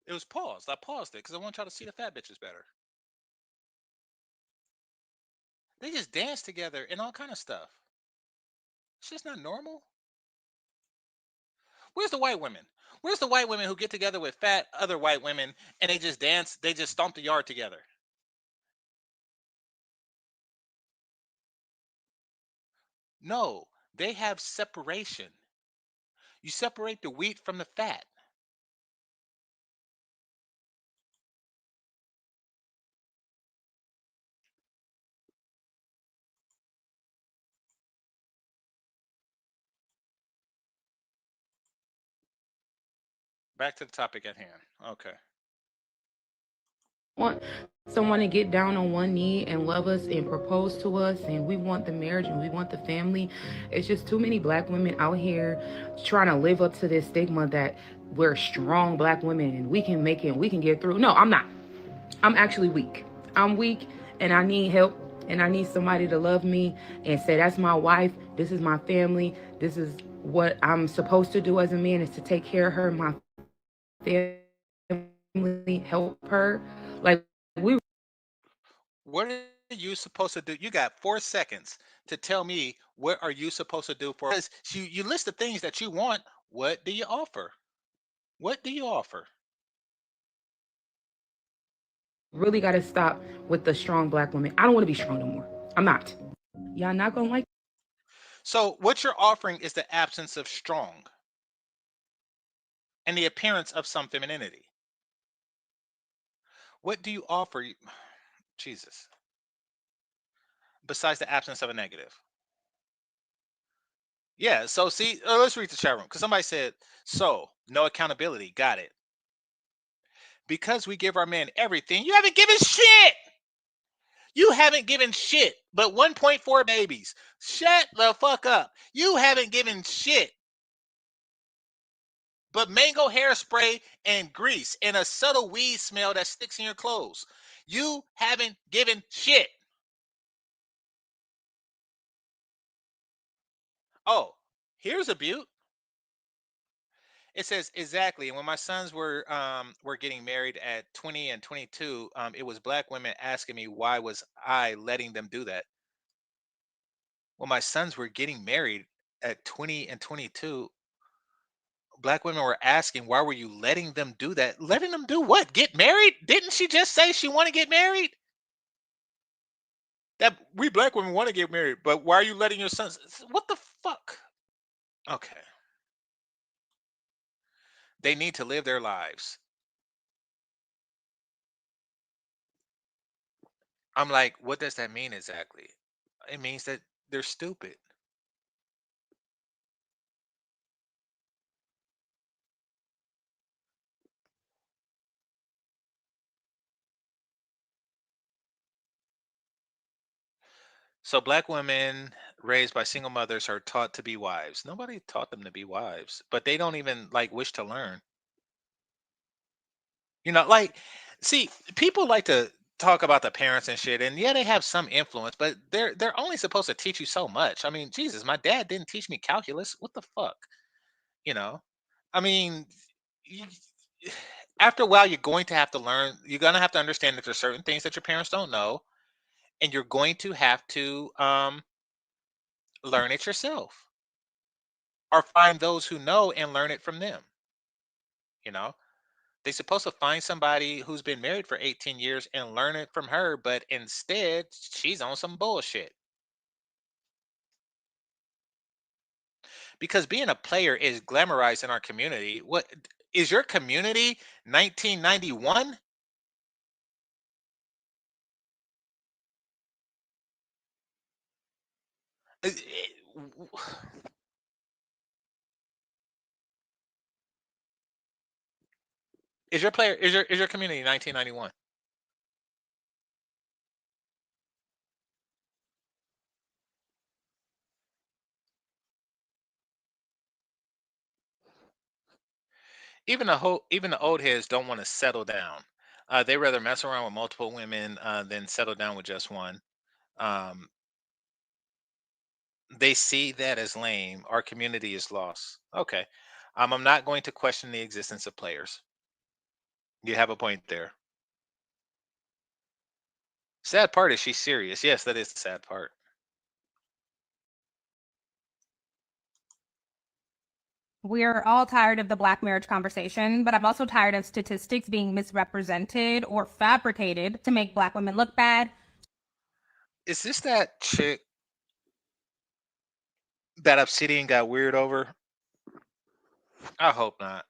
It was paused. I paused it because I want y'all to see the fat bitches better. They just dance together and all kind of stuff. It's just not normal. Where's the white women? Where's the white women who get together with fat other white women and they just dance? They just stomp the yard together. No, they have separation. You separate the wheat from the fat. Back to the topic at hand. Okay. Want someone to get down on one knee and love us and propose to us, and we want the marriage and we want the family. It's just too many black women out here trying to live up to this stigma that we're strong black women and we can make it and we can get through. No, I'm not. I'm actually weak. I'm weak and I need help and I need somebody to love me and say that's my wife, this is my family, this is what I'm supposed to do as a man, is to take care of her, my family, help her. Like, we. What are you supposed to do? You got 4 seconds to tell me what are you supposed to do for us. You list the things that you want. What do you offer? What do you offer? Really got to stop with the strong black woman. I don't want to be strong no more. I'm not. Y'all not gonna like. So what you're offering is the absence of strong and the appearance of some femininity. What do you offer? Jesus. Besides the absence of a negative. Yeah. So see, let's read the chat room because somebody said so no accountability. Got it. Because we give our men everything. You haven't given shit. You haven't given shit but 1.4 babies. Shut the fuck up. You haven't given shit but mango hairspray and grease and a subtle weed smell that sticks in your clothes. You haven't given shit. Oh, here's a beaut. It says exactly. And when my sons were getting married at 20 and 22, it was black women asking me why was I letting them do that. When my sons were getting married at 20 and 22, Black women were asking, why were you letting them do that? Letting them do what? Get married? Didn't she just say she want to get married? That we black women want to get married, but why are you letting your sons? What the fuck? Okay. They need to live their lives. I'm like, what does that mean exactly? It means that they're stupid. So black women raised by single mothers are taught to be wives. Nobody taught them to be wives, but they don't even like wish to learn. Like, see, people like to talk about the parents and shit, and yeah, they have some influence, but they're only supposed to teach you so much. I mean, Jesus, my dad didn't teach me calculus. What the fuck? You know? I mean, you, after a while, you're going to have to learn. You're gonna have to understand that there's certain things that your parents don't know, and you're going to have to learn it yourself, or find those who know and learn it from them. You know? They're supposed to find somebody who's been married for 18 years and learn it from her, but instead, she's on some bullshit. Because being a player is glamorized in our community. What is your community 1991? Is your community 1991? Even the old heads don't want to settle down. They rather mess around with multiple women than settle down with just one. Um, they see that as lame. Our community is lost. Okay. I'm not going to question the existence of players. You have a point there. Sad part is she's serious. Yes, that is the sad part. We're all tired of the black marriage conversation, but I'm also tired of statistics being misrepresented or fabricated to make black women look bad. Is this that chick that Obsidian got weird over? I hope not.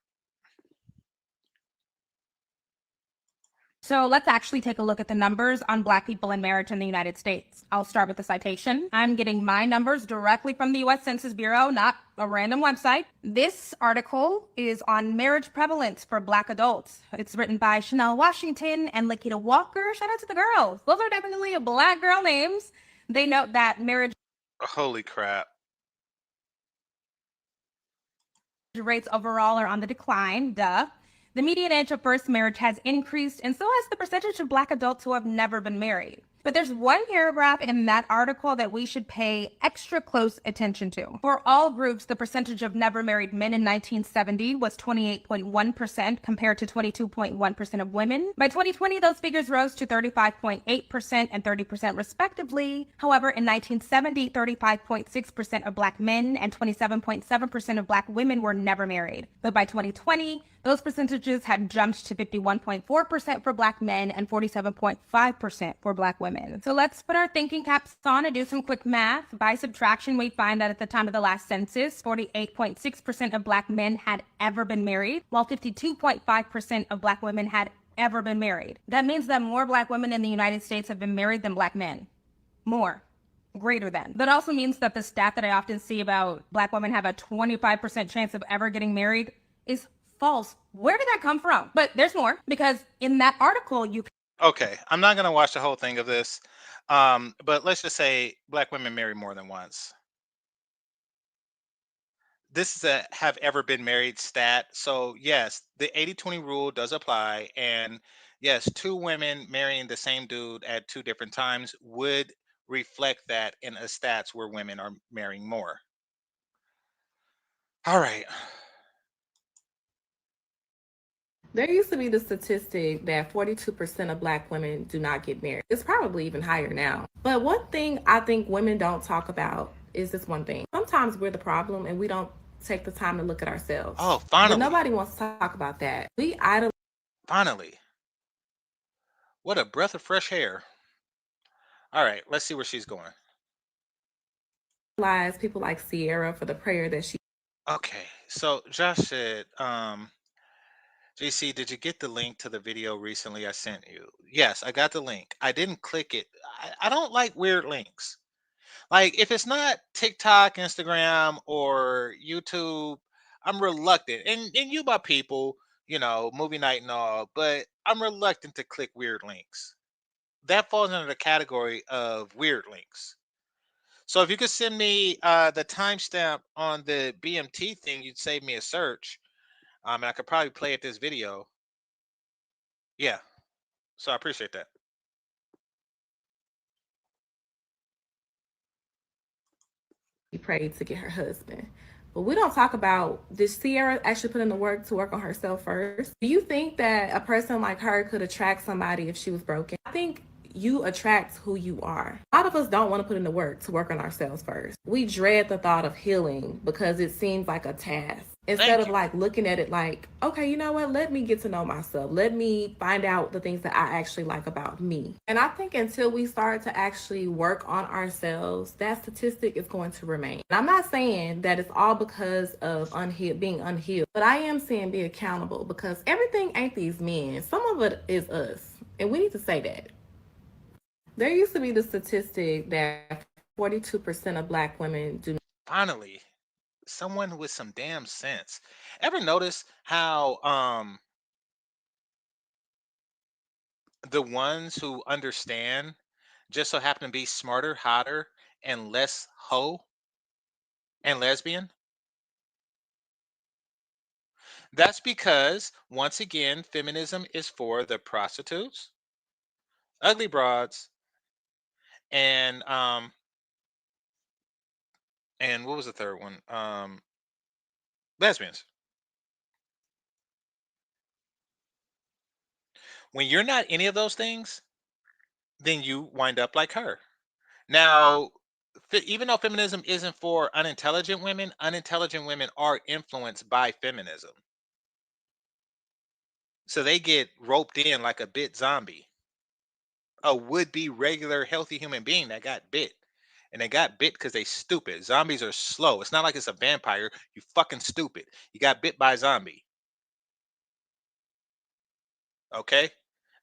So let's actually take a look at the numbers on black people in marriage in the United States. I'll start with the citation. I'm getting my numbers directly from the US Census Bureau, not a random website. This article is on marriage prevalence for black adults. It's written by Chanel Washington and Lakita Walker. Shout out to the girls. Those are definitely black girl names. They note that marriage Holy crap. rates overall are on the decline, duh. The median age of first marriage has increased, and so has the percentage of black adults who have never been married. But there's one paragraph in that article that we should pay extra close attention to. For all groups, the percentage of never married men in 1970 was 28.1% compared to 22.1% of women. By 2020, those figures rose to 35.8% and 30% respectively. However, in 1970, 35.6% of black men and 27.7% of black women were never married. But by 2020, those percentages had jumped to 51.4% for black men and 47.5% for black women. So let's put our thinking caps on and do some quick math. By subtraction, we find that at the time of the last census, 48.6% of black men had ever been married, while 52.5% of black women had ever been married. That means that more black women in the United States have been married than black men. More. Greater than. That also means that the stat that I often see about black women have a 25% chance of ever getting married is false. Where did that come from? But there's more, because in that article you Okay, I'm not gonna watch the whole thing of this, but let's just say black women marry more than once. This is a have ever been married stat. So yes, the 80-20 rule does apply, and yes, two women marrying the same dude at two different times would reflect that in a stats where women are marrying more. All right. There used to be the statistic that 42% of black women do not get married. It's probably even higher now. But one thing I think women don't talk about is this one thing. Sometimes we're the problem and we don't take the time to look at ourselves. Oh, But finally. nobody wants to talk about that. We idolize Finally. What a breath of fresh air. All right, let's see where she's going. people like Sierra for the prayer that she. Okay, so Josh said, JC, did you get the link to the video recently I sent you? Yes, I got the link. I didn't click it. I don't like weird links. Like, if it's not TikTok, Instagram, or YouTube, I'm reluctant. And you my people, movie night and all, but I'm reluctant to click weird links. That falls under the category of weird links. So if you could send me the timestamp on the BMT thing, you'd save me a search. And I could probably play at this video. Yeah. So I appreciate that. Prayed to get her husband. But we don't talk about, did Sierra actually put in the work to work on herself first? Do you think that a person like her could attract somebody if she was broken? I think you attract who you are. A lot of us don't want to put in the work to work on ourselves first. We dread the thought of healing because it seems like a task. Instead of like looking at it like, okay, you know what? Let me get to know myself. Let me find out the things that I actually like about me. And I think until we start to actually work on ourselves, that statistic is going to remain. And I'm not saying that it's all because of being unhealed, but I am saying be accountable because everything ain't these men. Some of it is us. And we need to say that. There used to be the statistic that 42% of Black women do. Finally, someone with some damn sense. Ever notice how the ones who understand just so happen to be smarter, hotter, and less hoe and lesbian? That's because, once again, feminism is for the prostitutes, ugly broads, and what was the third one? Lesbians. When you're not any of those things, then you wind up like her. Now, even though feminism isn't for unintelligent women are influenced by feminism. So they get roped in like a bit zombie, a would-be regular healthy human being that got bit. And they got bit because they stupid. Zombies are slow. It's not like it's a vampire. You fucking stupid. You got bit by a zombie. Okay?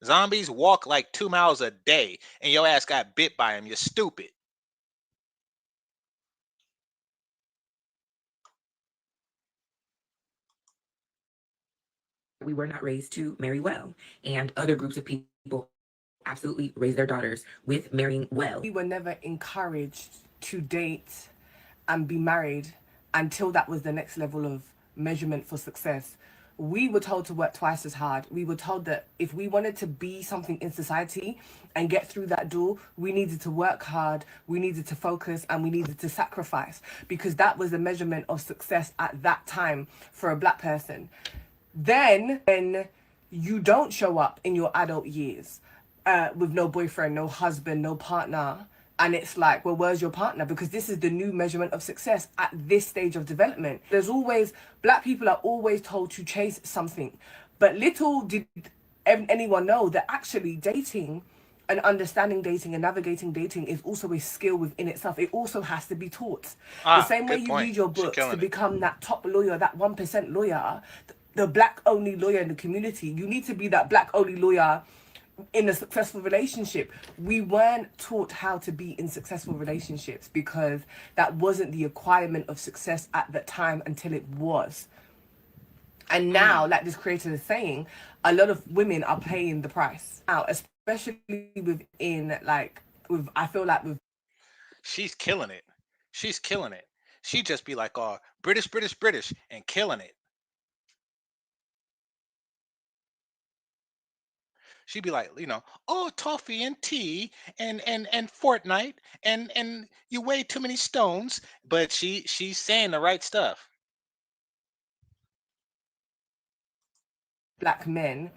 Zombies walk like 2 miles a day, and your ass got bit by them. You're stupid. We were not raised to marry well, and other groups of people absolutely raise their daughters with marrying well. We were never encouraged to date and be married until that was the next level of measurement for success. We were told to work twice as hard. We were told that if we wanted to be something in society and get through that door, we needed to work hard, we needed to focus, and we needed to sacrifice, because that was the measurement of success at that time for a Black person. Then, when you don't show up in your adult years with no boyfriend, no husband, no partner, and it's like, well, where's your partner? Because this is the new measurement of success at this stage of development. There's always, Black people are always told to chase something. But little did anyone know that actually dating and understanding dating and navigating dating is also a skill within itself. It also has to be taught. The same way you read your books to become that top lawyer, that 1% lawyer, the Black only lawyer in the community, you need to be that Black only lawyer in a successful relationship. We weren't taught how to be in successful relationships because that wasn't the acquirement of success at that time until it was. And now, like this creator is saying, a lot of women are paying the price now, especially within I feel like with. She's killing it. She's killing it. She just be like, oh, British, British, British, and killing it. She'd be like, oh, toffee and tea and Fortnite and you weigh too many stones, but she's saying the right stuff. Black men,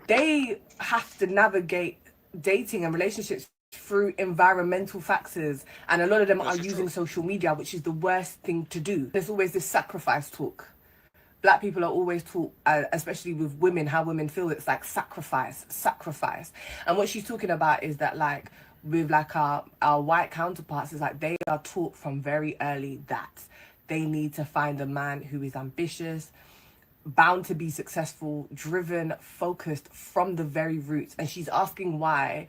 they have to navigate dating and relationships through environmental factors, and a lot of them This are is using true. social media, which is the worst thing to do. There's always this sacrifice talk. Black people are always taught, especially with women, how women feel. It's like sacrifice. And what she's talking about is that, like, with like our white counterparts, is like they are taught from very early that they need to find a man who is ambitious, bound to be successful, driven, focused from the very roots. And she's asking why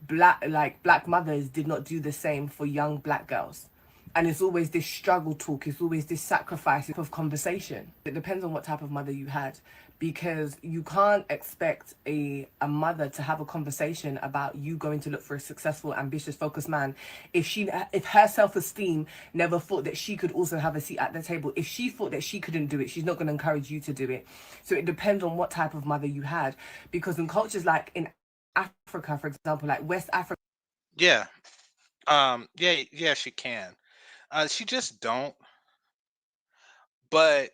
black mothers did not do the same for young black girls. And it's always this struggle talk, it's always this sacrifice of conversation. It depends on what type of mother you had, because you can't expect a mother to have a conversation about you going to look for a successful, ambitious, focused man if her self-esteem never thought that she could also have a seat at the table. If she thought that she couldn't do it, she's not going to encourage you to do it. So it depends on what type of mother you had, because in cultures like in Africa, for example, like West Africa. Yeah. Yeah, she can. She just don't. But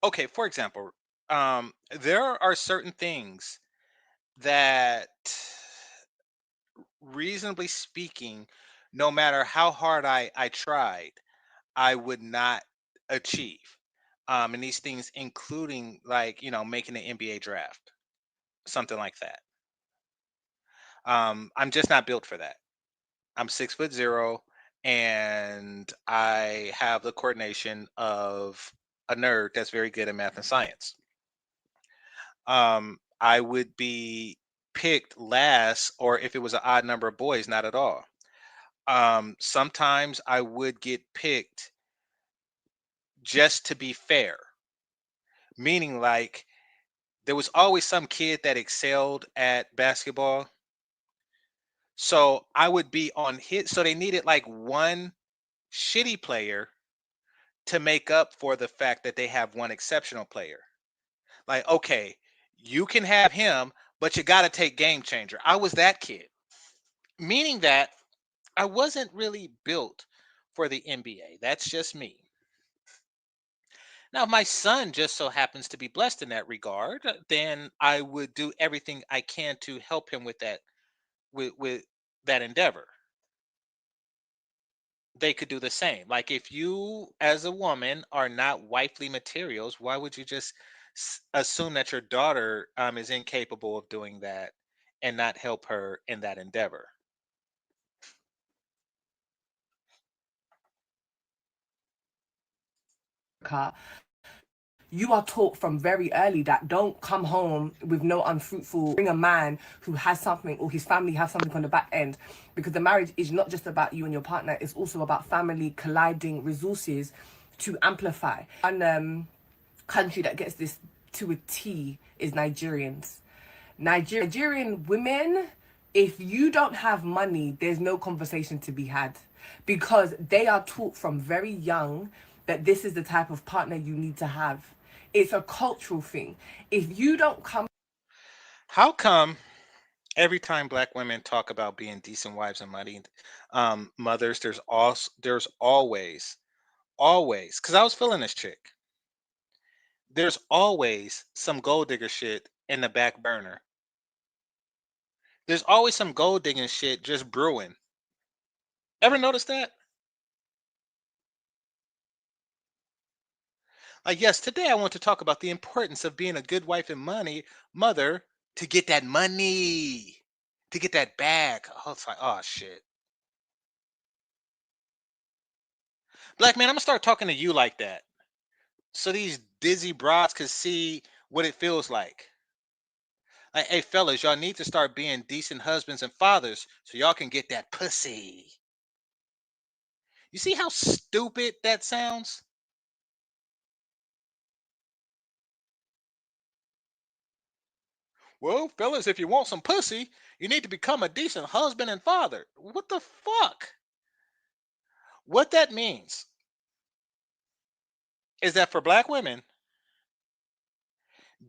okay, for example, there are certain things that, reasonably speaking, no matter how hard I tried, I would not achieve. And these things, including, like, making an NBA draft, something like that. I'm just not built for that. I'm 6'0", and I have the coordination of a nerd that's very good at math and science. I would be picked last, or if it was an odd number of boys, not at all. Sometimes I would get picked just to be fair, meaning, like, there was always some kid that excelled at basketball. So I would be on hit. So they needed like one shitty player to make up for the fact that they have one exceptional player. Like, okay, you can have him, but you got to take GameChanger. I was that kid, meaning that I wasn't really built for the NBA. That's just me. Now, if my son just so happens to be blessed in that regard, then I would do everything I can to help him with that, with that endeavor. They could do the same. Like, if you as a woman are not wifely materials, why would you just assume that your daughter is incapable of doing that and not help her in that endeavor? You are taught from very early that don't come home with no unfruitful, bring a man who has something, or his family has something on the back end, because the marriage is not just about you and your partner, it's also about family colliding resources to amplify. One country that gets this to a T is Nigerians. Nigerian women, if you don't have money, there's no conversation to be had, because they are taught from very young that this is the type of partner you need to have. It's a cultural thing. If you don't come. How come every time black women talk about being decent wives and mothers, there's always, because I was feeling this chick, there's always some gold digger shit in the back burner. There's always some gold digging shit just brewing. Ever notice that? Like, yes, today I want to talk about the importance of being a good wife and mother, to get that money, to get that bag. Oh, it's like, oh shit. Black man, I'm gonna start talking to you like that, so these dizzy broads can see what it feels like. Like, hey fellas, y'all need to start being decent husbands and fathers so y'all can get that pussy. You see how stupid that sounds? Well, fellas, if you want some pussy, you need to become a decent husband and father. What the fuck? What that means is that for black women,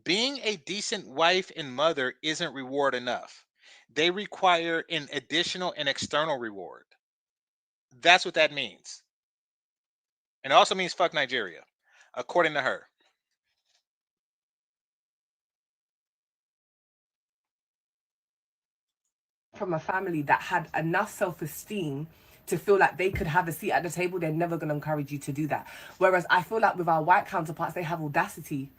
being a decent wife and mother isn't reward enough. They require an additional and external reward. That's what that means. And it also means fuck Nigeria, according to her. from a family that had enough self-esteem to feel like they could have a seat at the table, they're never going to encourage you to do that. Whereas I feel like with our white counterparts, they have audacity.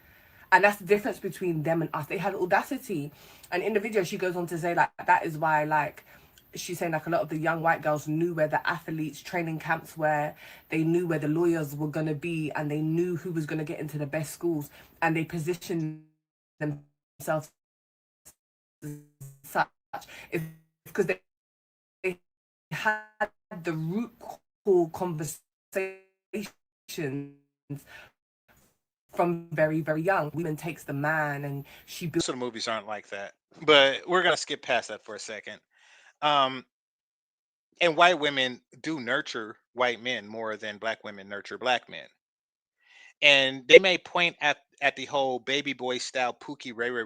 And that's the difference between them and us. They had audacity. And in the video, she goes on to say, like, that is why, like, she's saying, like, a lot of the young white girls knew where the athletes' training camps were. They knew where the lawyers were going to be. And they knew who was going to get into the best schools. And they positioned themselves as such. It's because they had the root cause conversations from very, very young. Women takes the man and she builds. So the movies aren't like that. But we're gonna skip past that for a second. Um, and white women do nurture white men more than black women nurture black men. And they may point at the whole baby boy style Pookie Ray Ray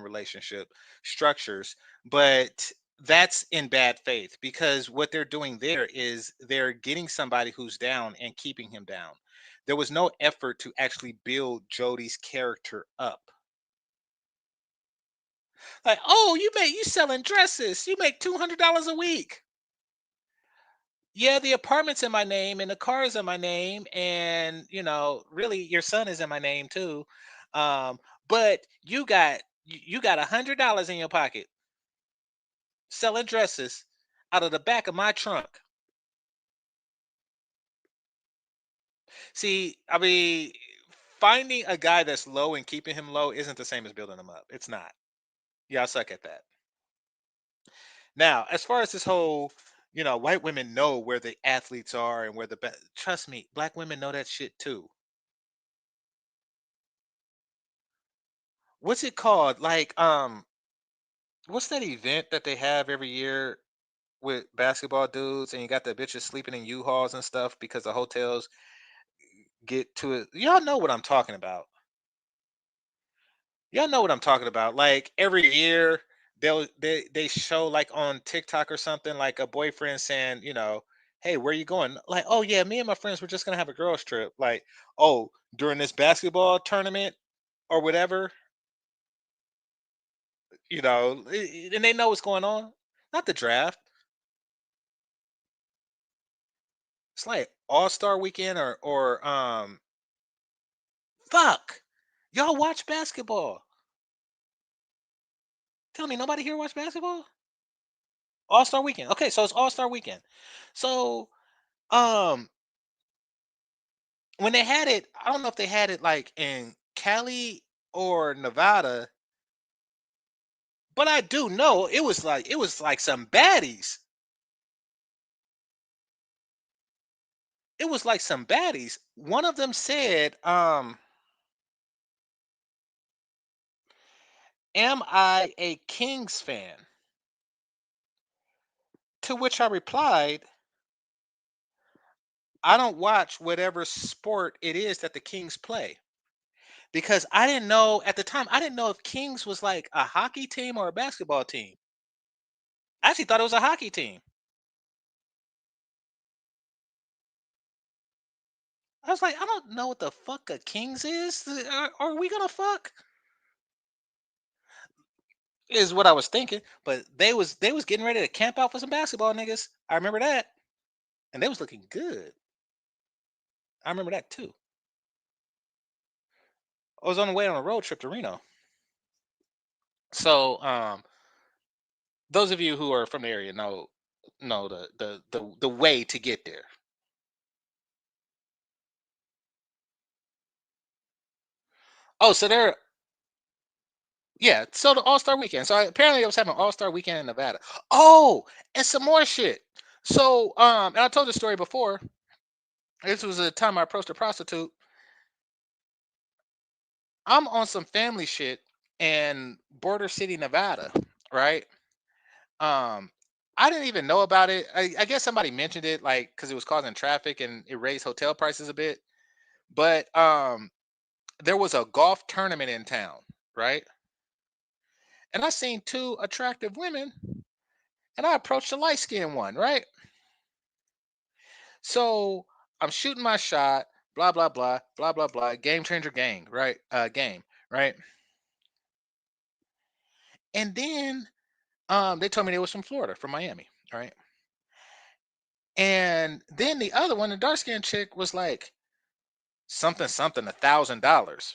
relationship structures, but that's in bad faith because what they're doing there is they're getting somebody who's down and keeping him down. There was no effort to actually build Jody's character up. Like, oh, you selling dresses, you make $200 a week. Yeah, the apartment's in my name and the car is in my name, and really your son is in my name too. Um, but you got $100 in your pocket selling dresses out of the back of my trunk. See, I mean, finding a guy that's low and keeping him low isn't the same as building him up. It's not. Y'all suck at that. Now, as far as this whole, white women know where the athletes are and where the best. Trust me, black women know that shit too. What's it called? Like, what's that event that they have every year with basketball dudes and you got the bitches sleeping in U-Hauls and stuff because the hotels get to it. Y'all know what I'm talking about. Y'all know what I'm talking about. Like every year they show like on TikTok or something like a boyfriend saying, hey, where you going? Like, oh yeah, me and my friends we're just gonna have a girls trip. Like, oh, during this basketball tournament or whatever, and they know what's going on. Not the draft. It's like All-Star weekend or fuck. Y'all watch basketball. Tell me nobody here watch basketball? All-Star weekend. Okay, so it's All-Star weekend. So um when they had it, I don't know if they had it like in Cali or Nevada, but I do know it was like some baddies. It was like some baddies. One of them said, am I a Kings fan? To which I replied, I don't watch whatever sport it is that the Kings play. Because I didn't know at the time, I didn't know if Kings was like a hockey team or a basketball team. I actually thought it was a hockey team. I was like, I don't know what the fuck a Kings is. Are we gonna fuck? Is what I was thinking. But they was getting ready to camp out for some basketball niggas. I remember that. And they was looking good. I remember that too. I was on the way on a road trip to Reno. So those of you who are from the area know the way to get there. Oh, so they're yeah, so the All-Star weekend. So apparently I was having an All-Star weekend in Nevada. Oh, and some more shit. So and I told this story before. This was the time I approached a prostitute. I'm on some family shit in Border City, Nevada, right? Um, I didn't even know about it. I guess somebody mentioned it, like, because it was causing traffic and it raised hotel prices a bit. But there was a golf tournament in town, right? And I seen two attractive women, and I approached the light skinned one, right? So I'm shooting my shot, blah blah blah, blah blah blah. Game changer gang, right? Game, right? And then They told me they was from Florida, from Miami. All right. And then the other one, the dark skinned chick, was like something something $1,000.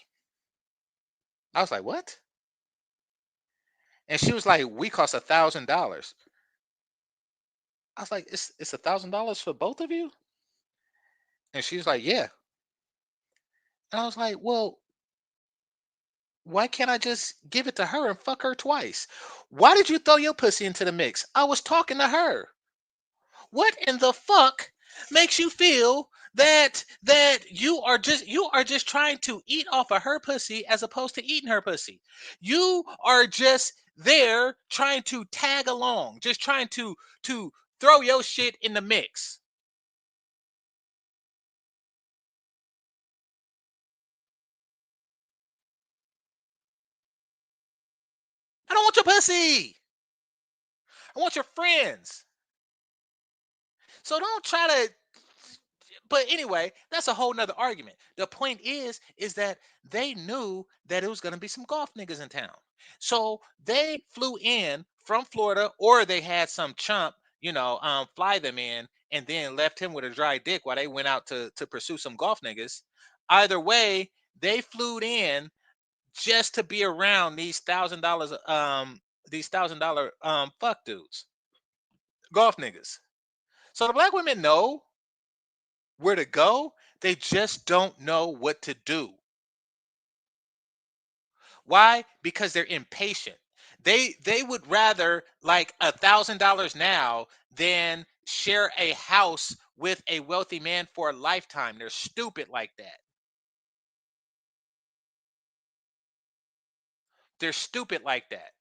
I was like, what? And she was like, we cost $1,000. I was like, it's $1,000 for both of you? And she was like, yeah. And I was like, well, why can't I just give it to her and fuck her twice? Why did you throw your pussy into the mix? I was talking to her. What in the fuck makes you feel that you are just trying to eat off of her pussy as opposed to eating her pussy? You are just there trying to tag along, just trying to throw your shit in the mix. I don't want your pussy. I want your friends. So don't try to. But anyway, that's a whole nother argument. The point is that they knew that it was going to be some golf niggas in town. So they flew in from Florida, or they had some chump, fly them in and then left him with a dry dick while they went out to pursue some golf niggas. Either way, they flew in just to be around these $1,000 fuck dudes, golf niggas. So the black women know where to go. They just don't know what to do. Why? Because they're impatient. They would rather like $1,000 now than share a house with a wealthy man for a lifetime. They're stupid like that. They're stupid like that.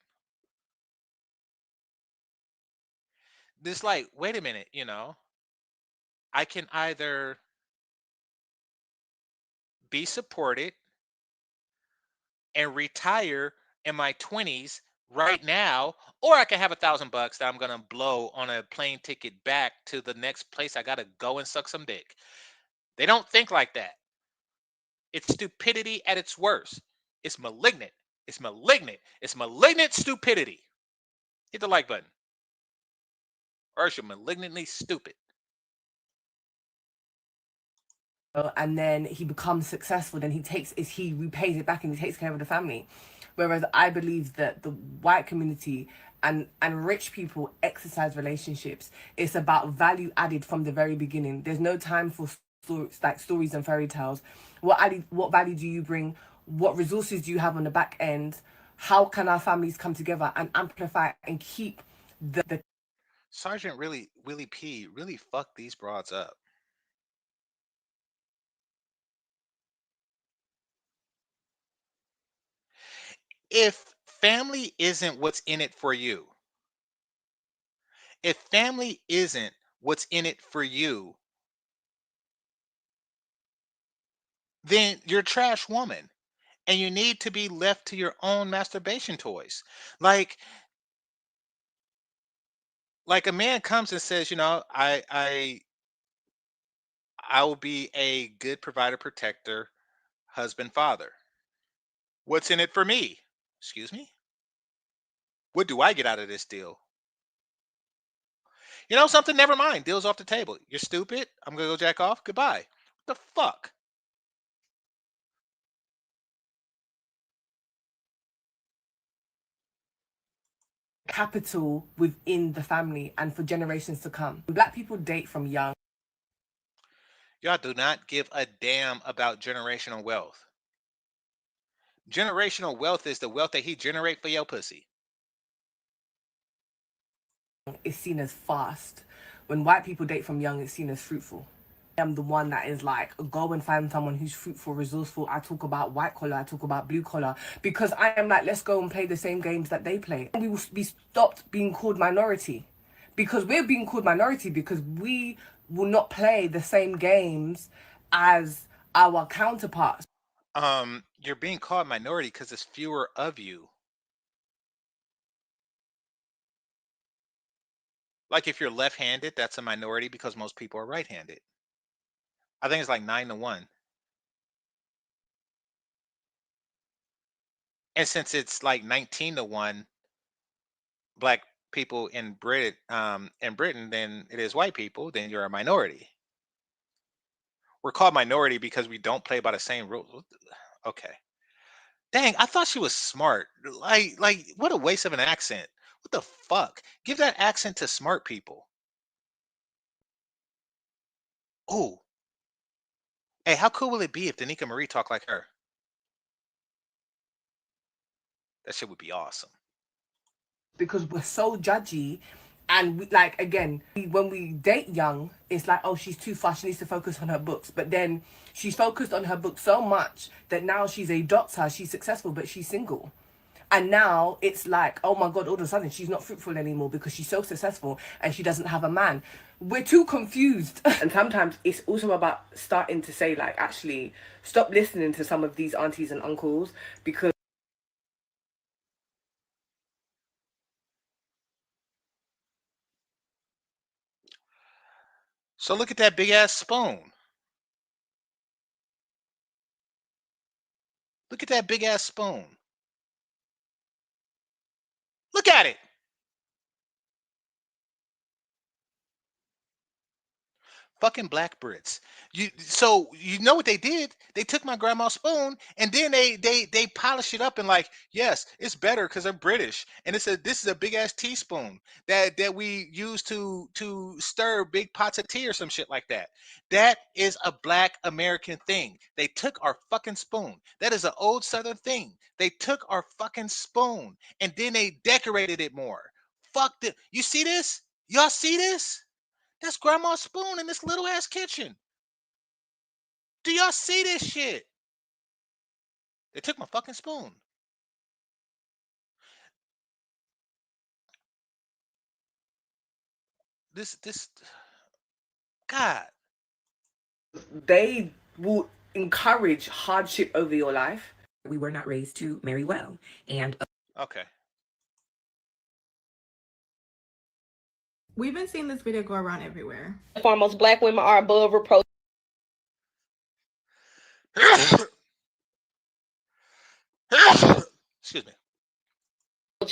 This like, wait a minute, I can either be supported and retire in my 20s right now, or I can have $1,000 that I'm gonna blow on a plane ticket back to the next place I gotta go and suck some dick. They don't think like that. It's stupidity at its worst. It's malignant. It's malignant. It's malignant stupidity. Hit the like button. Or else you're malignantly stupid. And then he becomes successful, then he repays it back and he takes care of the family. Whereas I believe that the white community and rich people exercise relationships. It's about value added from the very beginning. There's no time for stories and fairy tales. What value do you bring? What resources do you have on the back end? How can our families come together and amplify and keep the Sergeant Willie P really fucked these broads up. If family isn't what's in it for you, if family isn't what's in it for you, then you're a trash woman and you need to be left to your own masturbation toys. Like a man comes and says, I will be a good provider, protector, husband, father. What's in it for me? Excuse me? What do I get out of this deal? You know something? Never mind. Deal's off the table. You're stupid. I'm gonna go jack off. Goodbye. What the fuck? capital within the family and for generations to come. Black people date from young. Y'all do not give a damn about generational wealth. Generational wealth is the wealth that he generate for your pussy. Is seen as fast. When white people date from young, it's seen as fruitful. I'm the one that is like, go and find someone who's fruitful, resourceful. I talk about white collar, I talk about blue collar, because I am like, let's go and play the same games that they play. And we will be stopped being called minority, because we're being called minority because we will not play the same games as our counterparts. You're being called minority because there's fewer of you. Like if you're left-handed, that's a minority because most people are right-handed. I think it's like 9-1. And since it's like 19-1, black people in Britain than it is white people, then you're a minority. We're called minority because we don't play by the same rules. Okay. Dang, I thought she was smart. Like, what a waste of an accent. What the fuck? Give that accent to smart people. Oh, hey, how cool will it be if Danica Marie talked like her? That shit would be awesome. Because we're so judgy, and we, like, again, when we date young, it's like, oh, she's too fast, she needs to focus on her books. But then she's focused on her books so much that now she's a doctor, she's successful, but she's single. And now it's like, oh my god, all of a sudden she's not fruitful anymore because she's so successful and she doesn't have a man. We're too confused. And sometimes it's also about starting to say, like, actually stop listening to some of these aunties and uncles, because So look at that big ass spoon. Look at that big ass spoon. Look at it. Fucking black Brits. So you know what they did? They took my grandma's spoon and then they polished it up and like, yes, it's better because I'm British. And this is a big ass teaspoon that we use to stir big pots of tea or some shit like that. That is a black American thing. They took our fucking spoon. That is an old Southern thing. They took our fucking spoon and then they decorated it more. Fuck the. You see this? Y'all see this? That's grandma's spoon in this little ass kitchen. Do y'all see this shit? They took my fucking spoon. This God. they will encourage hardship over your life. We were not raised to marry well. And Okay. We've been seeing this video go around everywhere. Foremost, black women are above reproach. Excuse me.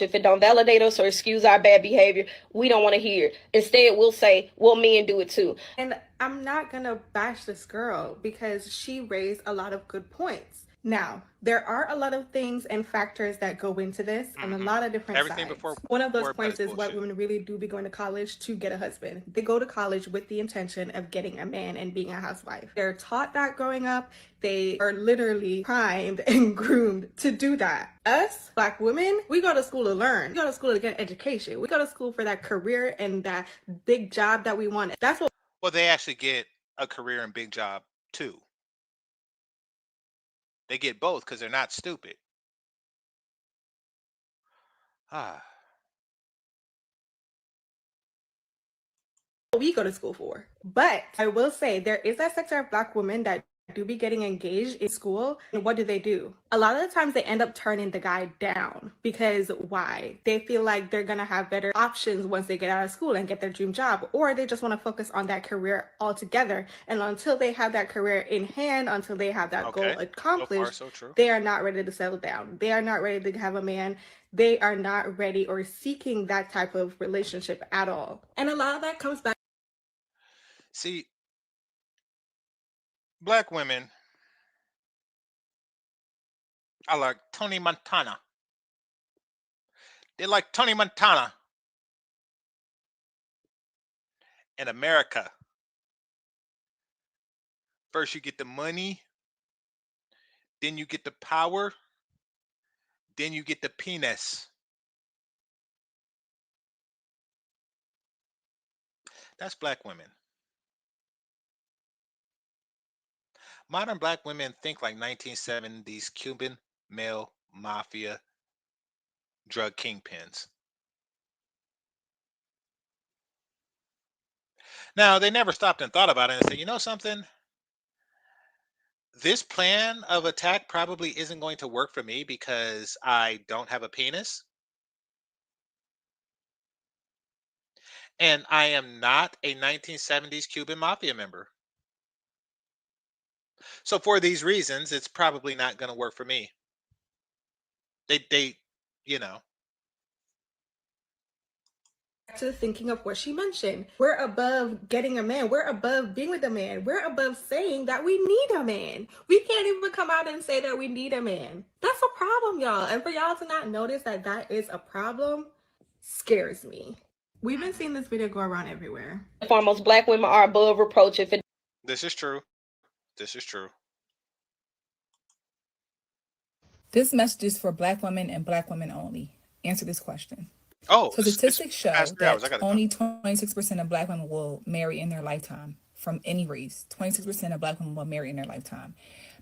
If it don't validate us or excuse our bad behavior, we don't want to hear it. Instead, we'll say, well, men do it too. And I'm not gonna bash this girl because she raised a lot of good points. Now, there are a lot of things and factors that go into this and a lot of different Everything sides. before One of those word points is is white bullshit. women really do be going to college to get a husband. They go to college with the intention of getting a man and being a housewife. They're taught that growing up. They are literally primed and groomed to do that. Us, black women, we go to school to learn. We go to school to get education. We go to school for that career and that big job that we want. That's what. Well, they actually get a career and big job too. They get both because they're not stupid. Ah. We go to school for. But I will say there is that sector of black women that do be getting engaged in school. And what do? A lot of the times they end up turning the guy down because why? They feel like they're going to have better options once they get out of school and get their dream job, or they just want to focus on that career altogether. And until they have that career in hand, until they have that goal accomplished, So true. they are not ready to settle down. They are not ready to have a man. They are not ready or seeking that type of relationship at all. And a lot of that comes back. See, black women are like Tony Montana. They're like Tony Montana in America. First you get the money, then you get the power, then you get the penis. That's black women. Modern black women think like 1970s Cuban male mafia drug kingpins. Now, they never stopped and thought about it and said, you know something? This plan of attack probably isn't going to work for me because I don't have a penis. And I am not a 1970s Cuban mafia member. So for these reasons, it's probably not going to work for me. They, you know. to thinking of what she mentioned. We're above getting a man. We're above being with a man. We're above saying that we need a man. We can't even come out and say that we need a man. That's a problem, y'all. And for y'all to not notice that that is a problem scares me. We've been seeing this video go around everywhere. Foremost, black women are above reproach if it. This is true. This is true. This message is for black women and black women only. Answer this question. Oh, So statistics show past 3 hours. I that gotta go. only 26% of black women will marry in their lifetime from any race. 26% of black women will marry in their lifetime.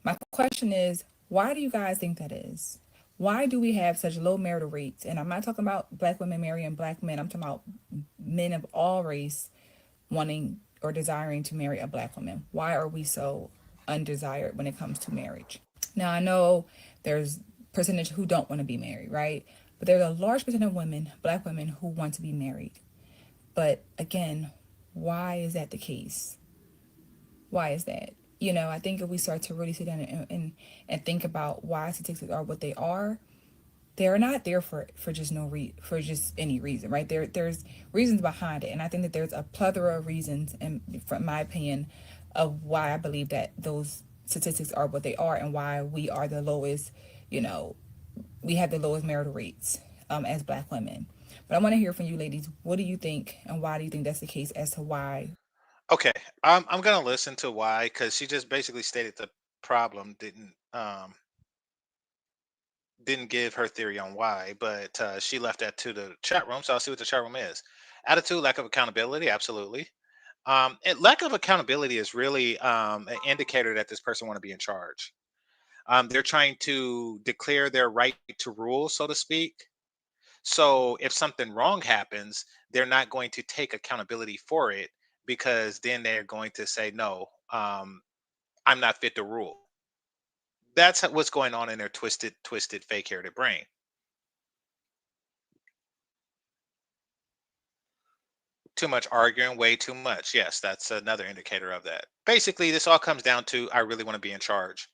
My question is, why do you guys think that is? Why do we have such low marital rates? And I'm not talking about black women marrying black men. I'm talking about men of all race wanting or desiring to marry a black woman. Why are we so undesired when it comes to marriage? Now, I know there's percentage who don't want to be married, right? But there's a large percent of women, black women, who want to be married. But again, why is that the case? Why is that? You know, I think if we start to really sit down and think about why statistics are what they are, they're not there for just for just any reason, right? There's reasons behind it, and I think that there's a plethora of reasons, and from my opinion, of why I believe that those statistics are what they are, and why we are the lowest. You know, we have the lowest marital rates as black women. But I want to hear from you, ladies. What do you think, and why do you think that's the case? As to why? Okay, I'm gonna listen to why, because she just basically stated the problem, didn't give her theory on why, but she left that to the chat room. So I'll see what the chat room is. Attitude, lack of accountability, absolutely. And lack of accountability is really an indicator that this person want to be in charge. They're trying to declare their right to rule, so to speak. So if something wrong happens, they're not going to take accountability for it, because then they're going to say, no, I'm not fit to rule. That's what's going on in their twisted, fake-haired brain. Too much arguing, way too much. Yes, that's another indicator of that. Basically, this all comes down to, I really want to be in charge.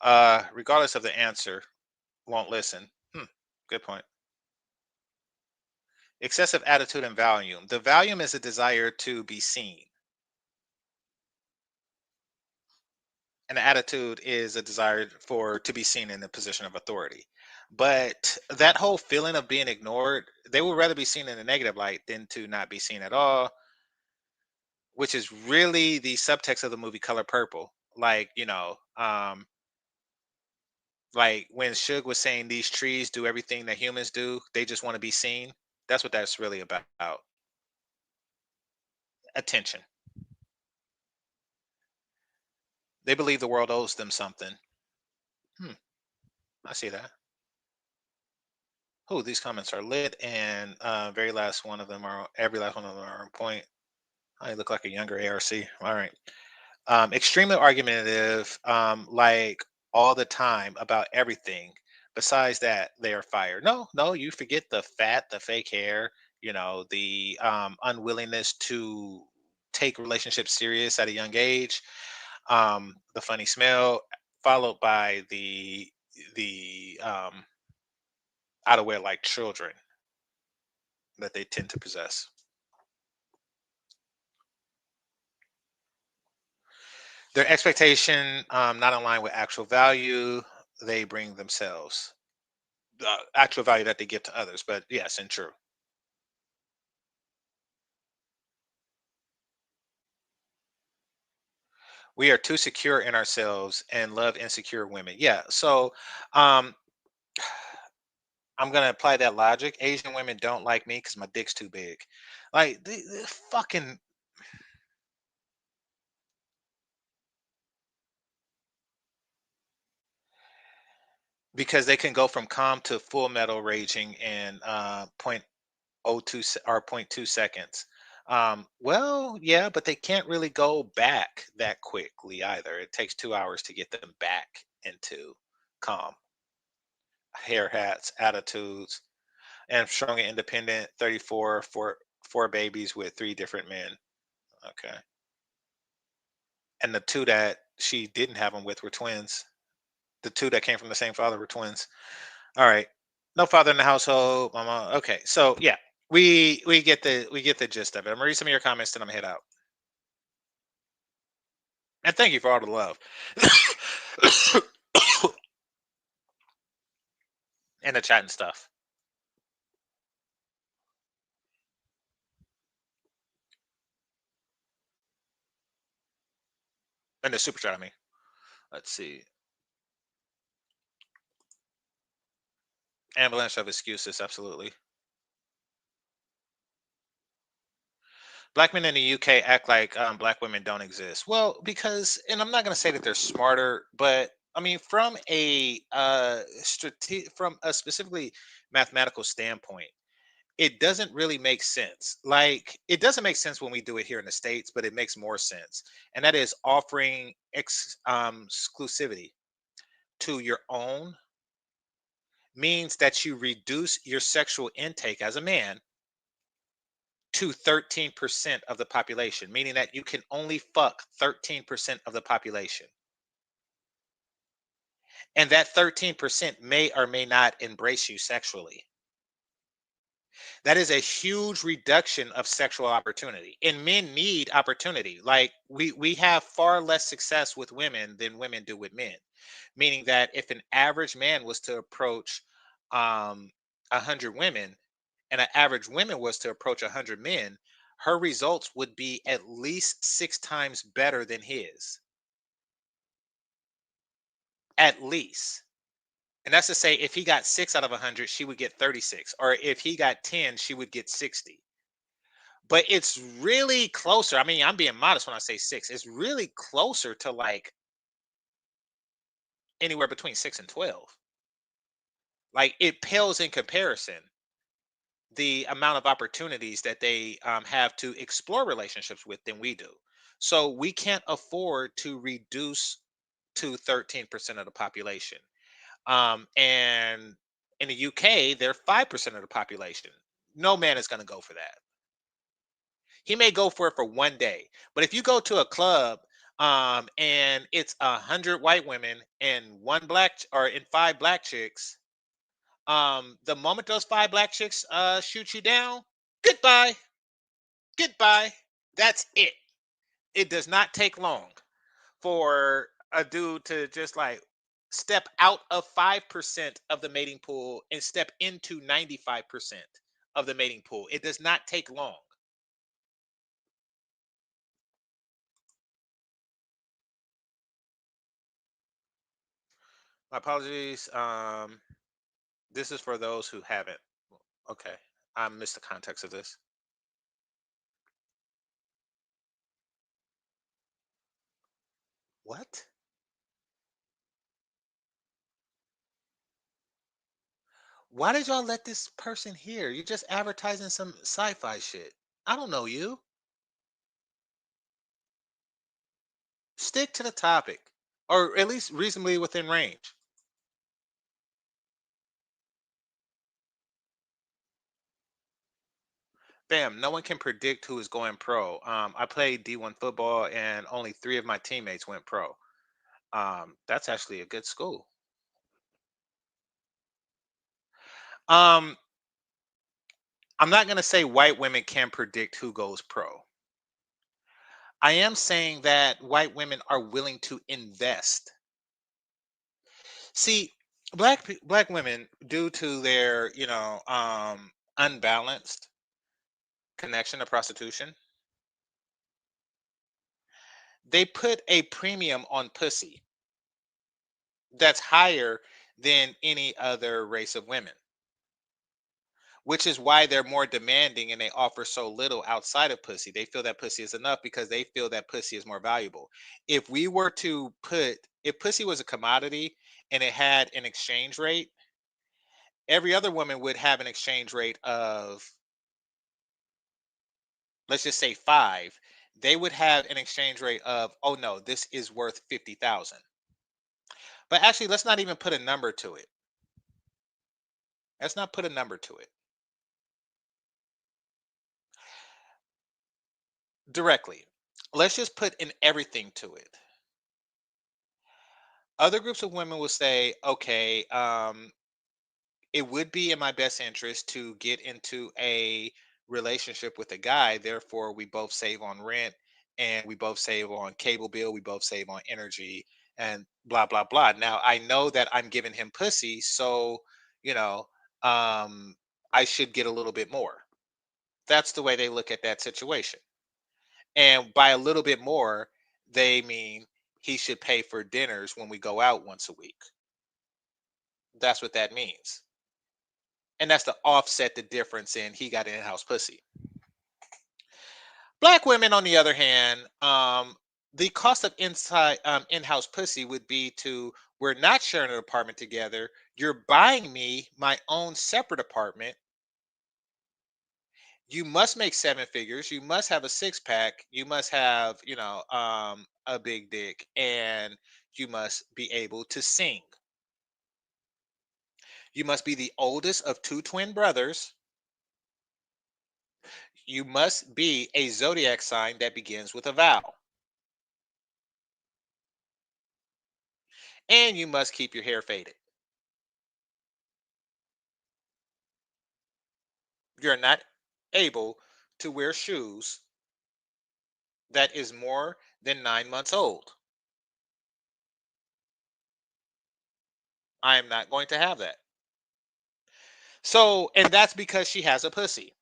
Regardless of the answer, won't listen. Good point. Excessive attitude and volume. The volume is a desire to be seen. And the attitude is a desire to be seen in a position of authority. But that whole feeling of being ignored, they would rather be seen in a negative light than to not be seen at all, which is really the subtext of the movie Color Purple. Like, like when Suge was saying these trees do everything that humans do, they just want to be seen. That's what that's really about. Attention. They believe the world owes them something. I see that. Oh, these comments are lit, and every last one of them are on point. I look like a younger ARC. All right. Extremely argumentative, like all the time about everything. Besides that, they are fired. No, you forget the fat, the fake hair, the unwillingness to take relationships serious at a young age, the funny smell, followed by the outerwear like children that they tend to possess. Their expectation not in line with actual value they bring themselves. The actual value that they give to others, but yes, and true. We are too secure in ourselves and love insecure women. Yeah, so um, I'm gonna apply that logic. Asian women don't like me because my dick's too big. Like they fucking because they can go from calm to full metal raging in point oh 0.02 or 0.2 seconds. Well, yeah, but they can't really go back that quickly either. It takes 2 hours to get them back into calm. Hair hats, attitudes, and strong and independent. 34, four babies with 3 different men. Okay, and the 2 that she didn't have them with were twins. The 2 that came from the same father were twins. All right, no father in the household. Mama. Okay, so yeah. We get the gist of it. I'm gonna read some of your comments, then I'm gonna head out. And thank you for all the love. And the chat and stuff. And the super chat, I mean. Let's see. Avalanche of excuses, absolutely. Black men in the UK act like black women don't exist. Well, because, and I'm not going to say that they're smarter, but I mean, from a from a specifically mathematical standpoint, it doesn't really make sense. Like, it doesn't make sense when we do it here in the States, but it makes more sense, and that is offering exclusivity to your own means that you reduce your sexual intake as a man to 13% of the population, meaning that you can only fuck 13% of the population. And that 13% may or may not embrace you sexually. That is a huge reduction of sexual opportunity. And men need opportunity. Like, we have far less success with women than women do with men. Meaning that if an average man was to approach 100 women, and an average woman was to approach 100 men, her results would be at least 6 times better than his. At least. And that's to say, if he got 6 out of 100, she would get 36. Or if he got 10, she would get 60. But it's really closer. I mean, I'm being modest when I say 6. It's really closer to like anywhere between 6 and 12. Like, it pales in comparison the amount of opportunities that they have to explore relationships with than we do. So we can't afford to reduce to 13% of the population. And in the UK, they're 5% of the population. No man is going to go for that. He may go for it for one day, but if you go to a club and it's 100 white women and one black or in 5 black chicks, the moment those 5 black chicks shoot you down, goodbye. Goodbye. That's it. It does not take long for a dude to just like step out of 5% of the mating pool and step into 95% of the mating pool. It does not take long. My apologies. This is for those who haven't. Okay. I missed the context of this. What? Why did y'all let this person here? You're just advertising some sci-fi shit. I don't know you. Stick to the topic, or at least reasonably within range. Bam, no one can predict who is going pro. I played D1 football and only 3 of my teammates went pro. That's actually a good school. Um, I'm not going to say white women can predict who goes pro. I am saying that white women are willing to invest. See, black women, due to their, unbalanced connection to prostitution, they put a premium on pussy that's higher than any other race of women, which is why they're more demanding and they offer so little outside of pussy. They feel that pussy is enough because they feel that pussy is more valuable. If we were to if pussy was a commodity and it had an exchange rate, every other woman would have an exchange rate of, let's just say 5. They would have an exchange rate of, oh no, this is worth 50,000. But actually, let's not even put a number to it. Let's not put a number to it. Directly. Let's just put in everything to it. Other groups of women will say, okay, it would be in my best interest to get into a relationship with a guy. Therefore, we both save on rent and we both save on cable bill, we both save on energy and blah blah blah. Now, I know that I'm giving him pussy, so, you know, um I should get a little bit more. That's the way they look at that situation. And by a little bit more, they mean he should pay for dinners when we go out once a week. That's what that means. And that's to offset the difference in he got in-house pussy. Black women, on the other hand, the cost of inside in-house pussy would be to, we're not sharing an apartment together. You're buying me my own separate apartment. You must make seven figures. You must have a six pack. You must have, a big dick, and you must be able to sing. You must be the oldest of two twin brothers. You must be a zodiac sign that begins with a vowel. And you must keep your hair faded. You're not able to wear shoes that is more than 9 months old. I am not going to have that. So, and that's because she has a pussy.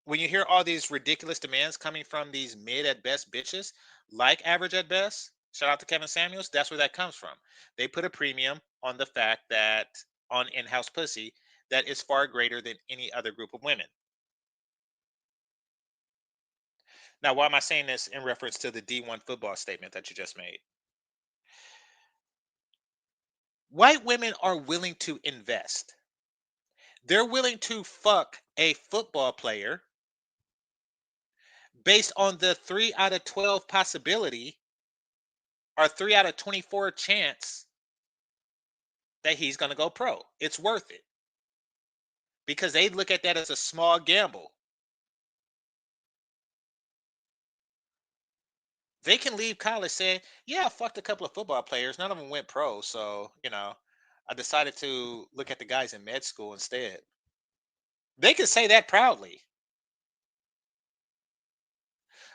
When you hear all these ridiculous demands coming from these mid at best bitches, like average at best, shout out to Kevin Samuels, that's where that comes from. They put a premium on the fact that on in-house pussy that is far greater than any other group of women. Now, why am I saying this in reference to the D1 football statement that you just made? White women are willing to invest. They're willing to fuck a football player based on the 3 out of 12 possibility or 3 out of 24 chance that he's going to go pro. It's worth it because they look at that as a small gamble. They can leave college saying, yeah, I fucked a couple of football players. None of them went pro. So, I decided to look at the guys in med school instead. They can say that proudly.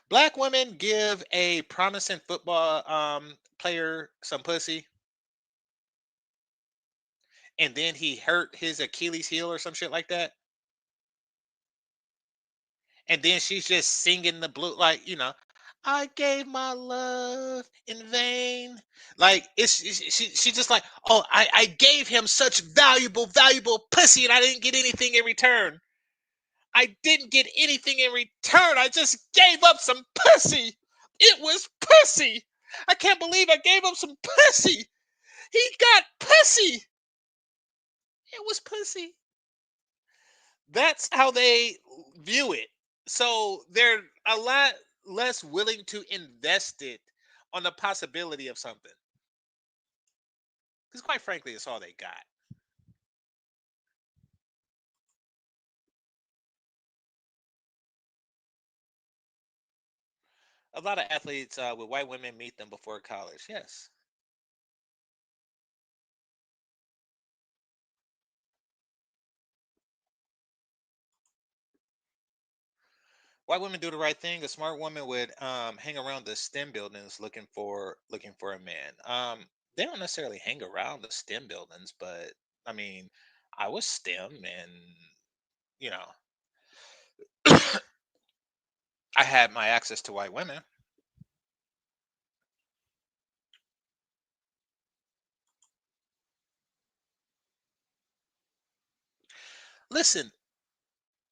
Black women give a promising football player some pussy, and then he hurt his Achilles heel or some shit like that. And then she's just singing the blue, like, I gave my love in vain. Like, she just like, oh, I gave him such valuable pussy and I didn't get anything in return. I didn't get anything in return. I just gave up some pussy. It was pussy. I can't believe I gave up some pussy. He got pussy. It was pussy. That's how they view it. So they're a lot less willing to invest it on the possibility of something. Because quite frankly, it's all they got. A lot of athletes with white women meet them before college. Yes. White women do the right thing. A smart woman would hang around the STEM buildings looking for a man. They don't necessarily hang around the STEM buildings, but I mean, I was STEM, and you know, I had my access to white women. Listen,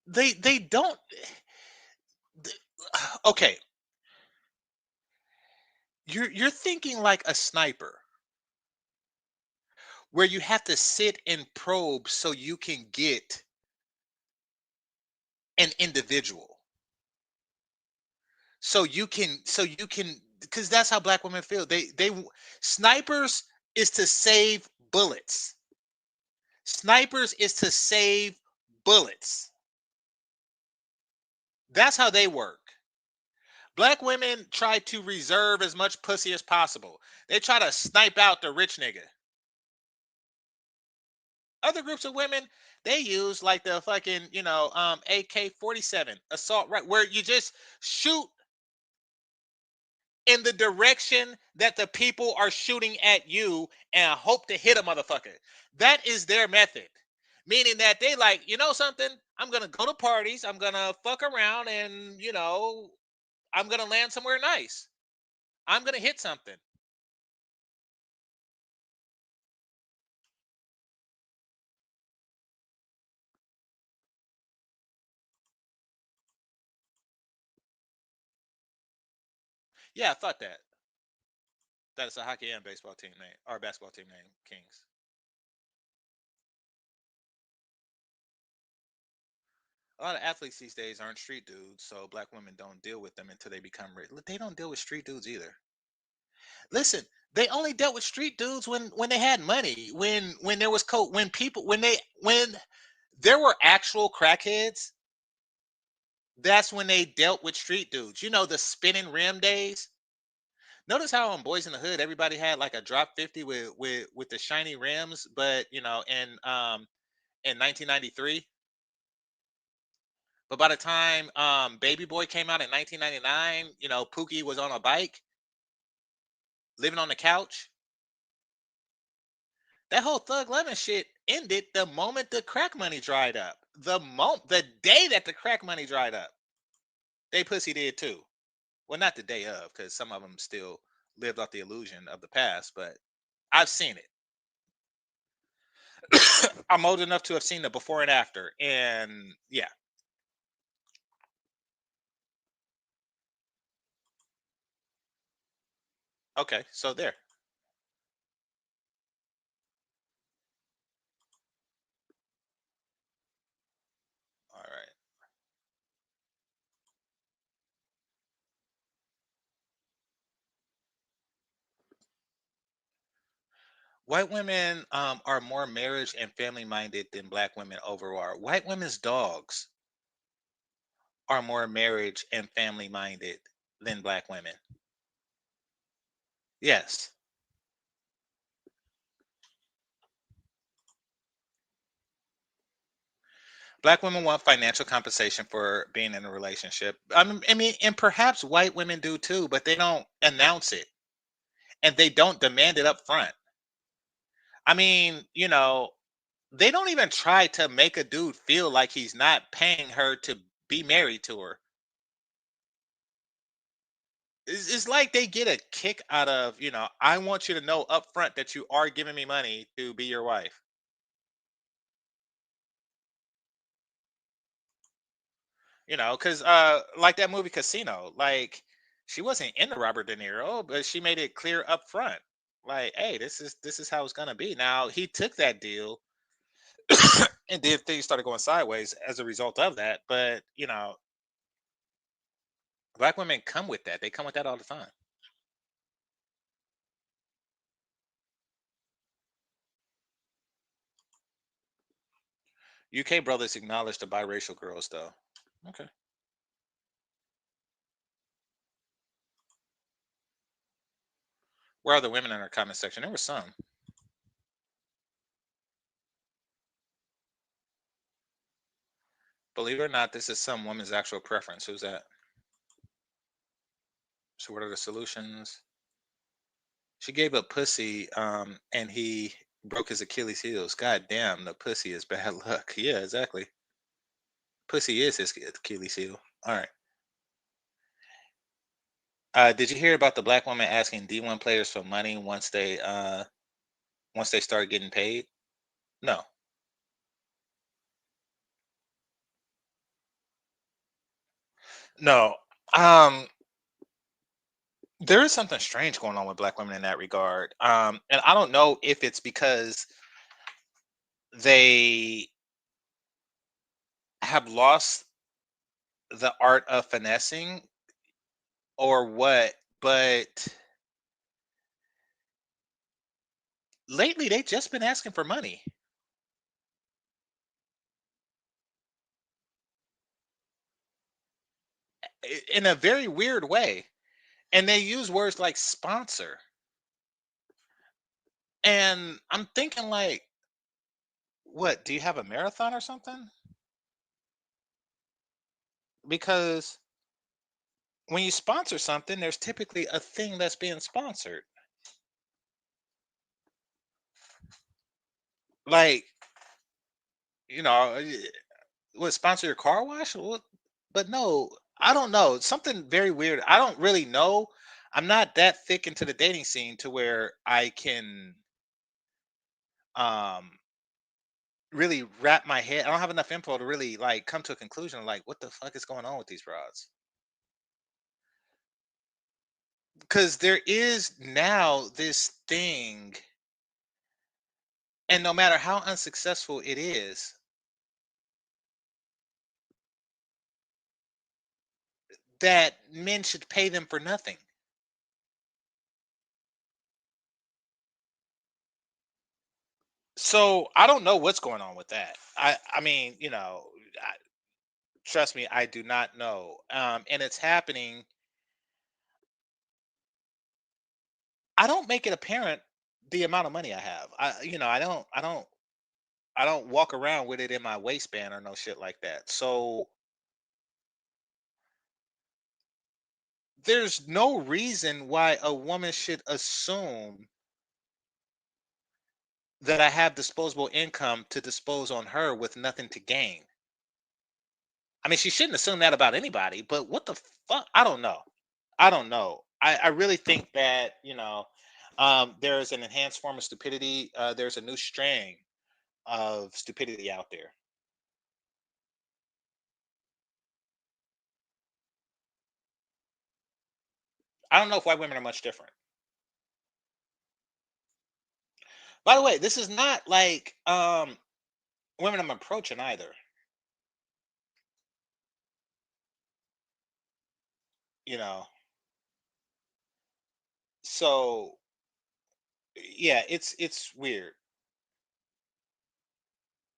they don't. Okay, you're thinking like a sniper, where you have to sit and probe so you can get an individual. So you can because that's how black women feel. Snipers is to save bullets. Snipers is to save bullets. That's how they work. Black women try to reserve as much pussy as possible. They try to snipe out the rich nigga. Other groups of women, they use like the fucking, AK-47 assault, right, where you just shoot in the direction that the people are shooting at you and hope to hit a motherfucker. That is their method. Meaning that they like, you know something? I'm gonna go to parties, I'm gonna fuck around, and I'm gonna land somewhere nice. I'm gonna hit something. Yeah, I thought that. That is a hockey and baseball team name, or basketball team name, Kings. A lot of athletes these days aren't street dudes, so black women don't deal with them until they become rich. They don't deal with street dudes either. Listen, they only dealt with street dudes when they had money, when there was coke, when people when there were actual crackheads. That's when they dealt with street dudes. You know, the spinning rim days. Notice how on Boys in the Hood everybody had like a drop 50 with the shiny rims, but in 1993. But by the time Baby Boy came out in 1999, Pookie was on a bike, living on the couch. That whole Thug Lemon shit ended the moment the crack money dried up. The day that the crack money dried up, they pussy did too. Well, not the day of, because some of them still lived off the illusion of the past. But I've seen it. I'm old enough to have seen the before and after, and yeah. Okay, so there. All right. White women are more marriage and family minded than black women overall. White women's dogs are more marriage and family minded than black women. Yes. Black women want financial compensation for being in a relationship. I mean, and perhaps white women do too, but they don't announce it and they don't demand it up front. I mean, they don't even try to make a dude feel like he's not paying her to be married to her. It's like they get a kick out of, I want you to know up front that you are giving me money to be your wife. Because like that movie Casino, like she wasn't into Robert De Niro, but she made it clear up front, like, hey, this is how it's gonna be. Now he took that deal, and then things started going sideways as a result of that. But black women come with that. They come with that all the time. UK brothers acknowledge the biracial girls, though. Okay. Where are the women in our comment section? There were some. Believe it or not, this is some woman's actual preference. Who's that? So what are the solutions? She gave up pussy, and he broke his Achilles heels. God damn, the pussy is bad luck. Yeah, exactly. Pussy is his Achilles heel. All right. Did you hear about the black woman asking D1 players for money once they start getting paid? No. No. Um, there is something strange going on with black women in that regard. And I don't know if it's because they have lost the art of finessing or what, but lately they've just been asking for money in a very weird way. And they use words like sponsor. And I'm thinking like, What, do you have a marathon or something? Because when you sponsor something, there's typically a thing that's being sponsored. Like, you know, what, sponsor your car wash? What? But no, I don't know. Something very weird. I don't really know. I'm not that thick into the dating scene to where I can um really wrap my head. I don't have enough info to really like come to a conclusion like what the fuck is going on with these broads. Because there is now this thing, and no matter how unsuccessful it is, that men should pay them for nothing. So I don't know what's going on with that. I mean, trust me, I do not know. And it's happening. I don't make it apparent the amount of money I have. I don't walk around with it in my waistband or no shit like that. So there's no reason why a woman should assume that I have disposable income to dispose on her with nothing to gain. I mean, she shouldn't assume that about anybody, but what the fuck? I don't know. I don't know. I really think that, there's an enhanced form of stupidity. There's a new strain of stupidity out there. I don't know if white women are much different. By the way, this is not like women I'm approaching either. You know, so yeah, it's weird.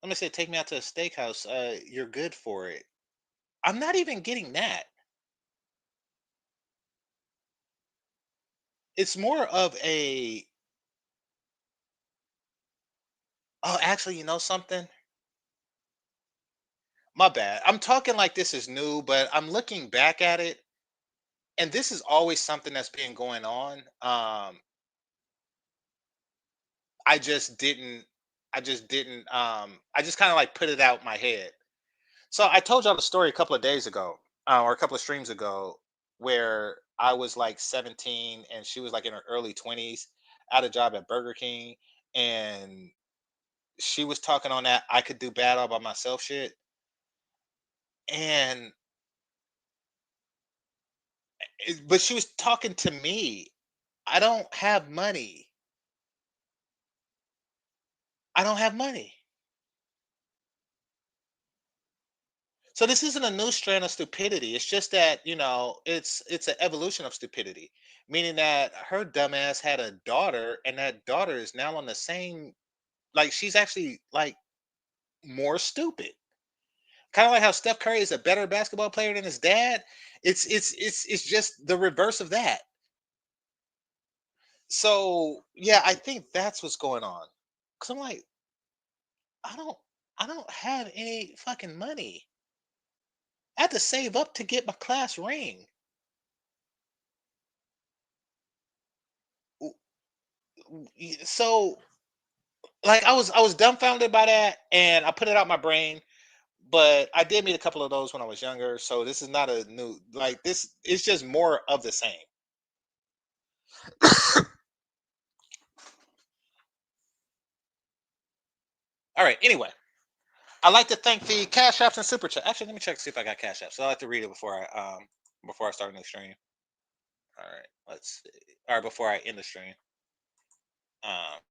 Let me say, take me out to a steakhouse. You're good for it. I'm not even getting that. It's more of a, oh, actually, you know something? My bad. I'm talking like this is new, but I'm looking back at it, and this is always something that's been going on. I just didn't. I just kind of like put it out my head. So I told y'all the story a couple of days ago, or a couple of streams ago, where I was like 17 and she was like in her early 20s, at a job at Burger King, and she was talking on that I could do bad all by myself shit. And but she was talking to me. I don't have money. I don't have money. So this isn't a new strand of stupidity. It's just that, it's an evolution of stupidity. Meaning that her dumbass had a daughter, and that daughter is now on the same, like, she's actually like more stupid. Kind of like how Steph Curry is a better basketball player than his dad. It's just the reverse of that. So yeah, I think that's what's going on. Cause I'm like, I don't I don't have any fucking money. I had to save up to get my class ring. So like I was dumbfounded by that, and I put it out my brain. But I did meet a couple of those when I was younger, so this is not a new, like, this. It's just more of the same. All right. Anyway, I'd like to thank the Cash Apps and Super Chat. Actually, let me check to see if I got Cash Apps. So I like to read it before I start a new stream. All right. Let's see. All right, before I end the stream. Um,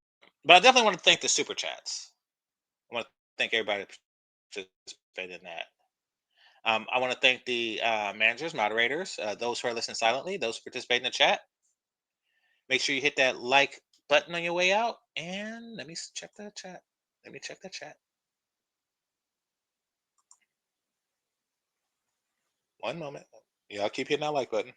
but I definitely want to thank the Super Chats. I want to thank everybody that participated in that. I want to thank the managers, moderators, those who are listening silently, those who participate in the chat. Make sure you hit that like button on your way out. And let me check the chat. Let me check the chat. One moment. Y'all keep hitting that like button.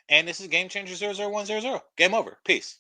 And this is GameChanger 00100. Game over. Peace.